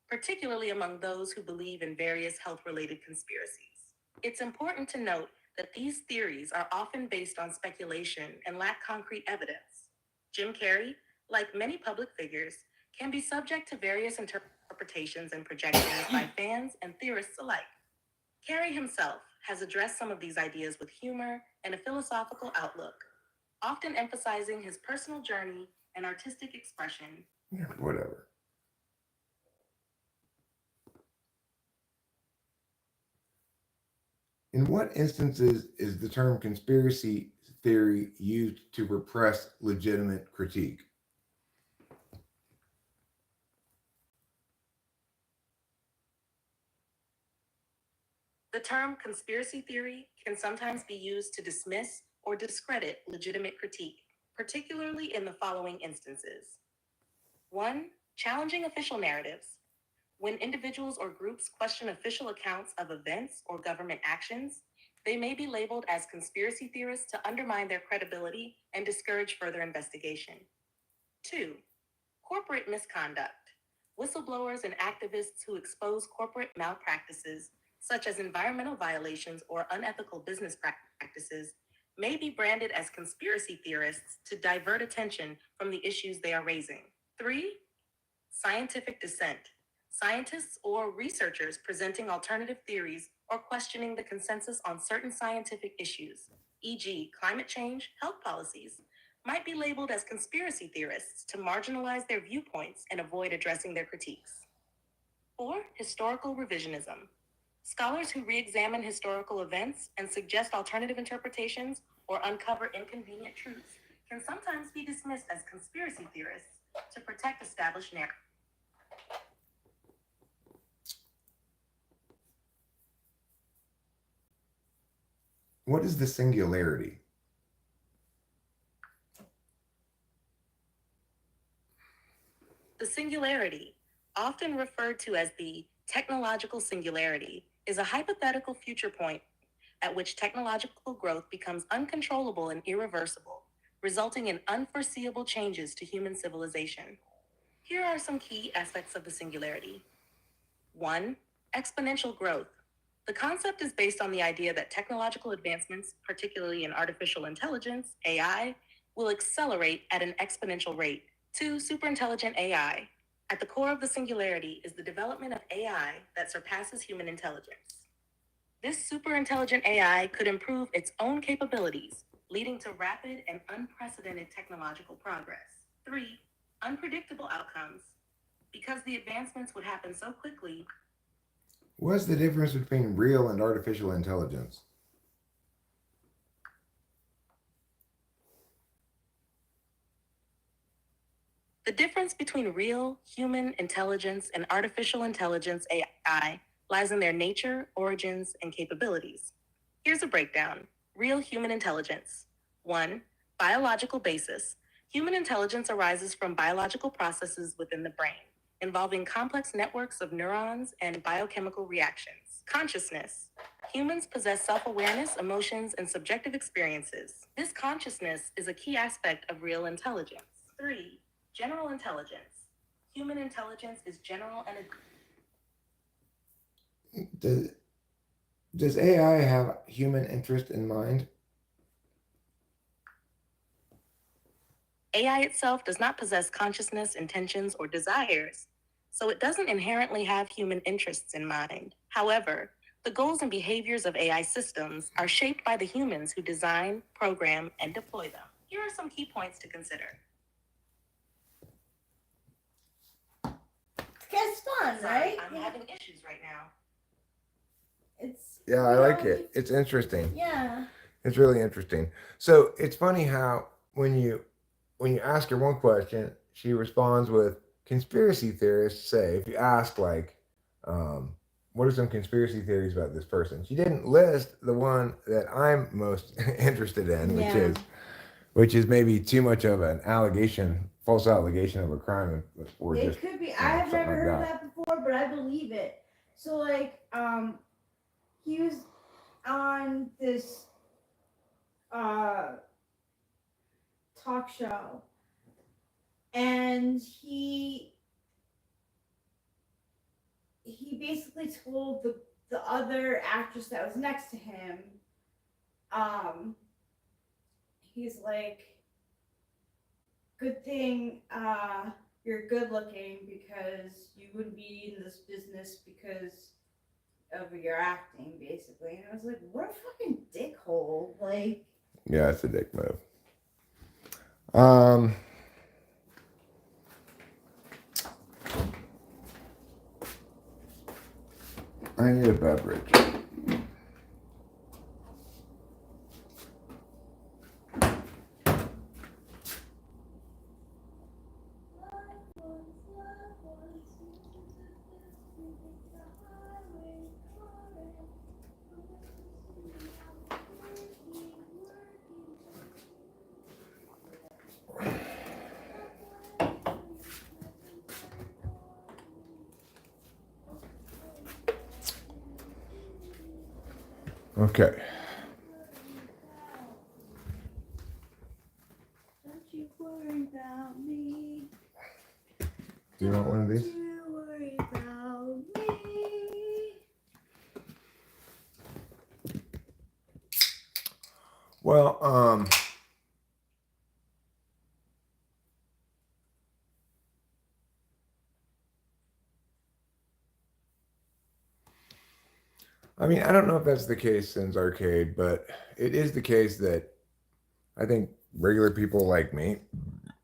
particularly among those who believe in various health-related conspiracies. It's important to note that these theories are often based on speculation and lack concrete evidence. Jim Carrey, like many public figures, can be subject to various interpretations and projections by fans and theorists alike. Carrey himself has addressed some of these ideas with humor and a philosophical outlook, often emphasizing his personal journey and artistic expression. Yeah, whatever. In what instances is the term conspiracy theory used to repress legitimate critique? The term conspiracy theory can sometimes be used to dismiss or discredit legitimate critique, particularly in the following instances. 1. Challenging official narratives. When individuals or groups question official accounts of events or government actions, they may be labeled as conspiracy theorists to undermine their credibility and discourage further investigation. 2. Corporate misconduct. Whistleblowers and activists who expose corporate malpractices, such as environmental violations or unethical business practices, may be branded as conspiracy theorists to divert attention from the issues they are raising. 3. Scientific dissent. Scientists or researchers presenting alternative theories or questioning the consensus on certain scientific issues, e.g., climate change, health policies, might be labeled as conspiracy theorists to marginalize their viewpoints and avoid addressing their critiques. 4. Historical revisionism. Scholars who re-examine historical events and suggest alternative interpretations or uncover inconvenient truths can sometimes be dismissed as conspiracy theorists to protect established narratives. What is the singularity? The singularity, often referred to as the technological singularity, is a hypothetical future point at which technological growth becomes uncontrollable and irreversible, resulting in unforeseeable changes to human civilization. Here are some key aspects of the singularity. 1. Exponential growth. The concept is based on the idea that technological advancements, particularly in artificial intelligence, AI, will accelerate at an exponential rate. 2. Superintelligent AI. At the core of the singularity is the development of AI that surpasses human intelligence. This superintelligent AI could improve its own capabilities, leading to rapid and unprecedented technological progress. 3. Unpredictable outcomes. Because the advancements would happen so quickly. What's the difference between real and artificial intelligence? The difference between real human intelligence and artificial intelligence AI lies in their nature, origins, and capabilities. Here's a breakdown. Real human intelligence. 1. Biological basis. Human intelligence arises from biological processes within the brain, involving complex networks of neurons and biochemical reactions. Consciousness. Humans possess self-awareness, emotions, and subjective experiences. This consciousness is a key aspect of real intelligence. 3. General intelligence. Human intelligence is general and Does AI have human interest in mind? AI itself does not possess consciousness, intentions, or desires, so it doesn't inherently have human interests in mind. However, the goals and behaviors of AI systems are shaped by the humans who design, program, and deploy them. Here are some key points to consider. It's fun, right? I'm having issues right now. Yeah, I like it. It's interesting. Yeah. It's really interesting. So it's funny how when you ask her one question, she responds with conspiracy theorists say. If you ask like, what are some conspiracy theories about this person? She didn't list the one that I'm most interested in, which is maybe too much of an allegation, false allegation of a crime, or It just could be. you know, I have something never like heard that. that before, but I believe it. So like, he was on this talk show, and he basically told the other actress that was next to him, he's like, good thing you're good looking, because you wouldn't be in this business because of your acting, basically. And I was like, what a fucking dickhole. Like, Yeah, it's a dick move. I need a beverage. Okay. don't you worry about me. Do you want one of these? Don't you worry about me. Well, I mean, I don't know if that's the case since arcade, but it is the case that I think regular people like me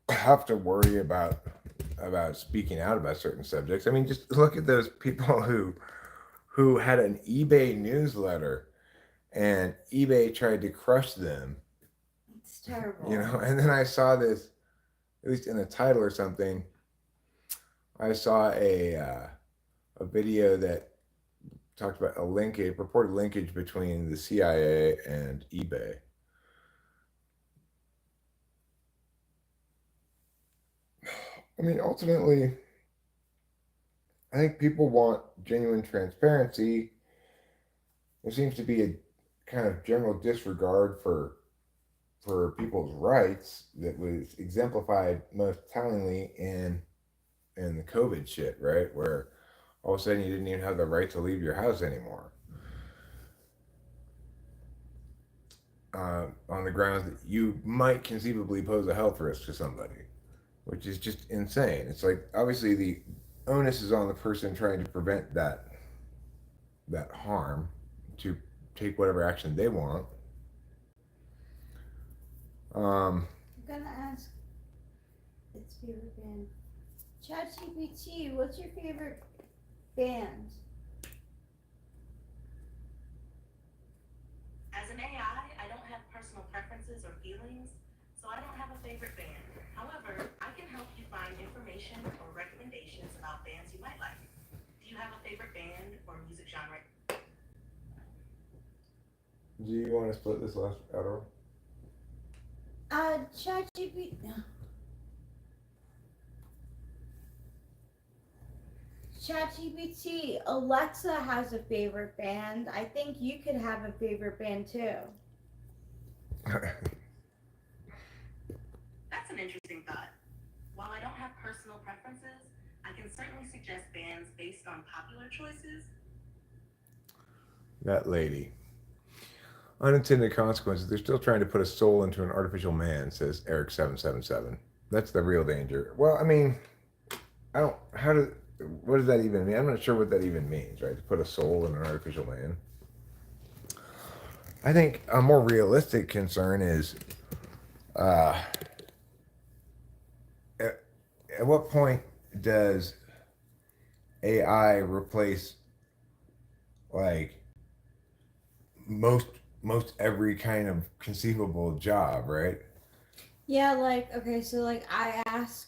have to worry about speaking out about certain subjects. I mean, just look at those people who had an eBay newsletter and eBay tried to crush them. It's terrible. You know, and then I saw this, at least in the title or something, I saw a video that talked about a purported linkage between the CIA and eBay. I mean, ultimately, I think people want genuine transparency. There seems to be a kind of general disregard for people's rights that was exemplified most tellingly in the COVID shit, right? Where all of a sudden you didn't even have the right to leave your house anymore. On the grounds that you might conceivably pose a health risk to somebody, which is just insane. It's like, obviously the onus is on the person trying to prevent that harm to take whatever action they want. I'm gonna ask its favorite band. ChatGPT, what's your favorite band? As an AI, I don't have personal preferences or feelings, so I don't have a favorite band. However, I can help you find information or recommendations about bands you might like. Do you have a favorite band or music genre? Do you want to split this last hour? ChatGPT. ChatGPT, Alexa has a favorite band. I think you could have a favorite band too. That's an interesting thought. While I don't have personal preferences, I can certainly suggest bands based on popular choices. That lady. Unintended consequences. They're still trying to put a soul into an artificial man, says Eric777. That's the real danger. Well, I mean, I don't. What does that even mean? I'm not sure what that even means, right? To put a soul in an artificial man. I think a more realistic concern is, uh, at what point does AI replace like most most every kind of conceivable job, right? Yeah, like okay, so like I asked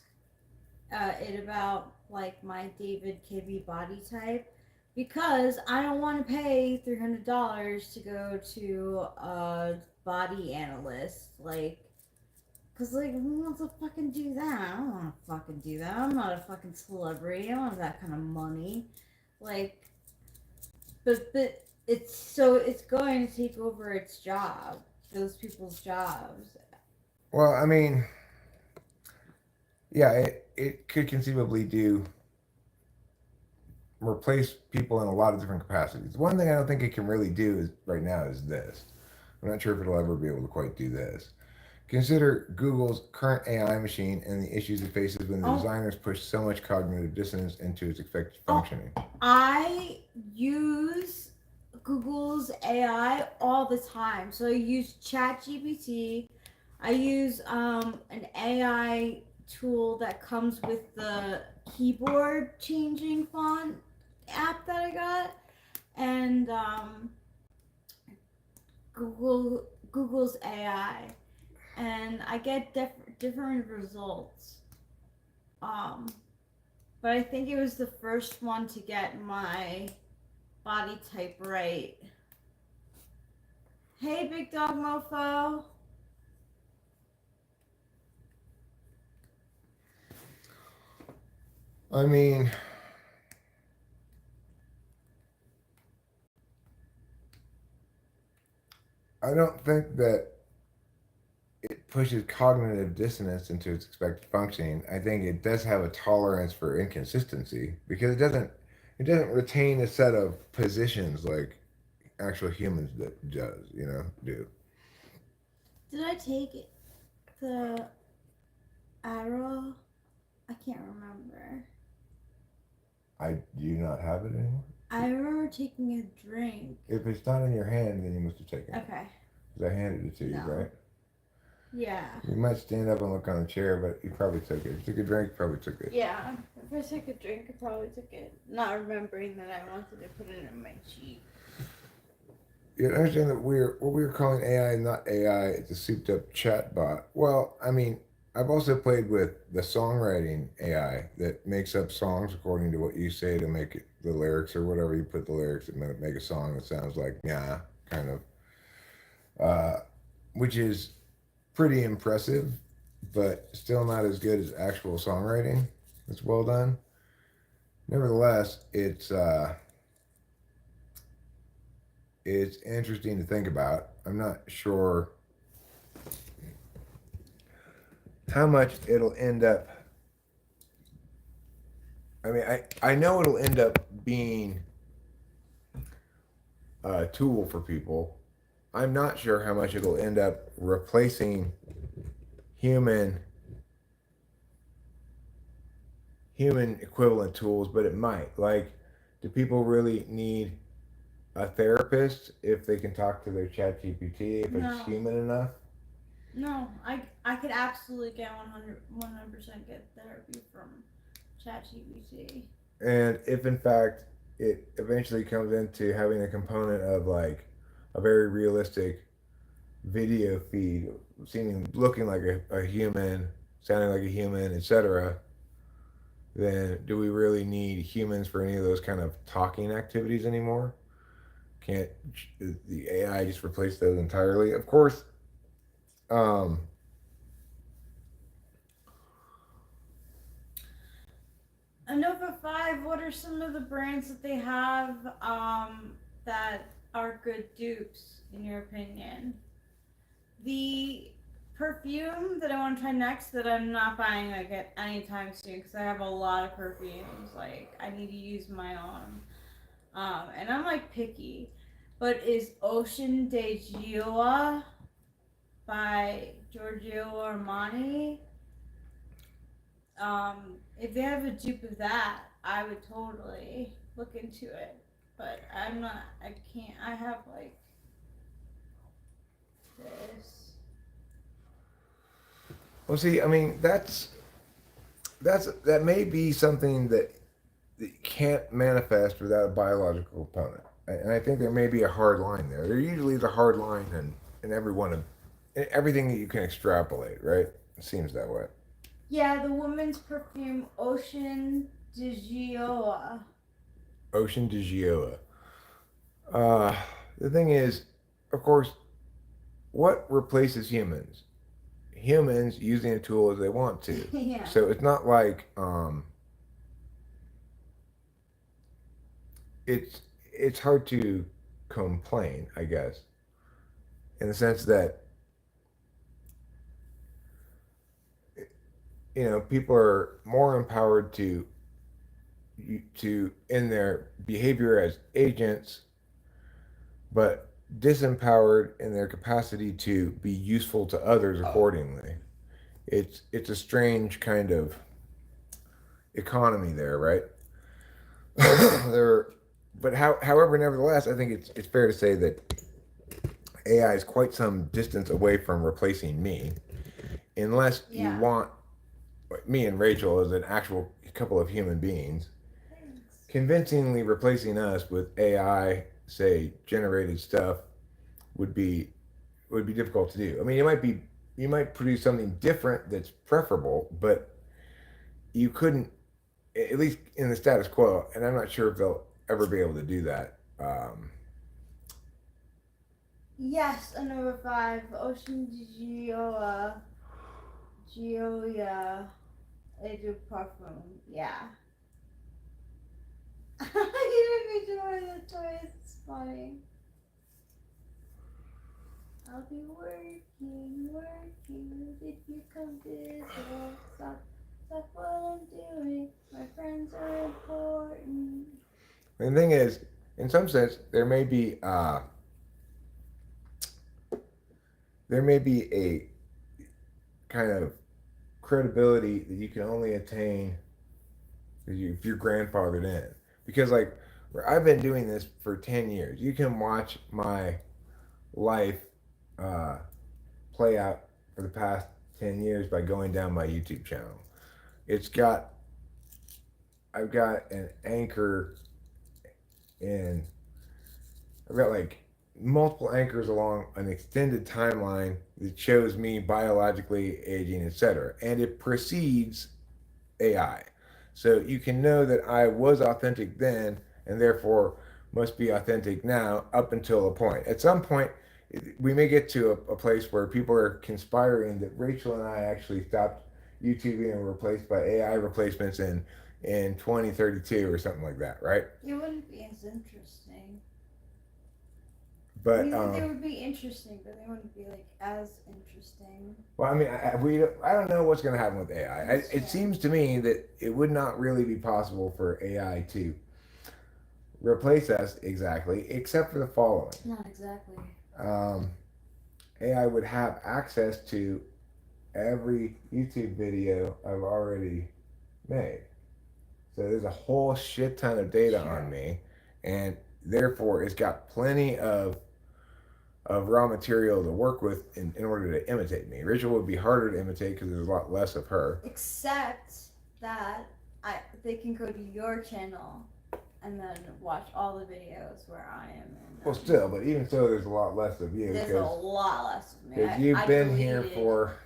it about like my David Kibbe body type because I don't want to pay $300 to go to a body analyst. Like, cause like who wants to fucking do that? I don't want to fucking do that. I'm not a fucking celebrity. I don't have that kind of money. Like, but it's going to take over its job, those people's jobs. Well, I mean, yeah, it could conceivably do replace people in a lot of different capacities. One thing I don't think it can really do is right now is this. I'm not sure if it'll ever be able to quite do this. Consider Google's current AI machine and the issues it faces when the Oh, designers push so much cognitive dissonance into its expected oh, functioning. I use Google's AI all the time. So I use ChatGPT. I use an AI tool that comes with the keyboard changing font app that I got, and Google's AI, and I get different results. Um, but I think it was the first one to get my body type right. Hey, big dog mofo. I mean, I don't think that it pushes cognitive dissonance into its expected functioning. I think it does have a tolerance for inconsistency because it doesn't retain a set of positions like actual humans that does, do. Did I take the Adderall? I can't remember. I do not have it anymore. I remember taking a drink. If it's not in your hand, then you must have taken it. Okay. Because I handed it to you, No. right? Yeah. You might stand up and look on the chair, but you probably took it. If you took a drink, you probably took it. Yeah. If I took a drink, I probably took it. Not remembering that I wanted to put it in my cheek. You understand that what we're calling AI is not AI, it's a souped up chat bot. Well, I mean, I've also played with the songwriting AI that makes up songs according to what you say to make it, the lyrics or whatever you put the lyrics that make a song that sounds like yeah, kind of, which is pretty impressive, but still not as good as actual songwriting. It's well done. Nevertheless, it's interesting to think about. I'm not sure how much it'll end up. I mean, I know it'll end up being a tool for people. I'm not sure how much it'll end up replacing human human equivalent tools, but it might. Like, do people really need a therapist if they can talk to their chat GPT if No. it's human enough? No, I could absolutely get 100% get therapy from ChatGPT. And if in fact it eventually comes into having a component of like a very realistic video feed, looking like a human, sounding like a human, etc., then do we really need humans for any of those kind of talking activities anymore? Can't the AI just replace those entirely? Of course, um, Nova 5, what are some of the brands that they have that are good dupes, in your opinion? The perfume that I want to try next that I'm not buying like at anytime soon because I have a lot of perfumes. Like, I need to use my own. And I'm like picky. But is Ocean de Gioia by Giorgio Armani. if they have a dupe of that, I would totally look into it. But I'm not. I can't. I have like this. Well, see, I mean, that may be something that can't manifest without a biological component, and I think there may be a hard line there. There usually is a hard line in every one of in everything that you can extrapolate, right? It seems that way. Yeah, the woman's perfume, Ocean de Gioa. Ocean de Gioa. The thing is, of course, what replaces humans? Humans using a tool as they want to. Yeah. So it's not like it's hard to complain, I guess, in the sense that people are more empowered to in their behavior as agents, but disempowered in their capacity to be useful to others accordingly. It's a strange kind of economy there, right? there, but however, nevertheless, I think it's fair to say that AI is quite some distance away from replacing me, unless you Yeah. want me and Rachel as an actual couple of human beings. Thanks. Convincingly replacing us with AI, say generated stuff, would be difficult to do. I mean, you might produce something different that's preferable, but you couldn't, at least in the status quo. And I'm not sure if they'll ever be able to do that. Yes, a number 5, Ocean de Gioa. Gioia. They do parfum. Yeah. You didn't enjoy the toys. It's funny. I'll be working. Did you come visit? Stop what I'm doing. My friends are important. And the thing is, in some sense, there may be a kind of credibility that you can only attain if you're grandfathered in. Because like I've been doing this for 10 years. You can watch my life uh, play out for the past 10 years by going down my YouTube channel. It's got I've got an anchor in I've got like multiple anchors along an extended timeline that shows me biologically aging, etc. And it precedes AI. So you can know that I was authentic then and therefore must be authentic now up until a point. At some point, we may get to a place where people are conspiring that Rachel and I actually stopped YouTube being replaced by AI replacements in 2032 or something like that, right? It wouldn't be as interesting. But I mean, they would be interesting, but they wouldn't be like as interesting. well, I mean, I don't know what's going to happen with AI. It seems to me that it would not really be possible for AI to replace us exactly, except for the following. Not exactly. AI would have access to every YouTube video I've already made. So there's a whole shit ton of data on me, and therefore it's got plenty of raw material to work with in order to imitate me. Rachel would be harder to imitate because there's a lot less of her. Except that they can go to your channel and then watch all the videos where I am in. Well, still, but even so, there's a lot less of you. There's a lot less of me. Because you've been here for.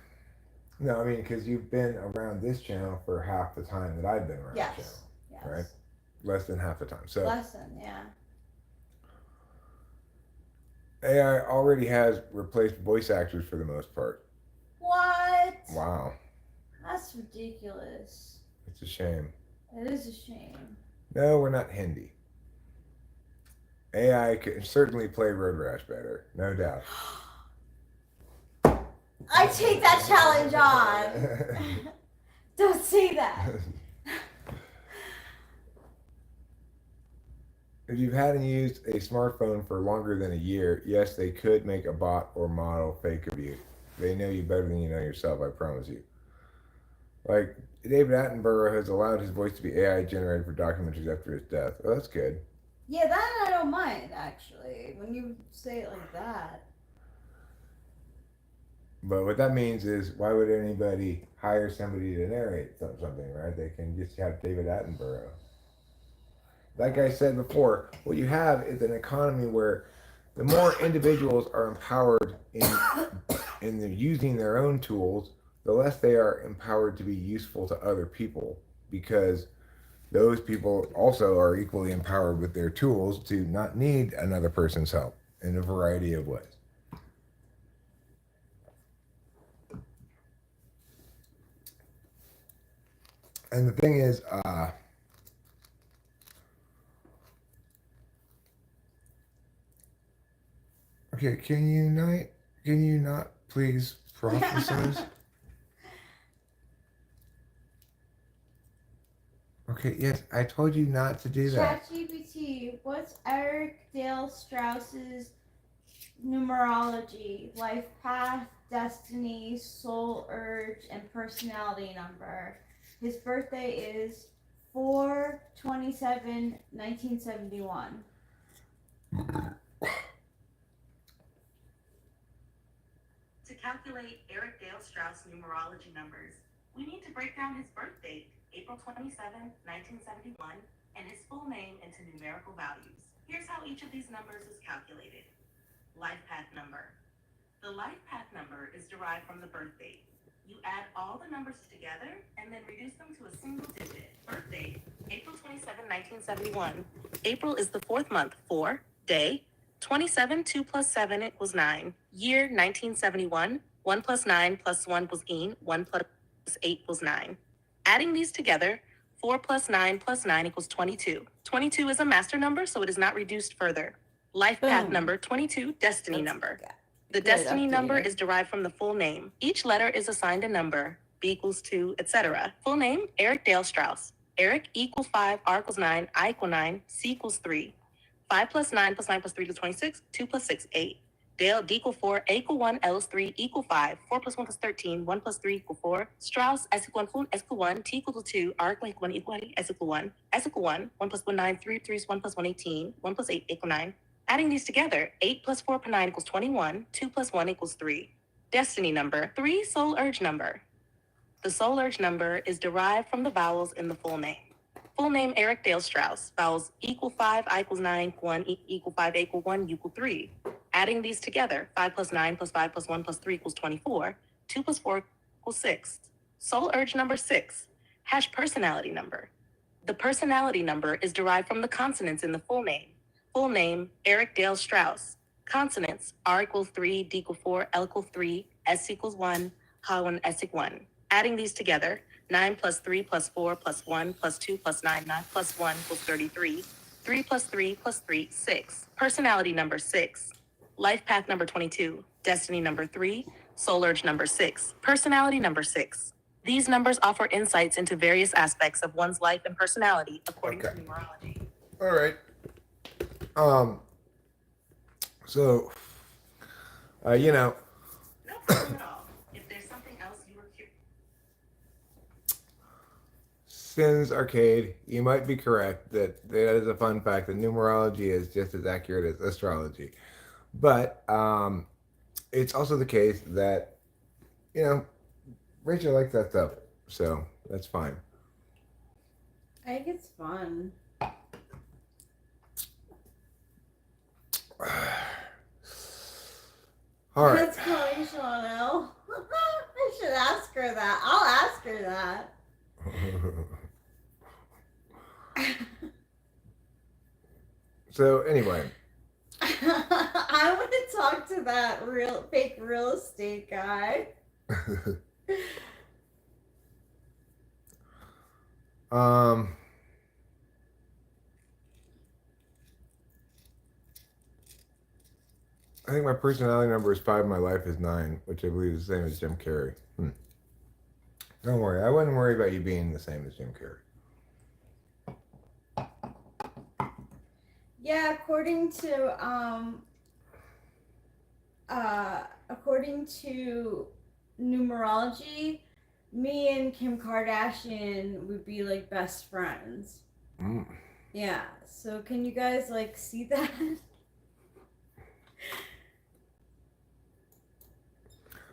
No, I mean, because you've been around this channel for half the time that I've been around the channel. Yes. Right? Less than half the time. So less than, yeah. AI already has replaced voice actors for the most part. What? Wow. That's ridiculous. It's a shame. It is a shame. No, we're not Hindi. AI can certainly play Road Rash better, no doubt. I take that challenge on. Don't say that. If you've had and used a smartphone for longer than a year, yes, they could make a bot or model fake of you. They know you better than you know yourself, I promise you. Like David Attenborough has allowed his voice to be AI generated for documentaries after his death. Oh, that's good. Yeah, that I don't mind actually. When you say it like that. But what that means is, why would anybody hire somebody to narrate something, right? They can just have David Attenborough. Like I said before, what you have is an economy where the more individuals are empowered in using their own tools, the less they are empowered to be useful to other people, because those people also are equally empowered with their tools to not need another person's help in a variety of ways. And the thing is, okay, can you not please prophesize? Okay, yes, I told you not to do that. ChatGPT, what's Eric Dale Strauss's numerology? Life path, destiny, soul urge, and personality number. His birthday is 4/27/1971. To calculate Eric Dale Strauss numerology numbers, we need to break down his birth date, April 27, 1971, and his full name into numerical values. Here's how each of these numbers is calculated. Life path number. The life path number is derived from the birth date. You add all the numbers together and then reduce them to a single digit. Birth date, April 27, 1971. April is the fourth month, 4, day, 27, 2 plus 7 equals 9. Year, 1971, 1 plus 9 plus 1 was 1 plus 8 was 9. Adding these together, 4 plus 9 plus 9 equals 22. 22 is a master number, so it is not reduced further. Life path Boom. number, 22, destiny number. The Good destiny number updater. is derived from the full name. Each letter is assigned a number, B equals 2, etc. Full name, Eric Dale Strauss. Eric equals 5, R equals 9, I equals 9, C equals 3. 5 plus 9 plus 9 plus 3 equals 26, 2 plus 6, 8. Dale, D equal 4, A equal 1, L is 3, equal 5, 4 plus 1 plus 13, 1 plus 3 equal 4. Strauss, S equal 1, S equal 1, T equal 2, R equal 1, equal 1, S equal 1, S equal 1, 1 plus 1, 9, 3, 3 is 1 plus 1, 18, 1 plus 8 equal 9. Adding these together, 8 plus 4 plus 9 equals 21, 2 plus 1 equals 3. Destiny number, 3, soul urge number. The soul urge number is derived from the vowels in the full name. Full name, Eric Dale Strauss. Vowels equal 5, I equals 9, 1 equal 5, A equal 1, equal 3. Adding these together, 5 plus 9 plus 5 plus 1 plus 3 equals 24. 2 plus 4 equals 6. Soul urge number 6. Hash personality number. The personality number is derived from the consonants in the full name. Full name, Eric Dale Strauss. Consonants, R equals 3, D equals 4, L equals 3, S equals 1, H 1, S equals 1. Adding these together, 9 plus 3 plus 4 plus 1 plus 2 plus 9, 9 plus 1 equals 33. 3 plus 3 plus 3, 6. Personality number 6. Life path number 22. Destiny number 3. Soul urge number 6. Personality number 6. These numbers offer insights into various aspects of one's life and personality according to numerology. All right. So, you know, No problem at all. If there's something else you were curious. Sins Arcade, you might be correct that is a fun fact that numerology is just as accurate as astrology. But it's also the case that, you know, Rachel likes that stuff. So that's fine. I think it's fun. All right. Let's call Rachel now. I should ask her that. I'll ask her that. So anyway, I want to talk to that fake real estate guy. I think my personality number is 5. My life is 9, which I believe is the same as Jim Carrey. Don't worry, I wouldn't worry about you being the same as Jim Carrey. Yeah, according to numerology, me and Kim Kardashian would be like best friends. Mm. Yeah. So can you guys like see that?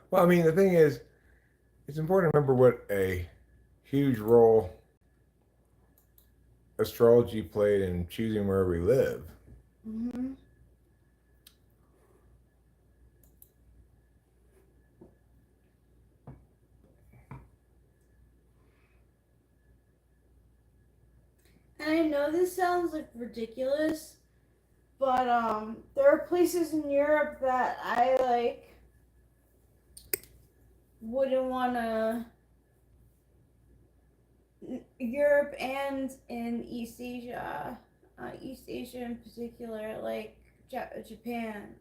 Well, I mean, the thing is, it's important to remember what a huge role astrology played in choosing where we live. Mm-hmm. And I know this sounds like ridiculous, but there are places in Europe that I like wouldn't wanna. Europe and in East Asia in particular, like Japan,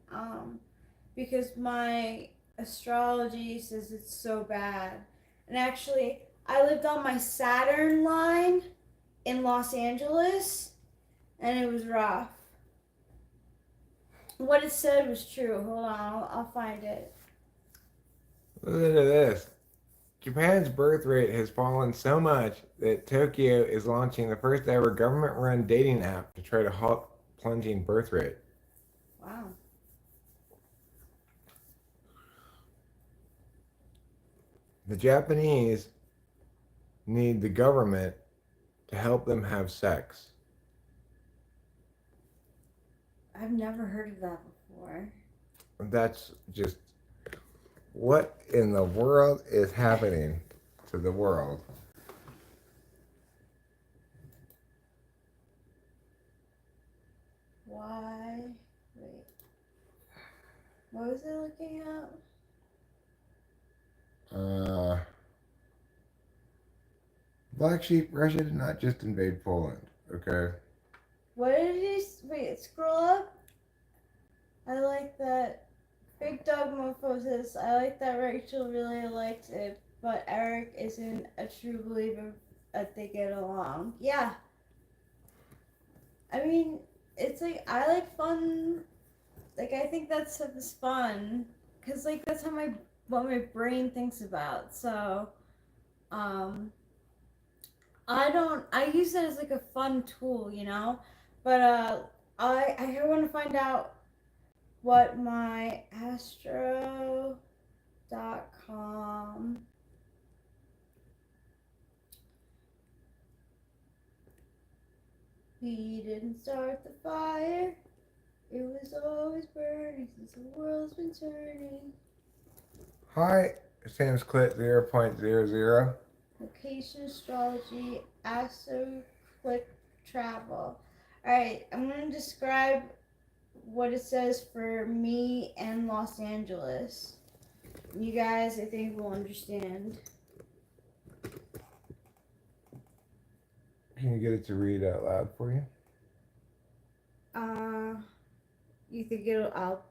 because my astrology says it's so bad. And actually, I lived on my Saturn line in Los Angeles, and it was rough. What it said was true. Hold on, I'll find it. Listen to this. Japan's birth rate has fallen so much that Tokyo is launching the first ever government run dating app to try to halt plunging birth rate. Wow. The Japanese need the government to help them have sex. I've never heard of that before. That's just what in the world is happening to the world. Why? Wait. What was I looking at? Black sheep, Russia did not just invade Poland, okay? What did he? Wait, scroll up. I like that. Big Dog Mofo says, I like that Rachel really liked it, but Eric isn't a true believer that they get along. Yeah. I mean, it's like, I like fun. Like, I think that stuff is fun. Because, like, that's what my brain thinks about. So, I use it as like a fun tool, you know? But, I want to find out what my astro.com we didn't start the fire, it was always burning since the world's been turning. Hi, Sam's Clit 0.00. Location astrology, astro click travel. Alright, I'm gonna describe what it says for me and Los Angeles. You guys, I think, will understand. Can you get it to read out loud for you? You think I'll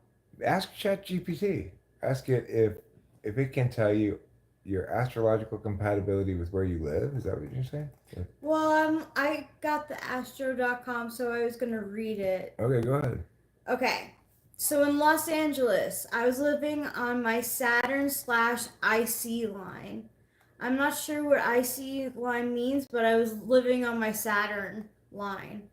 Ask ChatGPT. Ask it if it can tell you your astrological compatibility with where you live. Is that what you're saying? Yeah. Well, I got the astro.com, so I was gonna read it. Okay, go ahead. Okay. So in Los Angeles, I was living on my Saturn/IC line. I'm not sure what IC line means, but I was living on my Saturn line.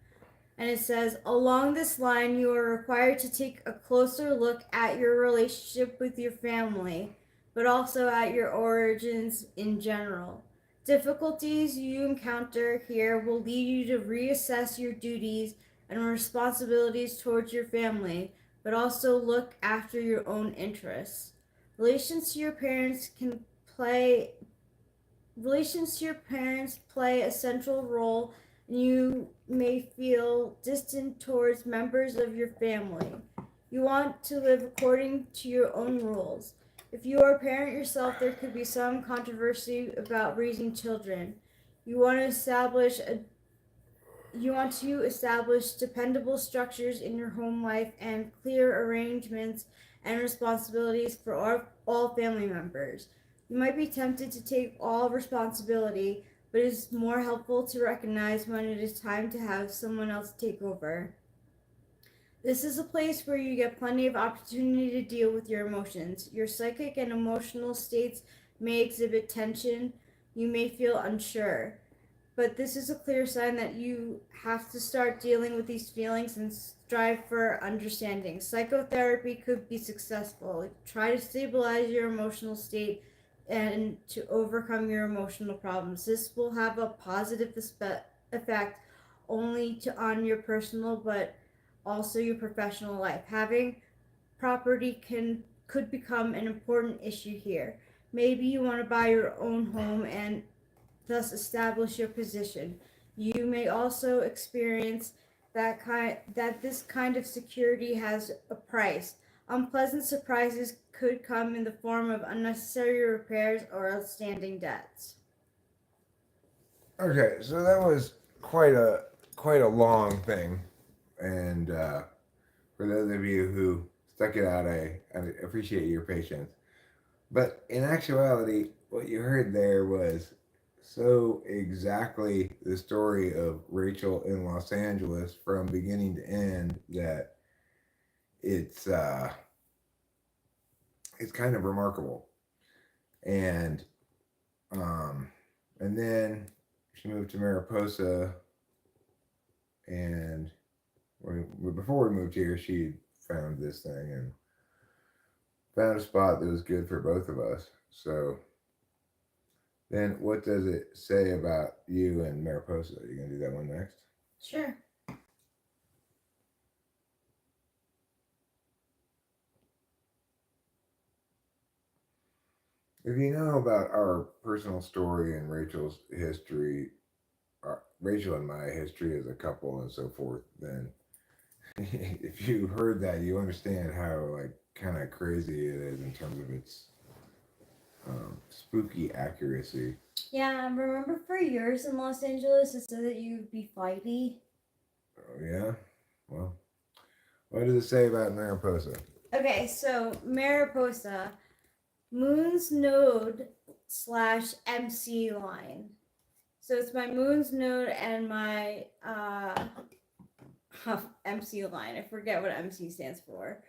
And it says, along this line, you are required to take a closer look at your relationship with your family, but also at your origins in general. Difficulties you encounter here will lead you to reassess your duties and responsibilities towards your family, but also look after your own interests. Relations to your parents play a central role, and you may feel distant towards members of your family. You want to live according to your own rules. If you are a parent yourself, there could be some controversy about raising children. You want to establish dependable structures in your home life and clear arrangements and responsibilities for all family members. You might be tempted to take all responsibility, but it is more helpful to recognize when it is time to have someone else take over. This is a place where you get plenty of opportunity to deal with your emotions. Your psychic and emotional states may exhibit tension, you may feel unsure. But this is a clear sign that you have to start dealing with these feelings and strive for understanding. Psychotherapy could be successful. Try to stabilize your emotional state and to overcome your emotional problems. This will have a positive effect only on your personal but also your professional life. Having property could become an important issue here. Maybe you want to buy your own home and thus establish your position. You may also experience that this kind of security has a price. Unpleasant surprises could come in the form of unnecessary repairs or outstanding debts. Okay, so that was quite a long thing, and for those of you who stuck it out, I appreciate your patience. But in actuality, what you heard there was so exactly the story of Rachel in Los Angeles from beginning to end that it's uh, it's kind of remarkable. And um, and then she moved to Mariposa, and before we moved here, she found this thing and found a spot that was good for both of us. So then, what does it say about you and Mariposa? Are you gonna do that one next? Sure. If you know about our personal story and Rachel's history, Rachel and my history as a couple and so forth, then if you heard that, you understand how like kind of crazy it is in terms of its spooky accuracy. Yeah, remember for years in Los Angeles it said that you'd be flighty? Oh yeah. Well, what does it say about Mariposa? Okay, so Mariposa, Moon's node slash MC line. So it's my Moon's node and my MC line. I forget what MC stands for.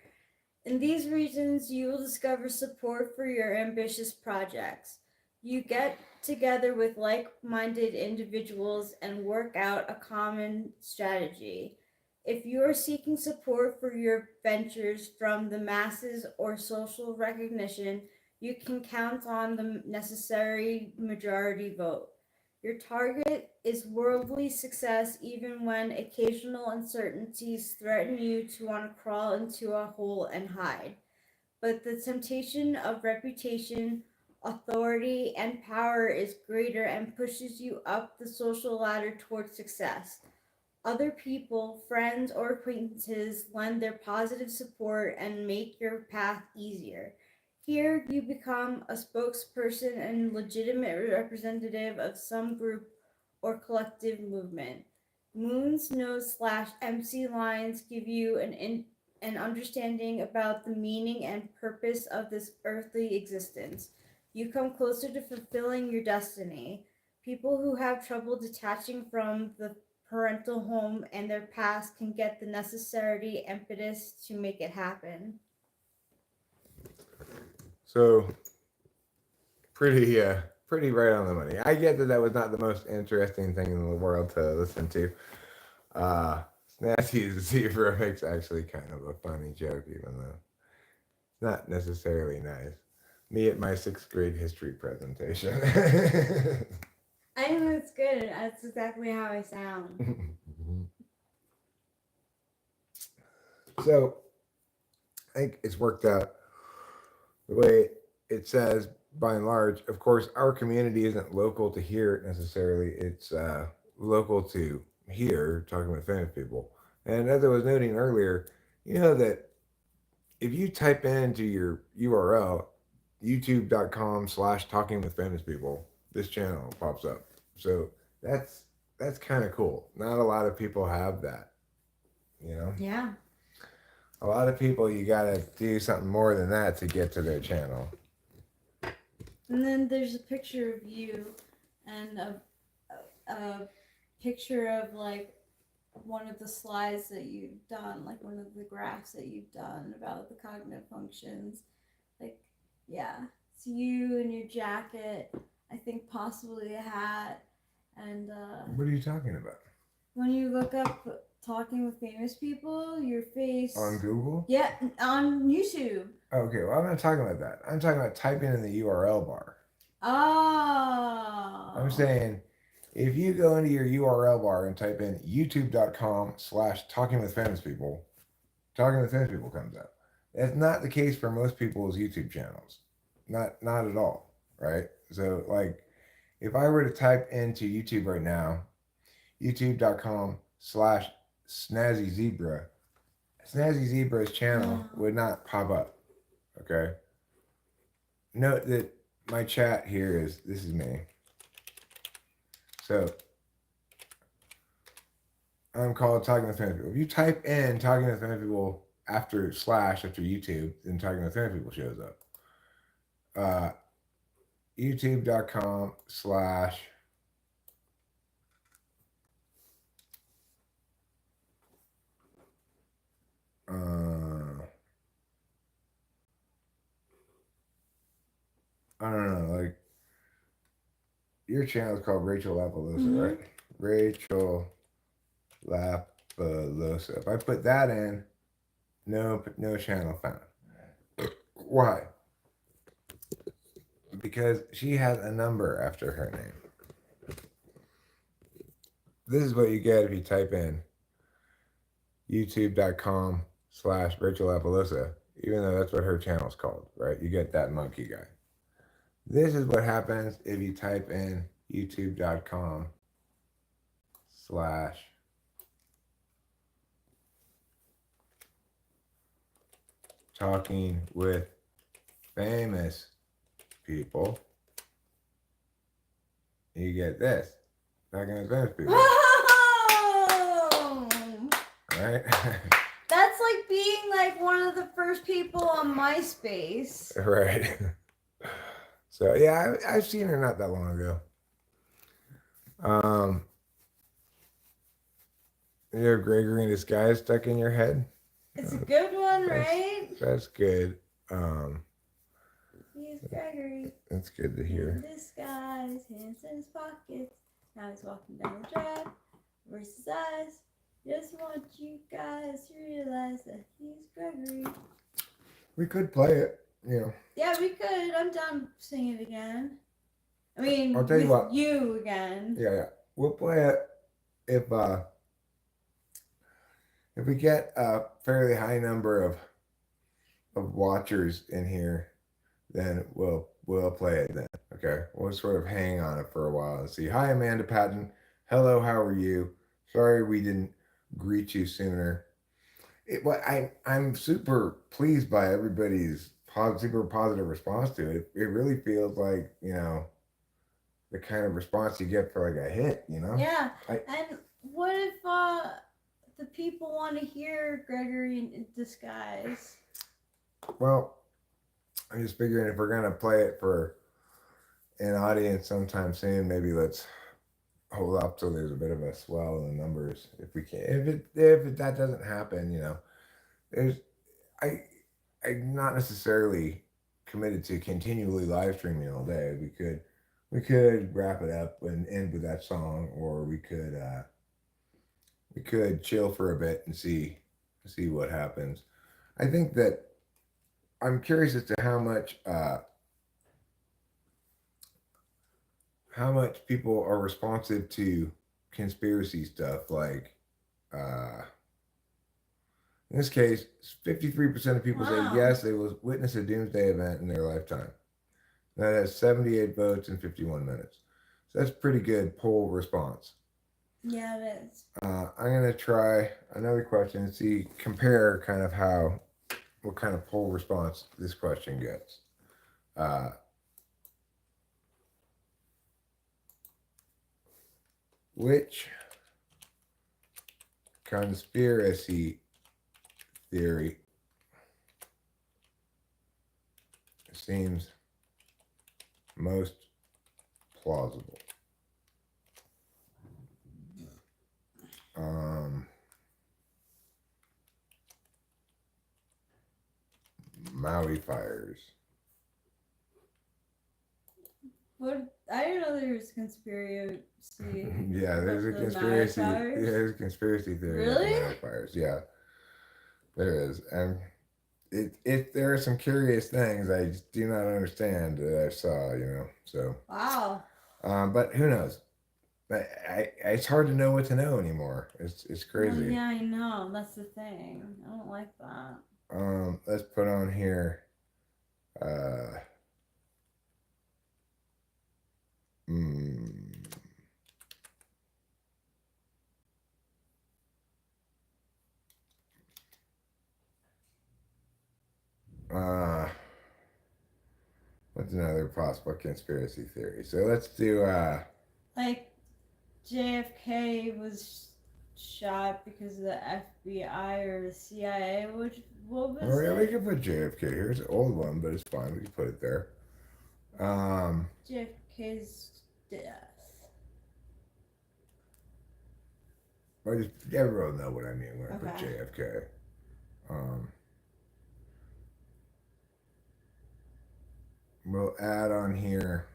In these regions, you will discover support for your ambitious projects. You get together with like minded individuals and work out a common strategy. If you are seeking support for your ventures from the masses or social recognition, you can count on the necessary majority vote. Your target is worldly success even when occasional uncertainties threaten you to want to crawl into a hole and hide. But the temptation of reputation, authority, and power is greater and pushes you up the social ladder towards success. Other people, friends, or acquaintances lend their positive support and make your path easier. Here, you become a spokesperson and legitimate representative of some group or collective movement. Moon's nose slash MC lines give you an understanding about the meaning and purpose of this earthly existence. You come closer to fulfilling your destiny. People who have trouble detaching from the parental home and their past can get the necessary impetus to make it happen. So pretty right on the money. I get that that was not the most interesting thing in the world to listen to. Snazzy's zebra makes actually kind of a funny joke, even though it's not necessarily nice. Me at my sixth grade history presentation. I think that's good. That's exactly how I sound. So I think it's worked out the way it says by and large. Of course, our community isn't local to here necessarily. It's local to here, talking with famous people. And as I was noting earlier, you know that if you type into your URL, youtube.com/talking with famous people, this channel pops up. So that's kind of cool. Not a lot of people have that, you know? Yeah. A lot of people, you gotta do something more than that to get to their channel. And then there's a picture of you and a picture of like one of the slides that you've done, like one of the graphs that you've done about the cognitive functions. Like, yeah, it's you in your jacket. I think possibly a hat. And What are you talking about? when you look up talking with famous people, your face On Google? Yeah, on YouTube. Okay, well, I'm not talking about that. I'm talking about typing in the URL bar. Oh. I'm saying if you go into your URL bar and type in youtube.com/talking with famous people, talking with famous people comes up. That's not the case for most people's YouTube channels. Not at all, right? So like if I were to type into YouTube right now, youtube.com/snazzyzebra, Snazzy Zebra's channel would not pop up. Okay. Note that my chat here this is me. So I'm called Talking with Famous People. If you type in Talking with Famous People after YouTube, then Talking with Famous People shows up. YouTube.com/ I don't know, like your channel is called Rachel Lapalosa, right? Rachel Lapalosa. If I put that in, no channel found. Why? Because she has a number after her name. This is what you get if you type in youtube.com/Rachel Lapalosa, even though that's what her channel's called, right? You get that monkey guy. This is what happens if you type in youtube.com/talking with famous people. You get this. Talking with famous people. Whoa! Right? That's like being like one of the first people on MySpace. Right. So yeah, I've seen her not that long ago. You have Gregory in Disguise stuck in your head? It's a good one, right? That's good. He's Gregory. That's good to hear. In disguise, hands in his pockets. Now he's walking down the drive. Versus his eyes. Just want you guys to realize that he's Gregory. We could play it, you know. Yeah, we could. I'm down to sing it again. I mean, I'll tell you what. You again. Yeah. We'll play it if we get a fairly high number of watchers in here, then we'll play it then. Okay. We'll sort of hang on it for a while and see. Hi, Amanda Patton. Hello, how are you? Sorry we didn't greet you sooner. I'm super pleased by everybody's super positive response to it. It really feels like, you know, the kind of response you get for like a hit, you know? Yeah. And what if the people want to hear Gregory in Disguise? Well, I'm just figuring if we're gonna play it for an audience sometime soon, maybe let's hold up till there's a bit of a swell in the numbers if we can. If that doesn't happen, you know, I'm not necessarily committed to continually live streaming all day. We could wrap it up and end with that song, or we could chill for a bit and see what happens. I think that I'm curious as to how much people are responsive to conspiracy stuff. Like, in this case, 53% of people say yes, they will witness a doomsday event in their lifetime. That has 78 votes in 51 minutes. So that's pretty good poll response. Yeah, it is. I'm going to try another question and compare kind of what kind of poll response this question gets. Which conspiracy theory seems most plausible? Maui fires. What I didn't know there was conspiracy. Yeah, there's a about the conspiracy. Yeah, magnifiers. there's a conspiracy theory about the Really? magnifiers. Yeah, there is, and there are some curious things I just do not understand that I saw. So. Wow. But who knows? It's hard to know what to know anymore. It's Well, crazy. yeah, I know. That's the thing. I don't like that. Let's put on here. Uh, mm, uh, what's another possible conspiracy theory? So let's do. Like JFK was shot because of the FBI or the CIA. What was Oh yeah, we it? can put JFK. Here's an old one, but it's fine. We can put it there. JFK's death. I just everyone know what I mean when I put Okay. JFK. Um, we'll add on here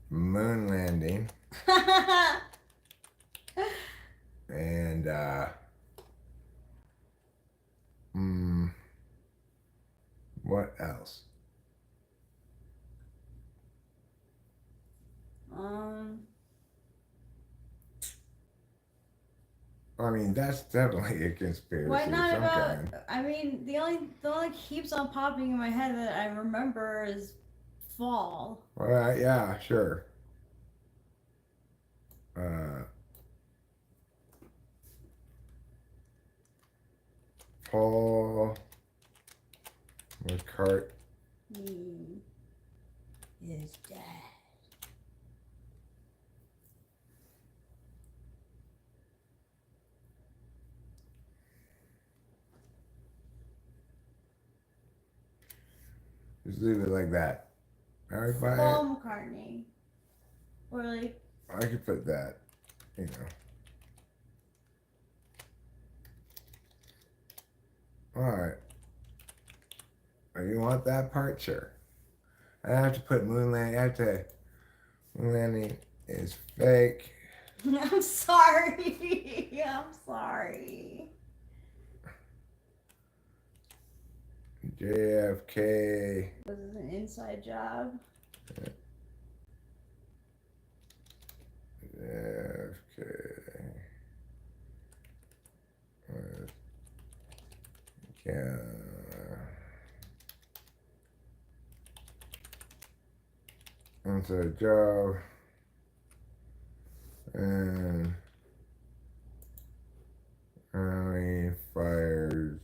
moon landing and what else? I mean, that's definitely a conspiracy Why of not some about? kind. I mean, the only keeps on popping in my head that I remember is fall. Well, yeah, sure. Uh, Paul McCart. He is dead. Just leave it like that. All right, buy it. Paul McCartney. Or like. I could put that. All right. Oh, you want that part? Sure. I have to put moon landing. Moon landing is fake. I'm sorry. I'm sorry. JFK. Was it an inside job? JFK. Yeah. Inside job. And Army fires.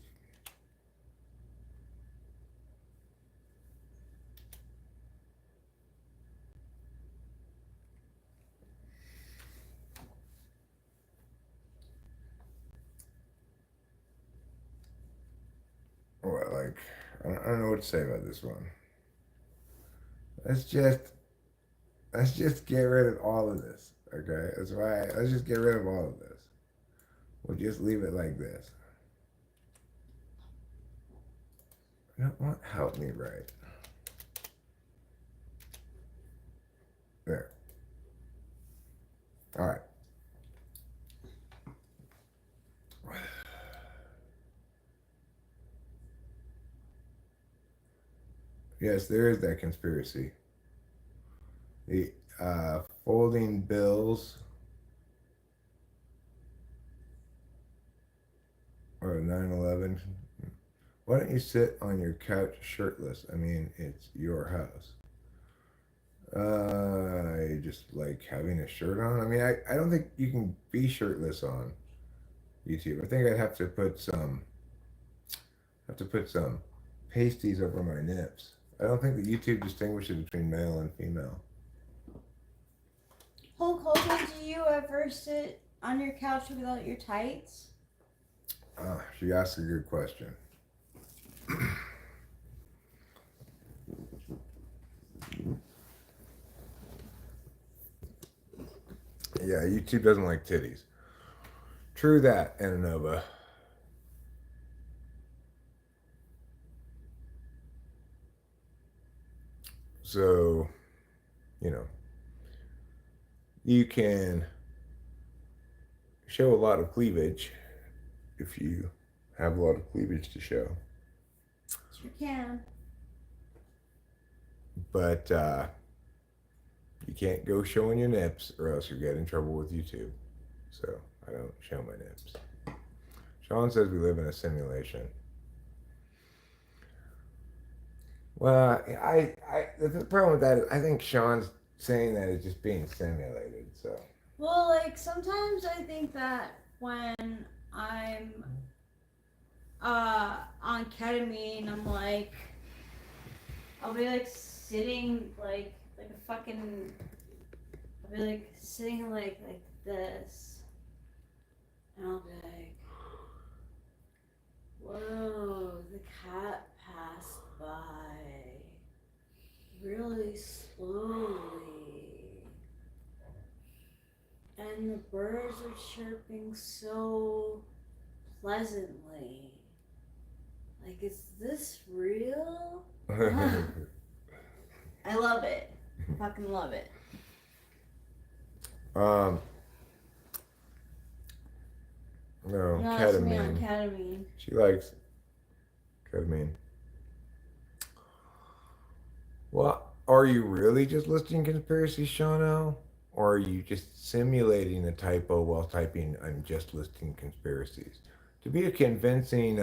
What, like, I don't know what to say about this one. Let's just get rid of all of this. Okay, that's why. Let's just get rid of all of this. We'll just leave it like this. You know what? Help me write. There. All right. Yes, there is that conspiracy. The folding bills or 9/11. Why don't you sit on your couch shirtless? I mean, it's your house. I just like having a shirt on. I mean, I don't think you can be shirtless on YouTube. I think I'd have to put some pasties over my nips. I don't think that YouTube distinguishes between male and female. Hulk Hogan, do you ever sit on your couch without your tights? She asked a good question. Yeah, YouTube doesn't like titties. True that, Ananova. So, you know, you can show a lot of cleavage if you have a lot of cleavage to show. Sure can. But you can't go showing your nips or else you get in trouble with YouTube. So I don't show my nips. Sean says we live in a simulation. Well, the problem with that is I think Sean's saying that it's just being simulated. So. Well, like sometimes I think that when I'm on ketamine, I'm like, I'll be like sitting like a fucking, I'll be like sitting like this, and I'll be like, whoa, the cat passed by really slowly. And the birds are chirping so pleasantly. Like, is this real? I love it. Fucking love it. No, No, that's me on ketamine. ketamine. She likes ketamine. Well, are you really just listing conspiracies, Shawno? Or are you just simulating a typo while typing I'm just listing conspiracies? To be a convincing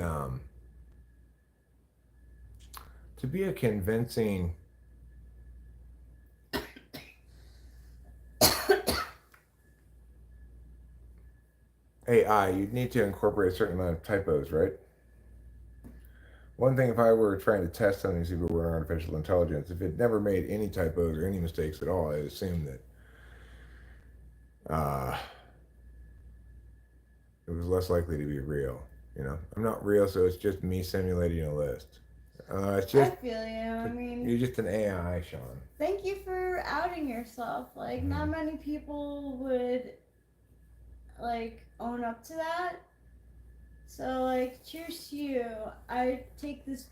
AI, you'd need to incorporate a certain amount of typos, right? One thing, if I were trying to test something to see if it were artificial intelligence, if it never made any typos or any mistakes at all, I'd assume that it was less likely to be real. You know, I'm not real, so it's just me simulating a list. It's just I feel you. I mean, you're just an AI, Sean. thank you for outing yourself. Like, not many people would like own up to that. So, like, cheers to you. I take this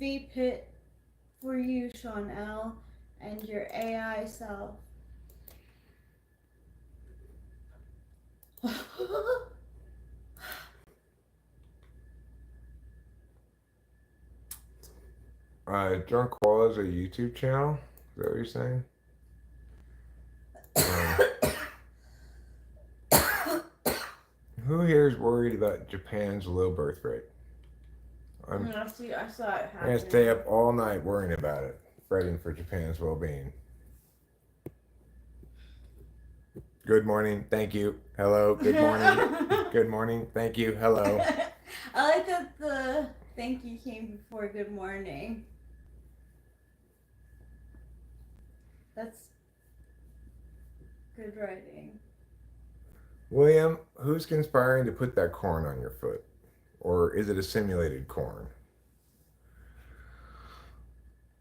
vape hit for you, Sean L, and your AI self. Drunk Koala's a YouTube channel? Is that what you're saying? Who here is worried about Japan's low birth rate? I saw it I'm happening. going to stay up all night worrying about it, fretting for Japan's well-being. Good morning, thank you. Hello, good morning. Good morning, thank you. Hello. I like that the thank you came before good morning. That's good writing. William, who's conspiring to put that corn on your foot? Or is it a simulated corn?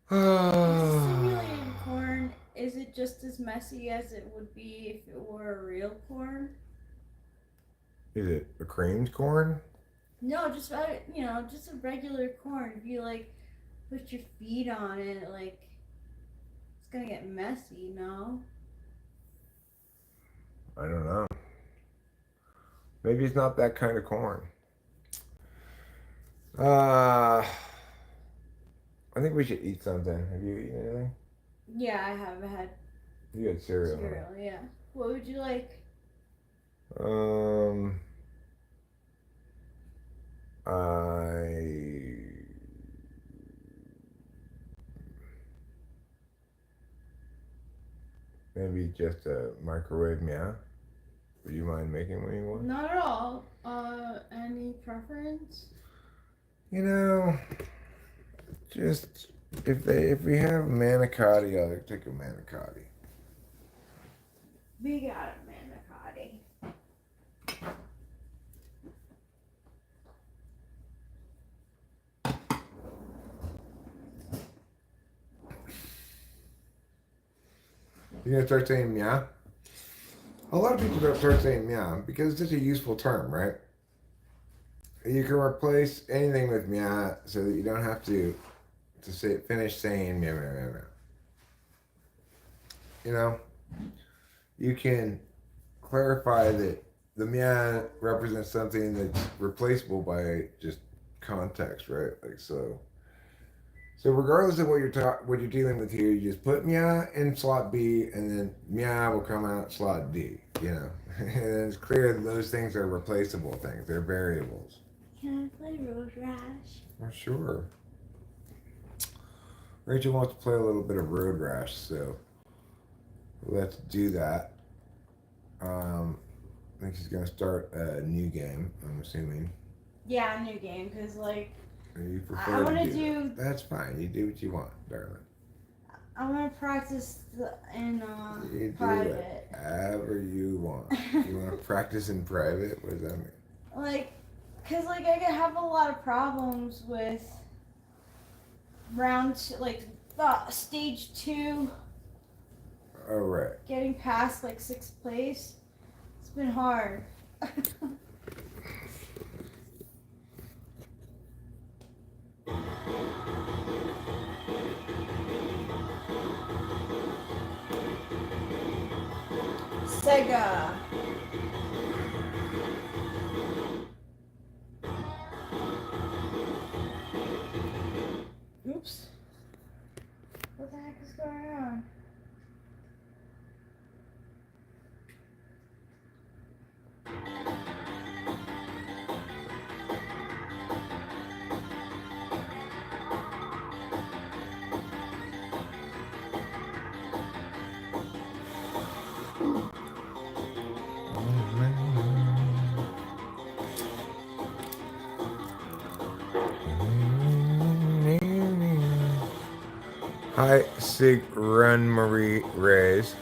Simulated corn, is it just as messy as it would be if it were a real corn? Is it a creamed corn? No, just just a regular corn. If you like put your feet on it, like it's gonna get messy, no? I don't know. Maybe it's not that kind of corn. I think we should eat something. Have you eaten anything? Yeah, I have had You had cereal. cereal, yeah. What would you like? Maybe just a microwave meow. Would you mind making me one? Not at all. Any preference? You know, just if we have manicotti, I'll take a manicotti. We got a manicotti. You're gonna start saying meow? A lot of people don't start saying meow because it's such a useful term, right? You can replace anything with meow so that you don't have to say finish saying meow meow meow meow. you know, you can clarify that the Mia represents something that's replaceable by just context, right? Like so. So regardless of what what you're dealing with here, you just put Mia in slot B, and then Mia will come out slot D. You know, and it's clear that those things are replaceable things. They're variables. Can I play Road Rash? Well, sure. Rachel wants to play a little bit of Road Rash, so let's do that. I think she's gonna start a new game. I'm assuming. Yeah, new game, because, like, You prefer I want to to do. that. That's fine. You do what you want, darling. I want to practice in You do private. whatever you want. You want to practice in private? What does that mean? Like, because, like, I could have a lot of problems with stage 2, All right. getting past, like, 6th place. It's been hard. Sega. Oops. What the heck is going on? Hi, Sig Run Marie Reyes.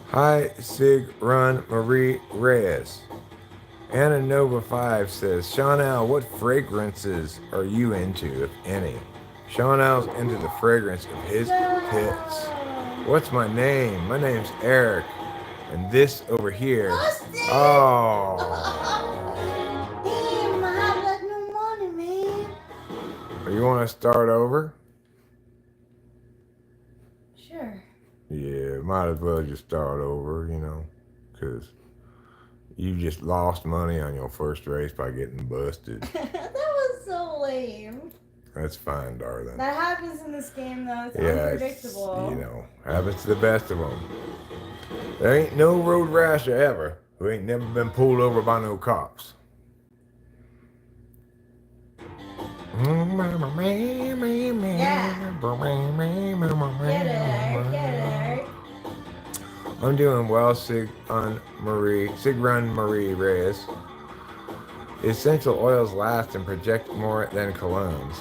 Hi, Sig Run Marie Reyes. Anna Nova 5 says, Chanel, what fragrances are you into, if any? Chanel's into the fragrance of his pits. What's my name? My name's Eric. And this over here. Austin! Oh. Damn, I have like no money, man. You want to start over? Sure. Yeah, might as well just start over, you know, because you just lost money on your first race by getting busted. That was so lame. That's fine, darling. That happens in this game, though. It's Yeah, unpredictable. you know, happens to the best of them. There ain't no road rasher ever who ain't never been pulled over by no cops. Get it. I'm doing well, Sigrun Marie Reyes. Essential oils last and project more than colognes.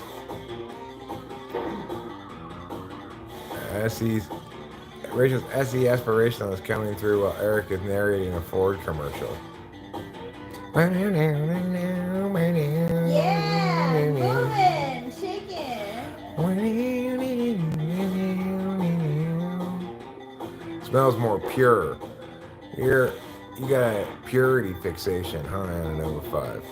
Rachel's SE aspirational is coming through while Eric is narrating a Ford commercial. Yeah, moving, shaking. Smells more pure. You got a purity fixation, huh, Anna Nova 5?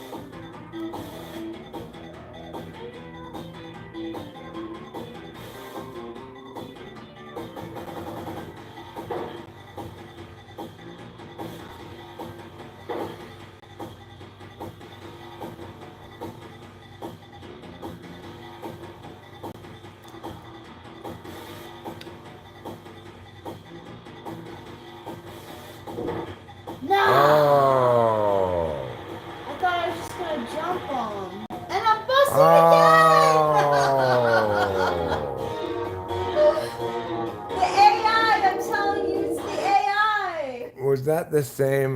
No! Oh! I thought I was just gonna jump on him. And I'm busting again! The AI! I'm telling you, it's the AI! Was that the same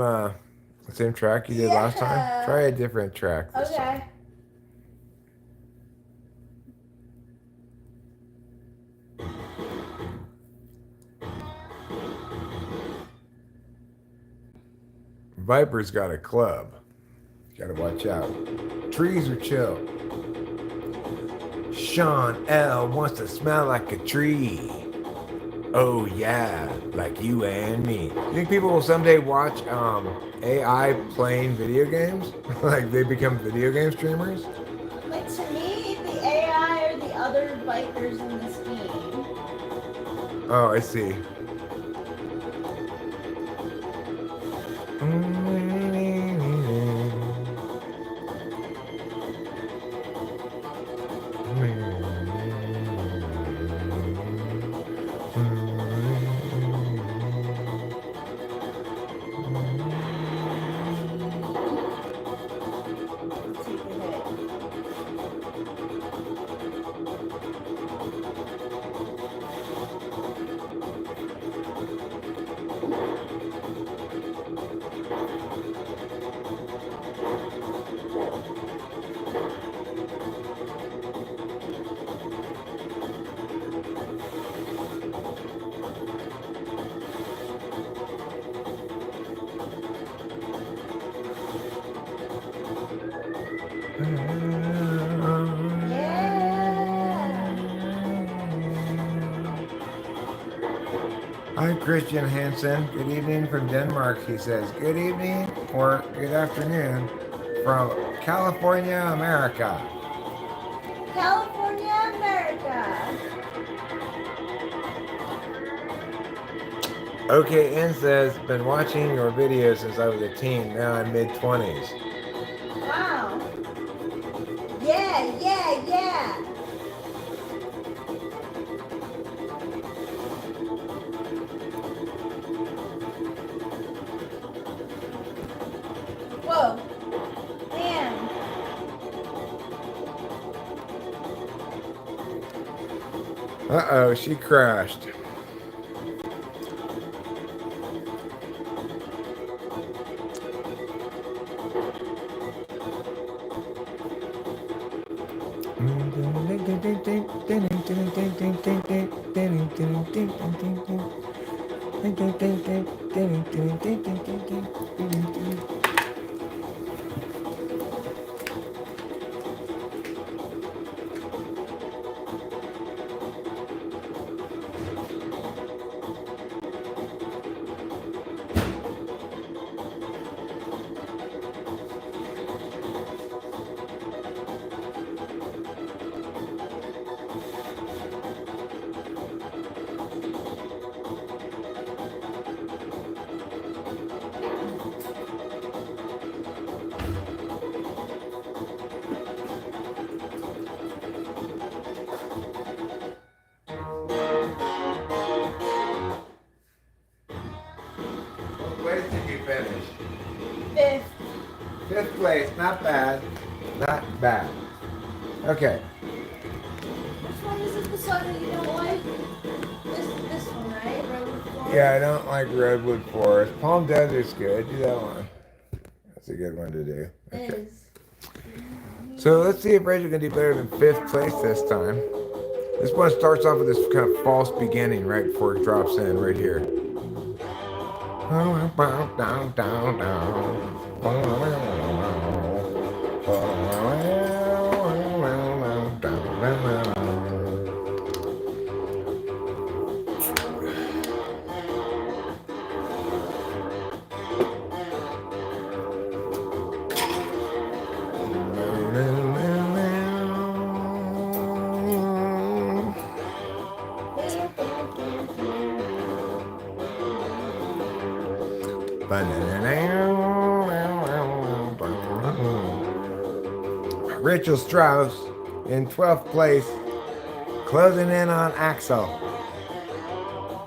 track you did last time? Yeah. Try a different track this time. Okay. Viper's got a club. Gotta watch out. Trees are chill. Sean L wants to smell like a tree. Oh yeah, like you and me. You think people will someday watch AI playing video games? Like they become video game streamers? Like to me, the AI are the other bikers in this game. Oh, I see. Let's see if we hit. Hi, Christian Hansen. Good evening from Denmark, he says. Good evening or good afternoon from California, America. California, America. OKN says, been watching your videos since I was a teen. Now I'm mid-20s. Wow. Yeah, yeah, yeah. Whoa. Man. Uh-oh, she crashed. Place did you finish? Fifth. Fifth place, not bad. Not bad. Okay. Which one is it, the song that you don't like? This one, right? Redwood Forest? Yeah, I don't like Redwood Forest. Palm Desert's good. Do that one. That's a good one to do. It Okay. is. So let's see if Rachel can do better than fifth place this time. This one starts off with this kind of false beginning right before it drops in right here. Rachel Strauss in 12th place, closing in on Axel.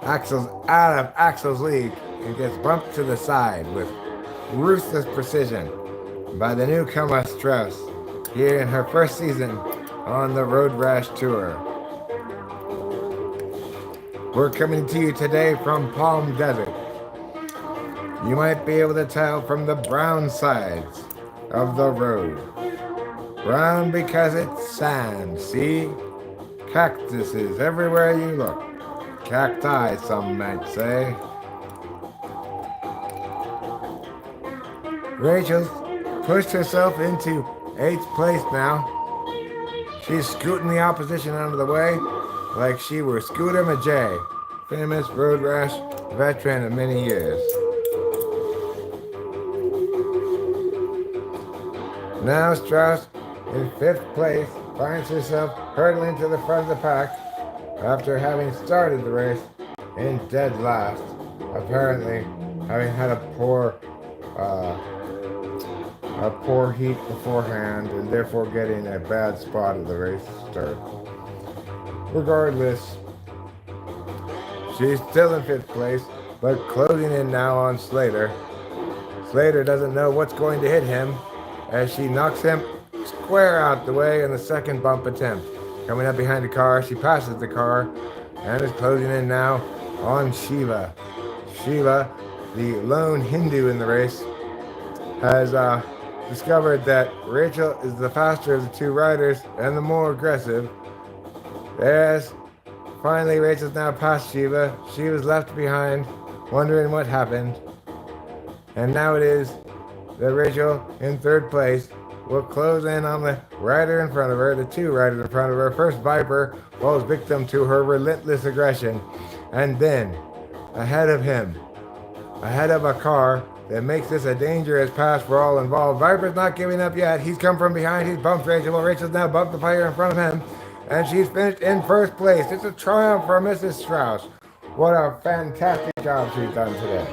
Axel's out of Axel's league and gets bumped to the side with ruthless precision by the newcomer Strauss here in her first season on the Road Rash Tour. We're coming to you today from Palm Desert. You might be able to tell from the brown sides of the road. Brown because it's sand, see? Cactuses everywhere you look. Cacti, some might say. Rachel's pushed herself into 8th place now. She's scooting the opposition out of the way like she were Scooter Majay, famous road rash veteran of many years. Now Strauss, in 5th place, finds herself hurtling to the front of the pack after having started the race in dead last, apparently having had a poor heat beforehand and therefore getting a bad spot at the race start. Regardless, she's still in 5th place, but closing in now on Slater. Slater doesn't know what's going to hit him as she knocks him square out the way in the second bump attempt. Coming up behind the car, she passes the car and is closing in now on Shiva. Shiva, the lone Hindu in the race, has discovered that Rachel is the faster of the two riders and the more aggressive. Yes, finally Rachel's now past Shiva. She was left behind, wondering what happened. And now it is that Rachel, in 3rd place, will close in on the rider in front of her, the two riders in front of her. First, Viper falls victim to her relentless aggression. And then, ahead of him, ahead of a car that makes this a dangerous pass for all involved. Viper's not giving up yet. He's come from behind. He's bumped Rachel. Well, Rachel's now bumped the player in front of him. And she's finished in 1st place. It's a triumph for Mrs. Strauss. What a fantastic job she's done today.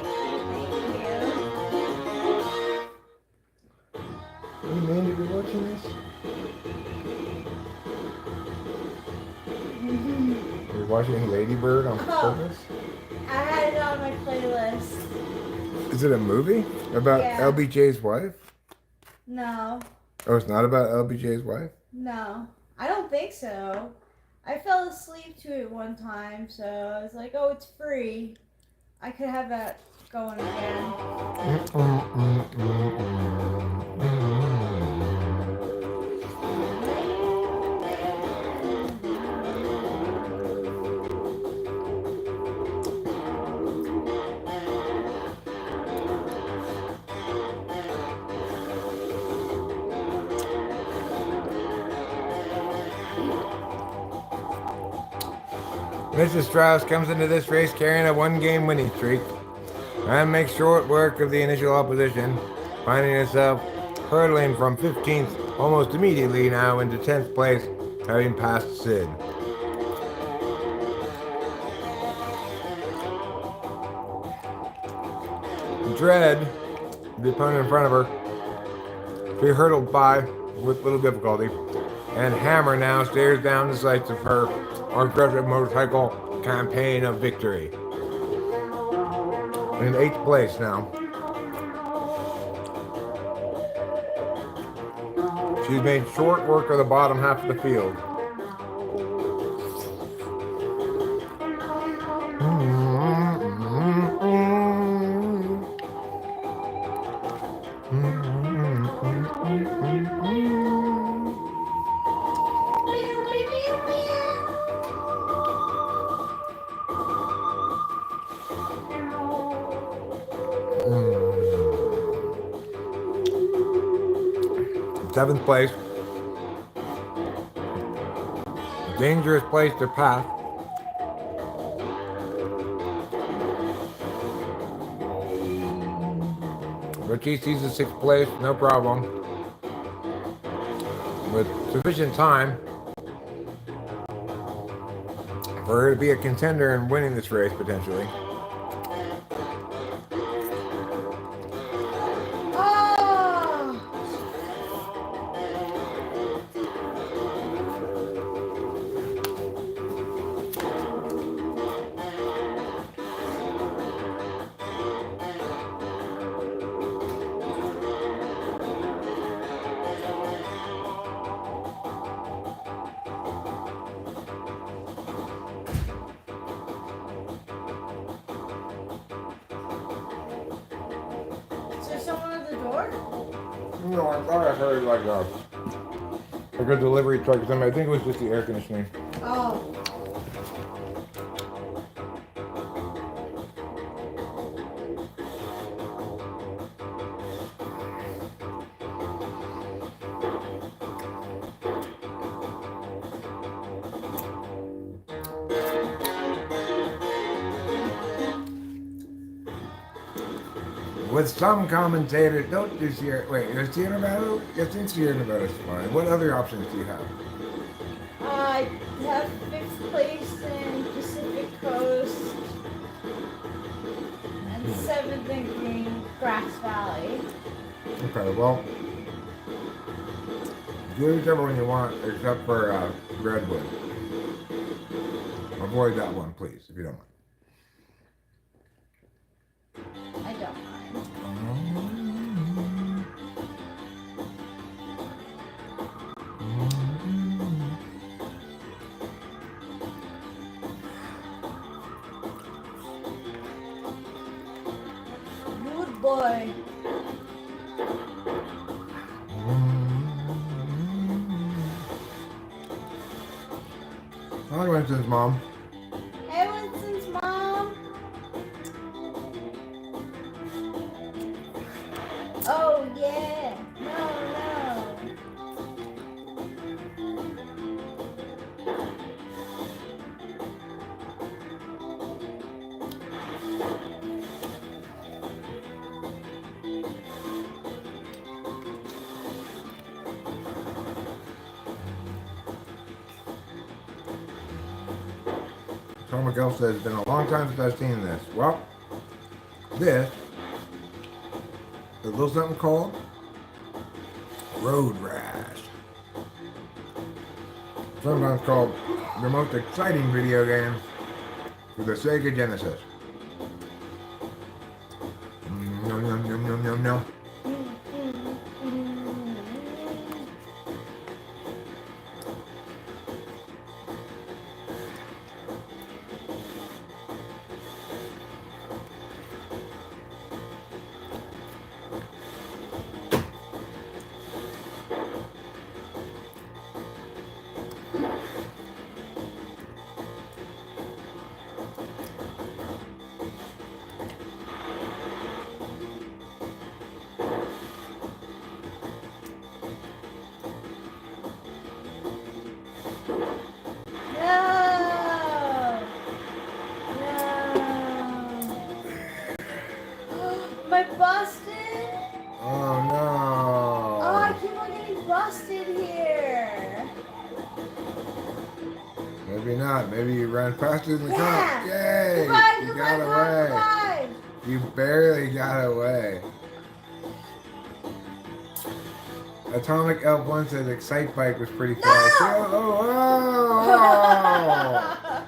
What do you mean to be watching this? You're watching Lady Bird on purpose? I had it on my playlist. Is it a movie about LBJ's wife? No. Oh, it's not about LBJ's wife? No. I don't think so. I fell asleep to it one time, so I was like, oh, it's free. I could have that going again. Mrs. Strauss comes into this race carrying a 1-game winning streak and makes short work of the initial opposition, finding herself hurtling from 15th almost immediately now into 10th place, having passed Sid. Dread, the opponent in front of her, she hurtled by with little difficulty, and Hammer now stares down the sights of her aggressive motorcycle campaign of victory. In 8th place now. She's made short work of the bottom half of the field. Seventh place. Dangerous place to pass. But she sees the 6th place, no problem. With sufficient time for her to be a contender and winning this race potentially. No, I thought I heard like a good delivery truck or something. I think it was just the air conditioning. Oh. With some commentators, don't do Sierra. Wait, is Sierra Nevada? Yes, in Sierra Nevada is fine. What other options do you have? I have fifth place in Pacific Coast and seventh in Green Grass Valley. Okay, well, do whichever one you want, except for Redwood. Avoid that one, please, if you don't mind. I don't mind. Good boy. Hi, Winston's mom. Hey, Winston's mom. Oh yeah. No, no. Tom McGill says it's been a long time since I've seen this. Well, this is a little something called road rash. Sometimes called the most exciting video game for the Sega Genesis. Yum, yum, yum, yum, yum, yum. No! No! My busted? Oh Oh, I no! keep on getting busted here. Maybe not. Maybe you ran faster than the Yeah. car. Yay! Goodbye, You goodbye, got away. goodbye. You barely got away. Atomic Elf 1 says Excite Bike was pretty fast. No! Oh!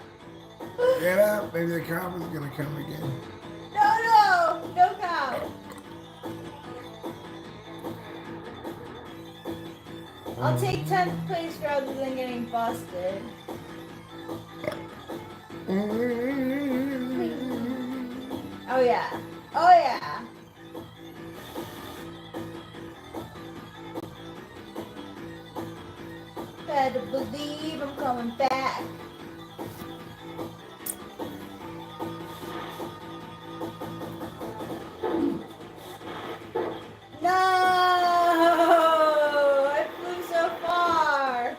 Get up. Maybe the cop is going to come again. No cow. I'll take 10th place rather than getting busted. Oh yeah. Oh yeah. Better believe I'm coming back. No! I flew so far.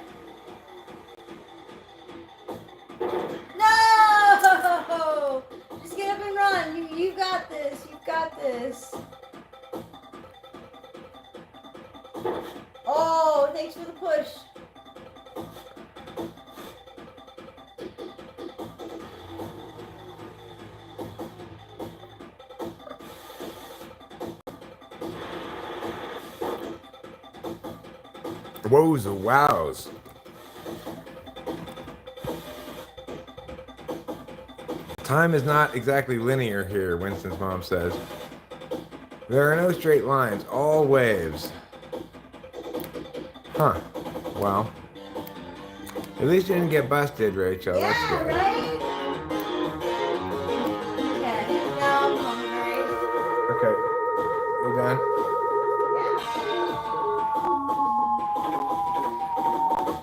No! Just get up and run. You got this. You got this. Oh, thanks for the push. Woes and wows. Time is not exactly linear here, Winston's mom says. There are no straight lines, all waves. Huh. Well, at least you didn't get busted, Rachel. That's Yeah, good. right? Okay, now I'm hungry. Okay. You done?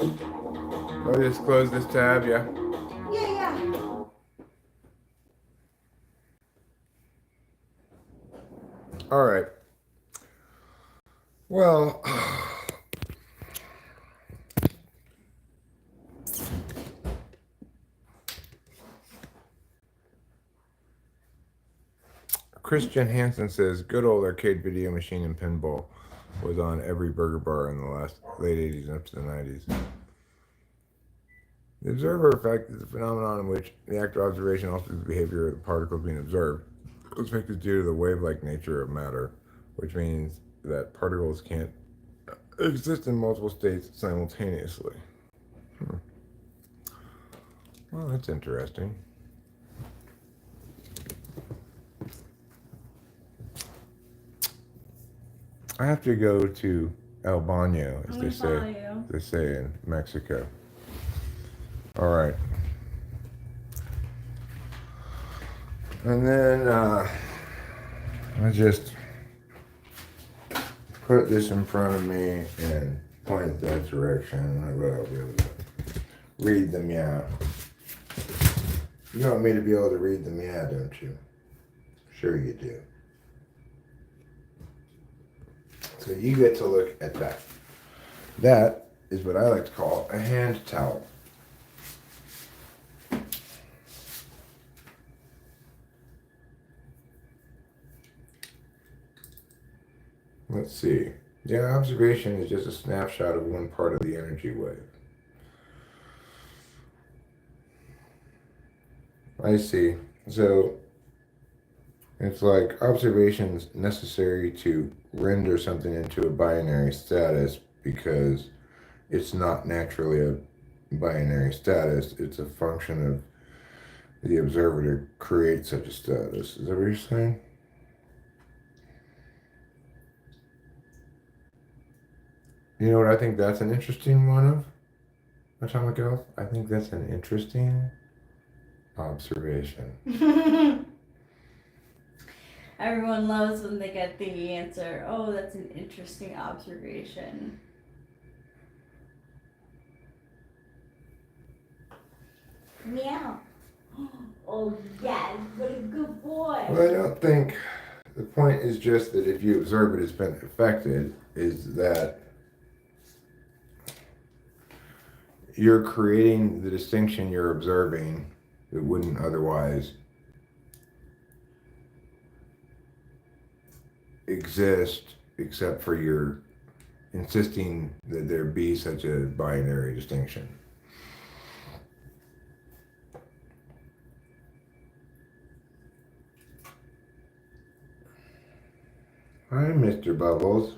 Yeah. I'll just close this tab, yeah. Yeah. All right. Well, Christian Hansen says, good old arcade video machine and pinball was on every burger bar in the late 80s and up to the 90s. The observer effect is a phenomenon in which the act of observation alters the behavior of the particles being observed. This effect is due to the wave-like nature of matter, which means that particles can't exist in multiple states simultaneously. Well, that's interesting. I have to go to El Baño, as they say in Mexico. All right. And then I just put this in front of me and point it that direction, and I will be able to read them, yeah. You want me to be able to read them, yeah, don't you? Sure you do. So you get to look at that. That is what I like to call a hand towel. Let's see. The observation is just a snapshot of one part of the energy wave. I see. So it's like observations necessary to render something into a binary status because it's not naturally a binary status. It's a function of the observer to create such a status. Is that what you're saying? You know what I think that's an interesting one of? Atomic Health? I think that's an interesting observation. Everyone loves when they get the answer, oh, that's an interesting observation. Meow. Oh, yes, what a good boy. Well, I don't think the point is just that if you observe it has been affected, is that you're creating the distinction you're observing that wouldn't otherwise exist except for your insisting that there be such a binary distinction. Hi, Mr. Bubbles.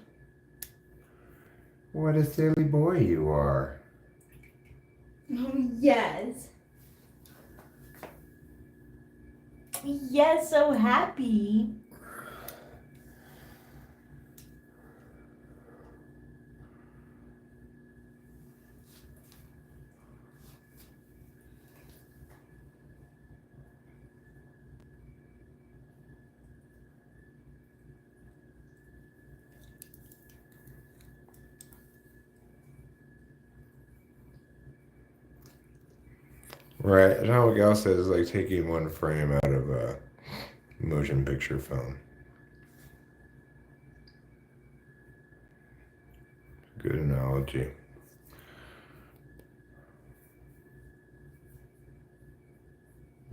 What a silly boy you are. Oh, yes. Yes, so happy. Right. Atomic Gal says it's like taking one frame out of a motion picture film. Good analogy.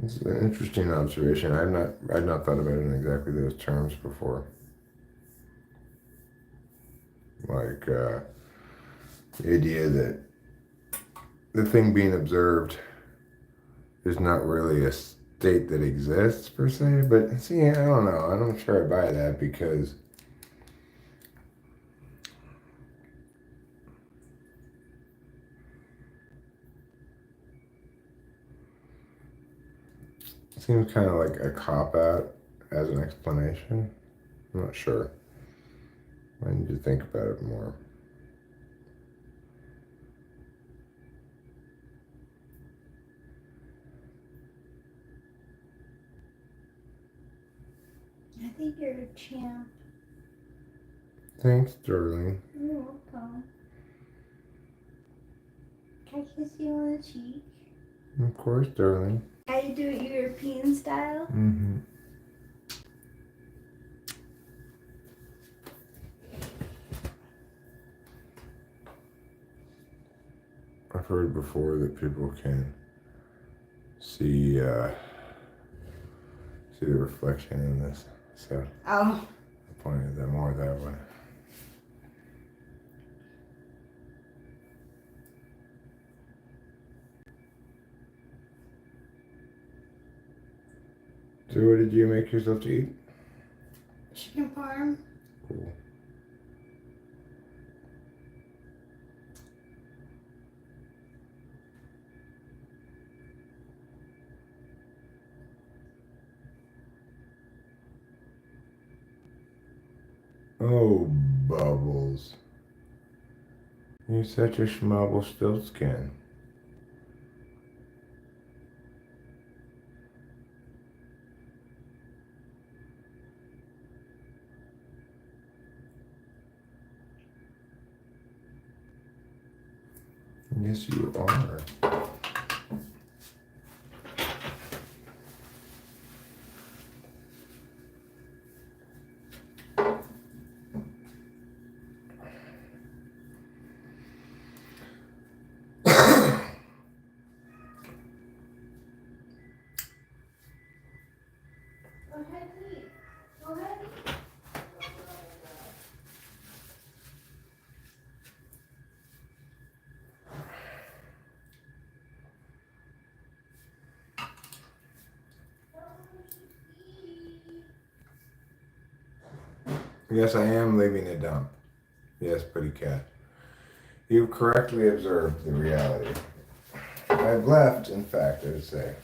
It's an interesting observation. I've not thought about it in exactly those terms before. Like the idea that the thing being observed is not really a state that exists per se. But see, I don't know. I'm not sure I buy that because it seems kind of like a cop-out as an explanation. I'm not sure. I need to think about it more. I think you're a champ. Thanks, darling. You're welcome. Can I kiss you on the cheek? Of course, darling. How you do it European style? Mm-hmm. I've heard before that people can see the reflection in this So Oh. I pointed them more that way. So what did you make yourself to eat? Chicken parm. Cool. Oh, Bubbles. You're such a schmobble stiltskin. Yes, you are. Go ahead, eat. Go ahead. Yes, I am leaving a dump. Yes, pretty cat. You've correctly observed the reality. I've left, in fact, I would say.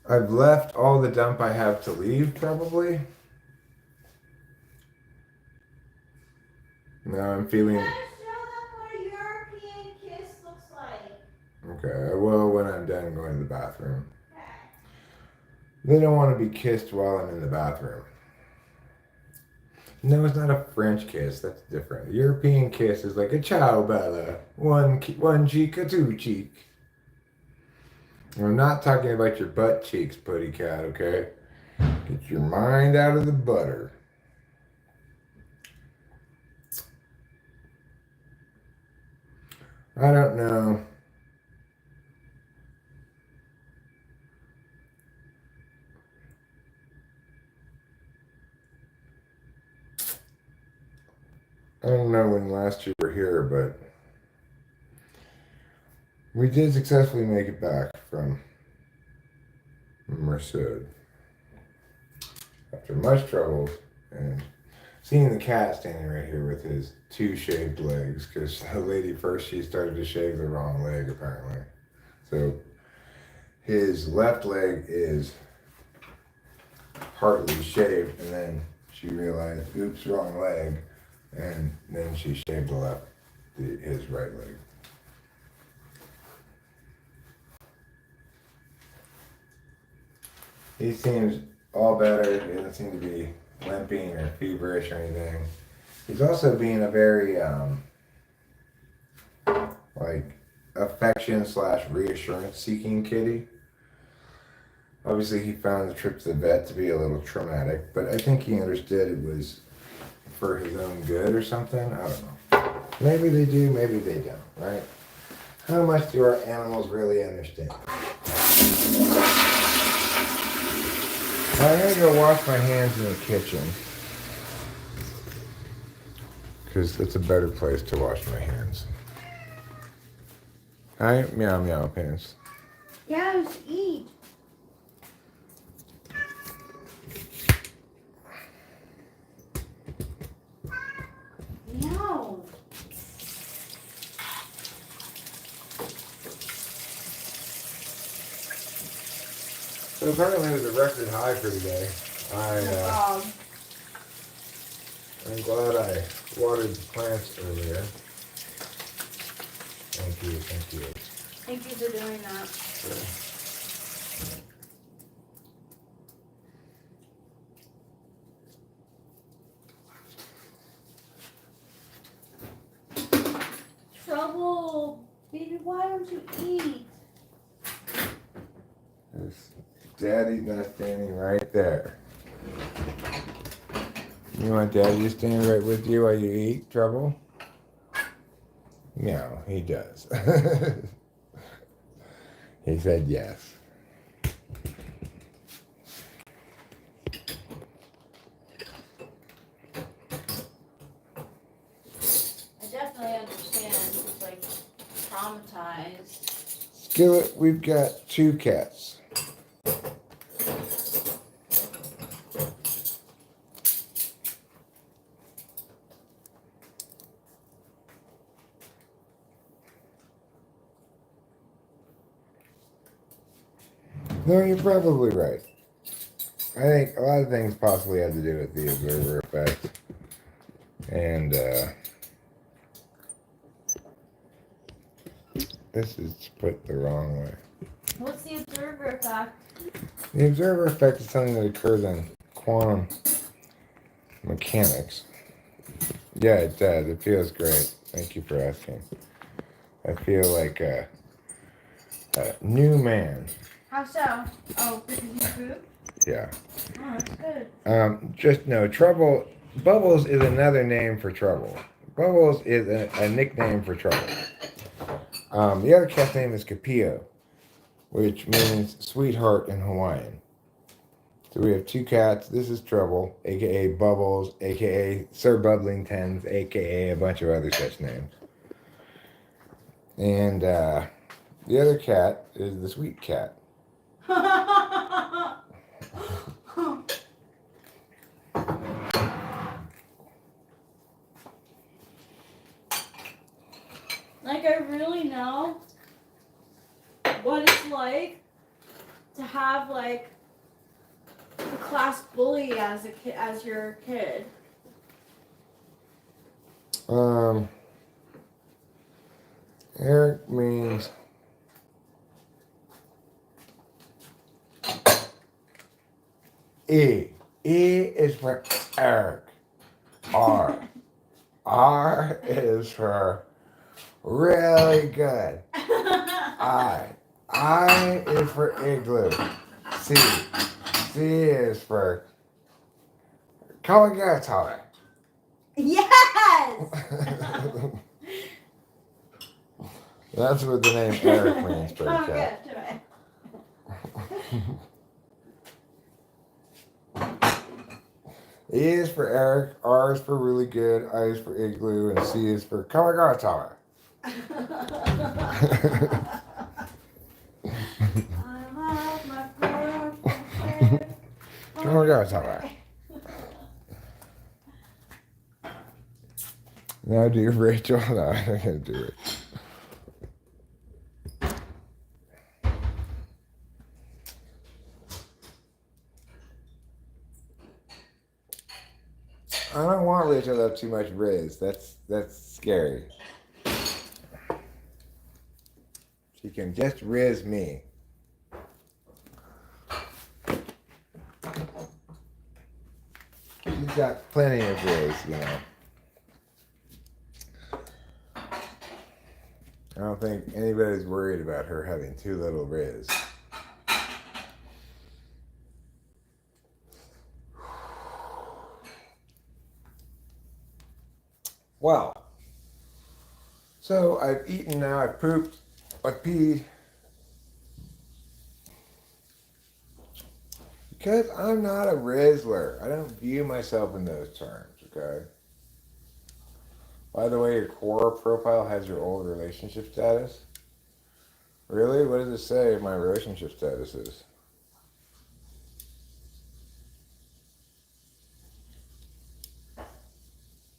I've left all the dump I have to leave, probably. Now I'm feeling... You gotta show them what a European kiss looks like. Okay, I will when I'm done going to the bathroom. Okay. They don't want to be kissed while I'm in the bathroom. No, it's not a French kiss. That's different. A European kiss is like a ciao bella. One cheek, a two cheek. I'm not talking about your butt cheeks, putty cat, okay? Get your mind out of the butter. I don't know. I don't know when last you were here, but we did successfully make it back from Merced. After much trouble and seeing the cat standing right here with his two shaved legs, because the lady first, she started to shave the wrong leg apparently. So his left leg is partly shaved, and then she realized, oops, wrong leg, and then she shaved his right leg. He seems all better. He doesn't seem to be limping or feverish or anything. He's also being a very like affection / reassurance seeking kitty. Obviously he found the trip to the vet to be a little traumatic, but I think he understood it was for his own good or something. I don't know. Maybe they do, maybe they don't, right? How much do our animals really understand? I'm gonna go wash my hands in the kitchen, because it's a better place to wash my hands. Hi, meow meow pants. Yeah, just eat. No. So apparently it was a record high for today. I'm glad I watered the plants earlier. Thank you, thank you. Thank you for doing that. Sure. Trouble. Baby, why don't you eat? Daddy's not standing right there. You want Daddy to stand right with you while you eat, Trouble? No, he does. He said yes. I definitely understand. He's like traumatized. Skillet, we've got 2 cats. No, you're probably right. I think a lot of things possibly had to do with the observer effect. And this is put the wrong way. What's the observer effect? The observer effect is something that occurs in quantum mechanics. Yeah, it does. It feels great. Thank you for asking. I feel like a new man. How so? Oh, because you pooped? Yeah. Oh, that's good. Just no trouble. Bubbles is another name for trouble. Bubbles is a nickname for trouble. The other cat's name is Capio, which means sweetheart in Hawaiian. So we have 2 cats. This is Trouble, aka Bubbles, aka Sir Bublingtons, aka a bunch of other such names. And the other cat is the sweet cat. Like, I really know what it's like to have like a class bully as a kid, as your kid. Eric means E. E is for Eric. R. R is for really good. I. I is for igloo. C. C is for Kawagatai. Yes! That's what the name Eric means for a Oh, cat. good. E is for Eric, R is for really good, I is for igloo, and C is for Kawagatai. Kawagatai. Now do Rachel. No, I'm not gonna do it. I don't want Rachel to have too much riz. That's scary. She can just riz me. She's got plenty of riz, you know. I don't think anybody's worried about her having too little riz. Well, so I've eaten now, I've pooped, I've peed. Because I'm not a Rizzler. I don't view myself in those terms, okay? By the way, your Quora profile has your old relationship status. Really? What does it say my relationship status is?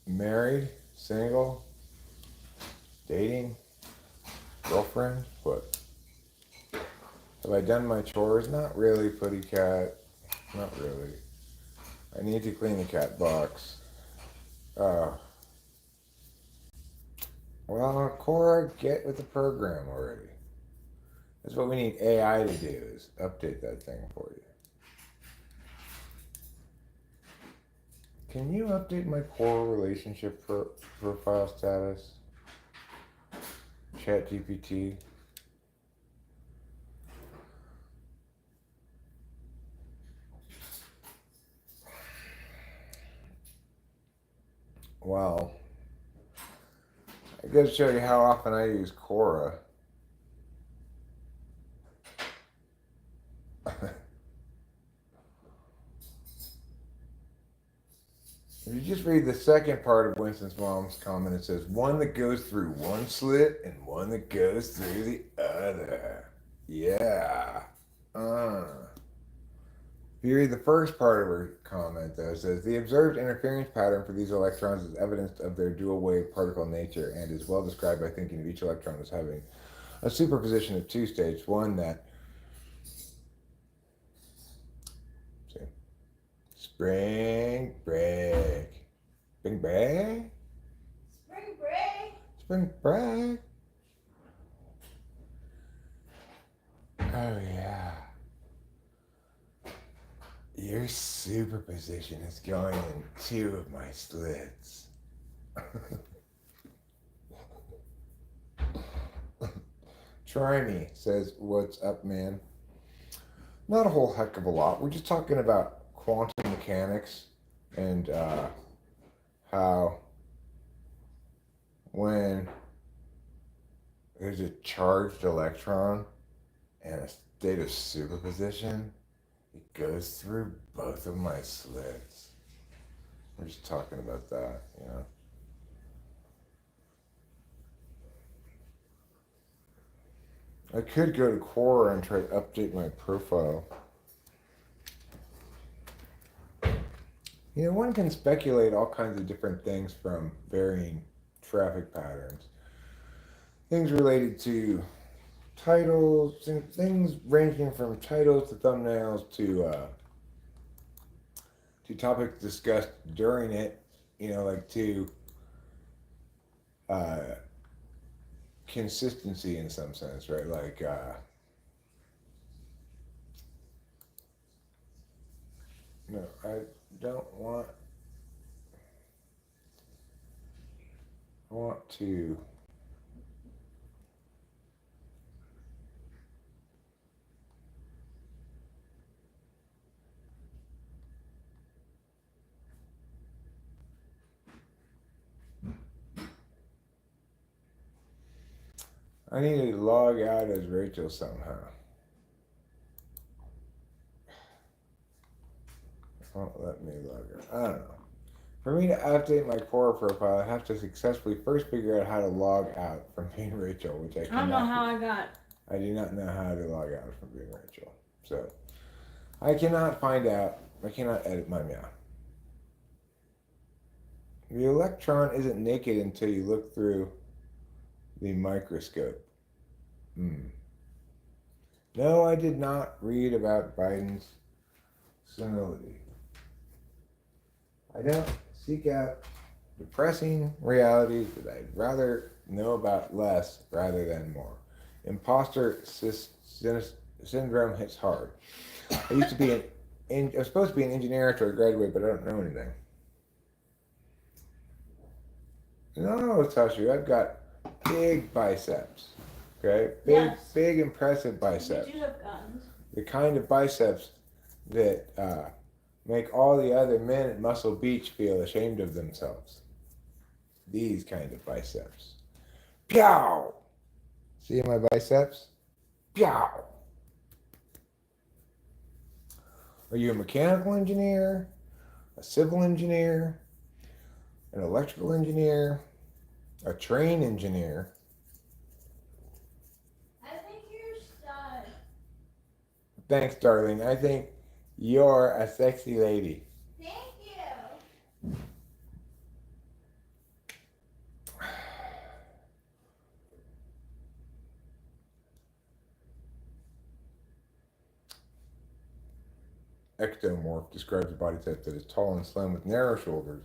Married? Single? Dating? Girlfriend? What? Have I done my chores? Not really, Putty Cat. Not really. I need to clean the cat box. Well, Cora, get with the program already. That's what we need AI to do, is update that thing for you. Can you update my Cora relationship profile status? ChatGPT. Wow. I gotta show you how often I use Quora. read the second part of Winston's mom's comment. It says, one that goes through one slit and one that goes through the other. Yeah. If you read the first part of her comment, though, it says, the observed interference pattern for these electrons is evidence of their dual wave particle nature and is well described by thinking of each electron as having a superposition of two states. One that spring break. Spring break? Spring break. Spring break. Oh, yeah. Your superposition is going in two of my slits. Try me, says, what's up, man? Not a whole heck of a lot. We're just talking about quantum mechanics and how when there's a charged electron and a state of superposition, it goes through both of my slits. We're just talking about that, you know. I could go to Quora and try to update my profile. You know, one can speculate all kinds of different things from varying traffic patterns. Things related to titles, things ranging from titles to thumbnails to topics discussed during it, you know, like to consistency in some sense, right? Like no, I don't want to I need to log out as Rachel somehow. It won't let me log out. I don't know. For me to update my Quora profile, I have to successfully first figure out how to log out from being Rachel, which I cannot. I don't know how I got. I do not know how to log out from being Rachel. So, I cannot find out. I cannot edit my meow. The electron isn't naked until you look through the microscope. No, I did not read about Biden's senility. I don't seek out depressing realities that I'd rather know about less rather than more. Imposter syndrome hits hard. I used to be I was supposed to be an engineer after I graduated, but I don't know anything. No, Tasha, I've got big biceps. Okay? Big, impressive biceps. You do have guns. The kind of biceps that make all the other men at Muscle Beach feel ashamed of themselves. These kind of biceps. Pow! See my biceps? Pow! Are you a mechanical engineer? A civil engineer? An electrical engineer? A train engineer? I think you're a stud. Thanks, darling. I think you're a sexy lady. Thank you. Ectomorph describes a body type that is tall and slim with narrow shoulders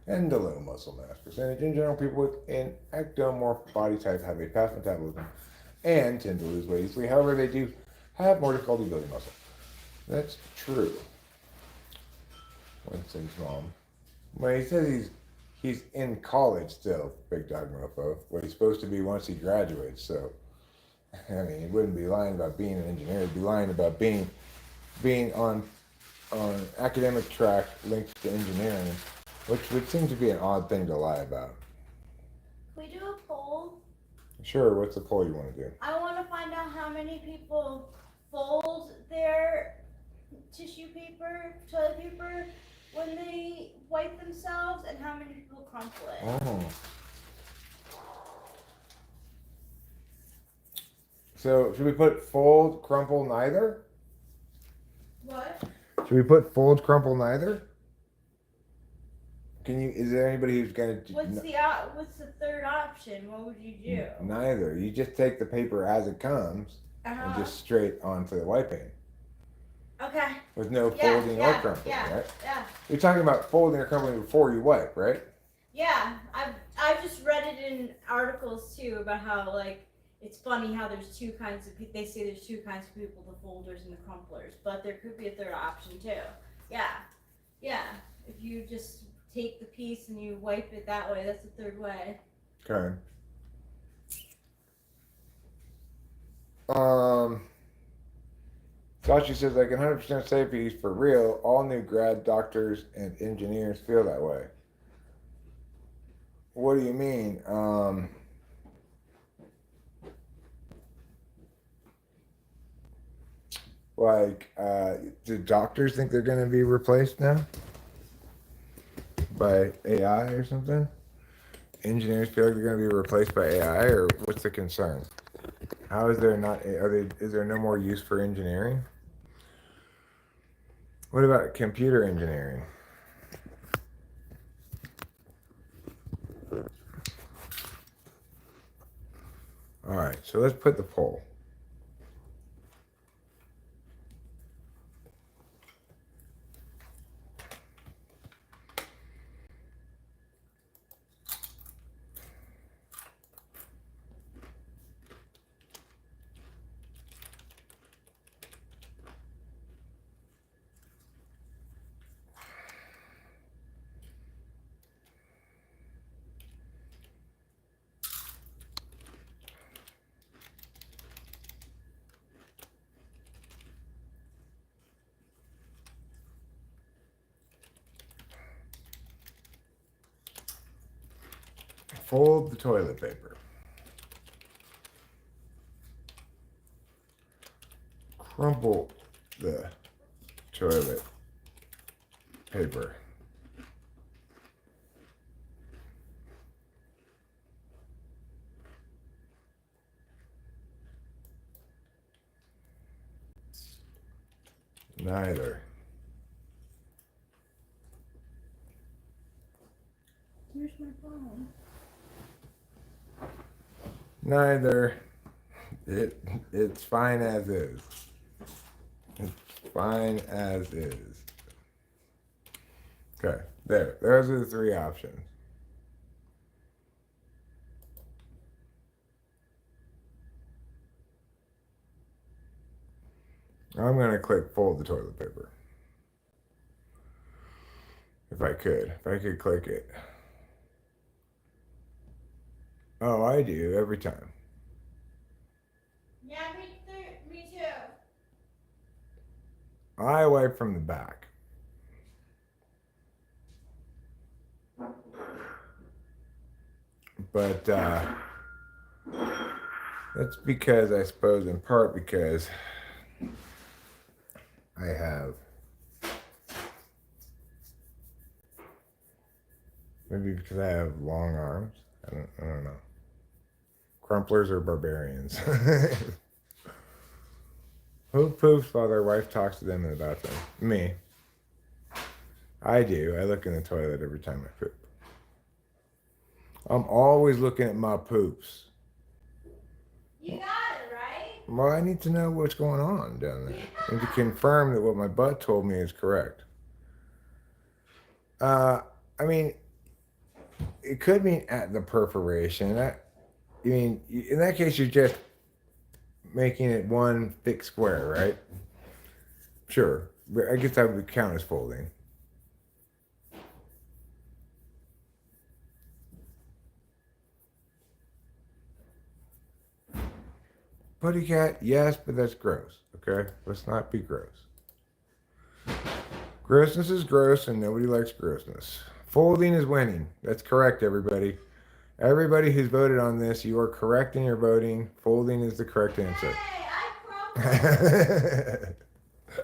and a low muscle mass percentage. In general, people with an ectomorph body type have a fast metabolism and tend to lose weight easily. However, they do have more difficulty building muscle. That's true. Winston's mom. Well, he says he's in college still, big dog mofo. What he's supposed to be once he graduates. So, I mean, he wouldn't be lying about being an engineer. He'd be lying about being on academic track linked to engineering, which would seem to be an odd thing to lie about. Can we do a poll? Sure, what's the poll you want to do? I want to find out how many people fold their tissue paper, toilet paper, when they wipe themselves and how many people crumple it. Oh. So should we put fold, crumple, neither? What? Should we put fold, crumple, neither? Can you? Is there anybody who's gonna? What's the third option? What would you do? Neither. You just take the paper as it comes and just straight onto the wiping. Okay. With no folding or crumpling, right? Yeah. You're talking about folding or crumpling before you wipe, right? Yeah. I've just read it in articles too about how like it's funny how there's two kinds of people. They say there's two kinds of people, the folders and the crumplers, but there could be a third option too. Yeah. Yeah. If you just take the piece and you wipe it that way, that's the third way. Okay. Sachi says, I can 100% say he's for real. All new grad doctors and engineers feel that way. What do you mean? Do doctors think they're going to be replaced now by AI or something? Engineers feel like they're going to be replaced by AI, or what's the concern? How is there not? Is there no more use for engineering? What about computer engineering? All right, so let's put the poll. Fold the toilet paper. Crumple the toilet paper. Neither. Where's my phone? Neither. It's fine as is. It's fine as is. Okay, there. Those are the three options. I'm going to click fold the toilet paper. If I could click it. Oh, I do every time. Yeah, me too. I wipe from the back. But that's because, I suppose, in part because I have, maybe because I have long arms. I don't know. Crumplers are barbarians. Who poops while their wife talks to them in the bathroom? Me. I do. I look in the toilet every time I poop. I'm always looking at my poops. You got it, right? Well, I need to know what's going on down there and to confirm that what my butt told me is correct. I mean, it could mean at the perforation. In that case, you're just making it one thick square, right? Sure. But I guess that would count as folding. Putty cat, yes, but that's gross. Okay? Let's not be gross. Grossness is gross, and nobody likes grossness. Folding is winning. That's correct, everybody. Everybody who's voted on this, you are correct in your voting. Folding is the correct answer. Hey, I crumpled.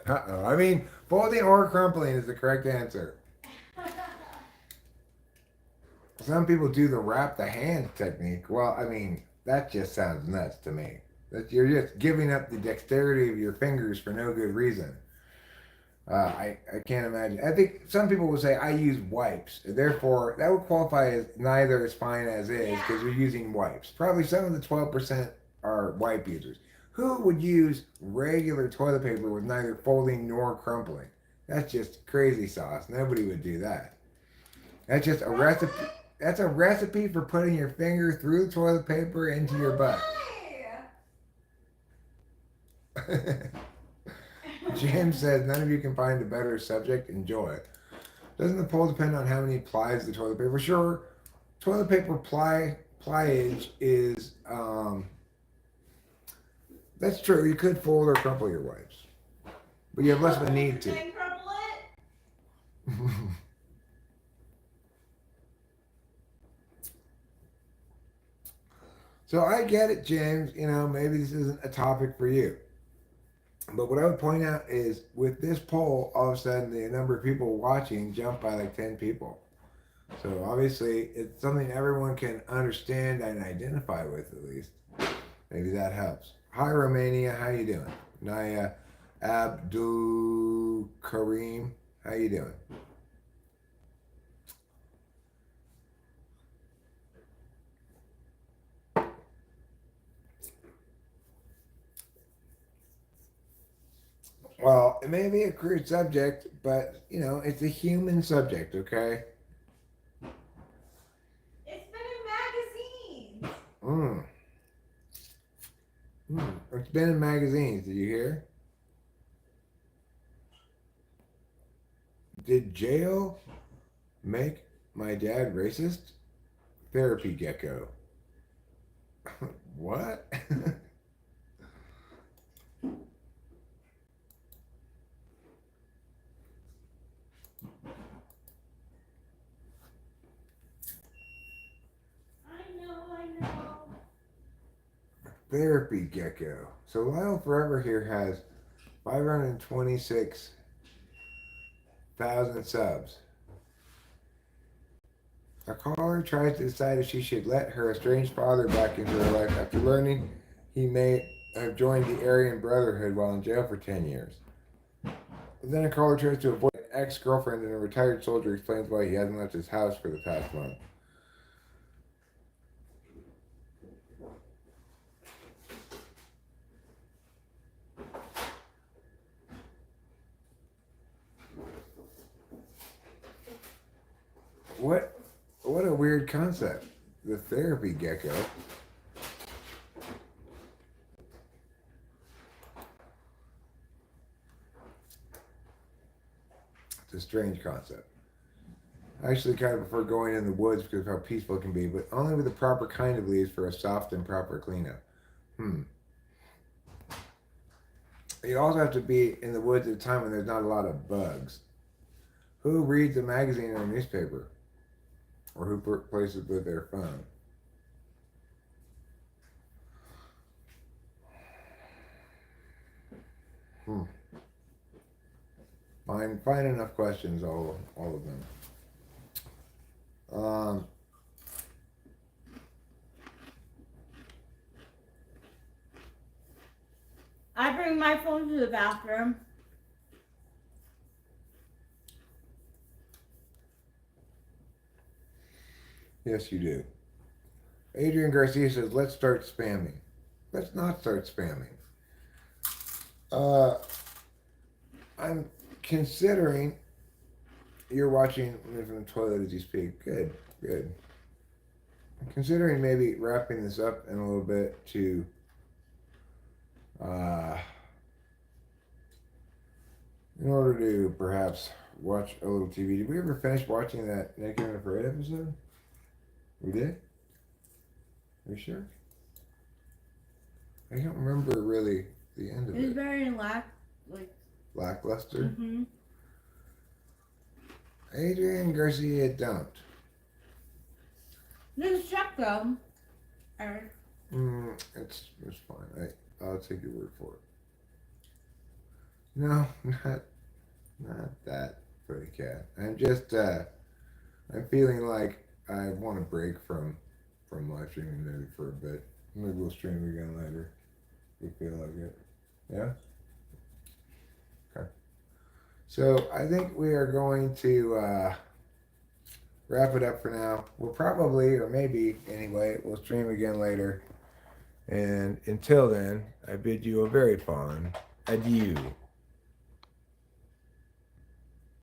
Uh-oh. I mean, folding or crumpling is the correct answer. Some people do the wrap the hand technique. Well, I mean, that just sounds nuts to me. That you're just giving up the dexterity of your fingers for no good reason. I can't imagine. I think some people will say I use wipes. Therefore, that would qualify as neither is fine as is because you're using wipes. Probably some of the 12% are wipe users. Who would use regular toilet paper with neither folding nor crumpling? That's just crazy sauce. Nobody would do that. That's just a recipe. That's a recipe for putting your finger through the toilet paper into your butt. James says none of you can find a better subject. Enjoy. Doesn't the poll depend on how many plies of the toilet paper? Sure. Toilet paper pliage is that's true. You could fold or crumple your wipes, but you have less of a need to. So I get it, James. You know, maybe this isn't a topic for you. But what I would point out is with this poll, all of a sudden the number of people watching jumped by like 10 people. So obviously it's something everyone can understand and identify with at least. Maybe that helps. Hi Romania, how you doing? Naya Abdul Kareem, how you doing? Well, it may be a crude subject, but you know, it's a human subject, okay? It's been in magazines. It's been in magazines, did you hear? Did jail make my dad racist? Therapy gecko. What? I know. Therapy gecko. So Lyle Forever here has 526,000 subs. A caller tries to decide if she should let her estranged father back into her life after learning he may have joined the Aryan Brotherhood while in jail for 10 years. But then a caller tries to avoid an ex-girlfriend, and a retired soldier explains why he hasn't left his house for the past month. What a weird concept. The therapy gecko. It's a strange concept. I actually kind of prefer going in the woods because of how peaceful it can be, but only with the proper kind of leaves for a soft and proper cleanup. You also have to be in the woods at a time when there's not a lot of bugs. Who reads a magazine or a newspaper? Or who plays it with their phone? Find enough questions, all of them. I bring my phone to the bathroom. Yes, you do. Adrian Garcia says, let's start spamming. Let's not start spamming. I'm considering, you're watching me from the toilet as you speak. Good. I'm considering maybe wrapping this up in a little bit to in order to perhaps watch a little TV. Did we ever finish watching that Naked and Afraid episode? We did? Are you sure? I don't remember really the end of it. It was very lackluster? Mm-hmm. Adrian Garcia, don't. Just check them, Eric. It's fine. I'll take your word for it. No, not that, pretty cat. I'm just I'm feeling like I want to break from live streaming maybe for a bit. Maybe we'll stream again later. If you feel like it. Yeah? Okay. So I think we are going to wrap it up for now. We'll probably, or maybe anyway, we'll stream again later. And until then, I bid you a very fond adieu.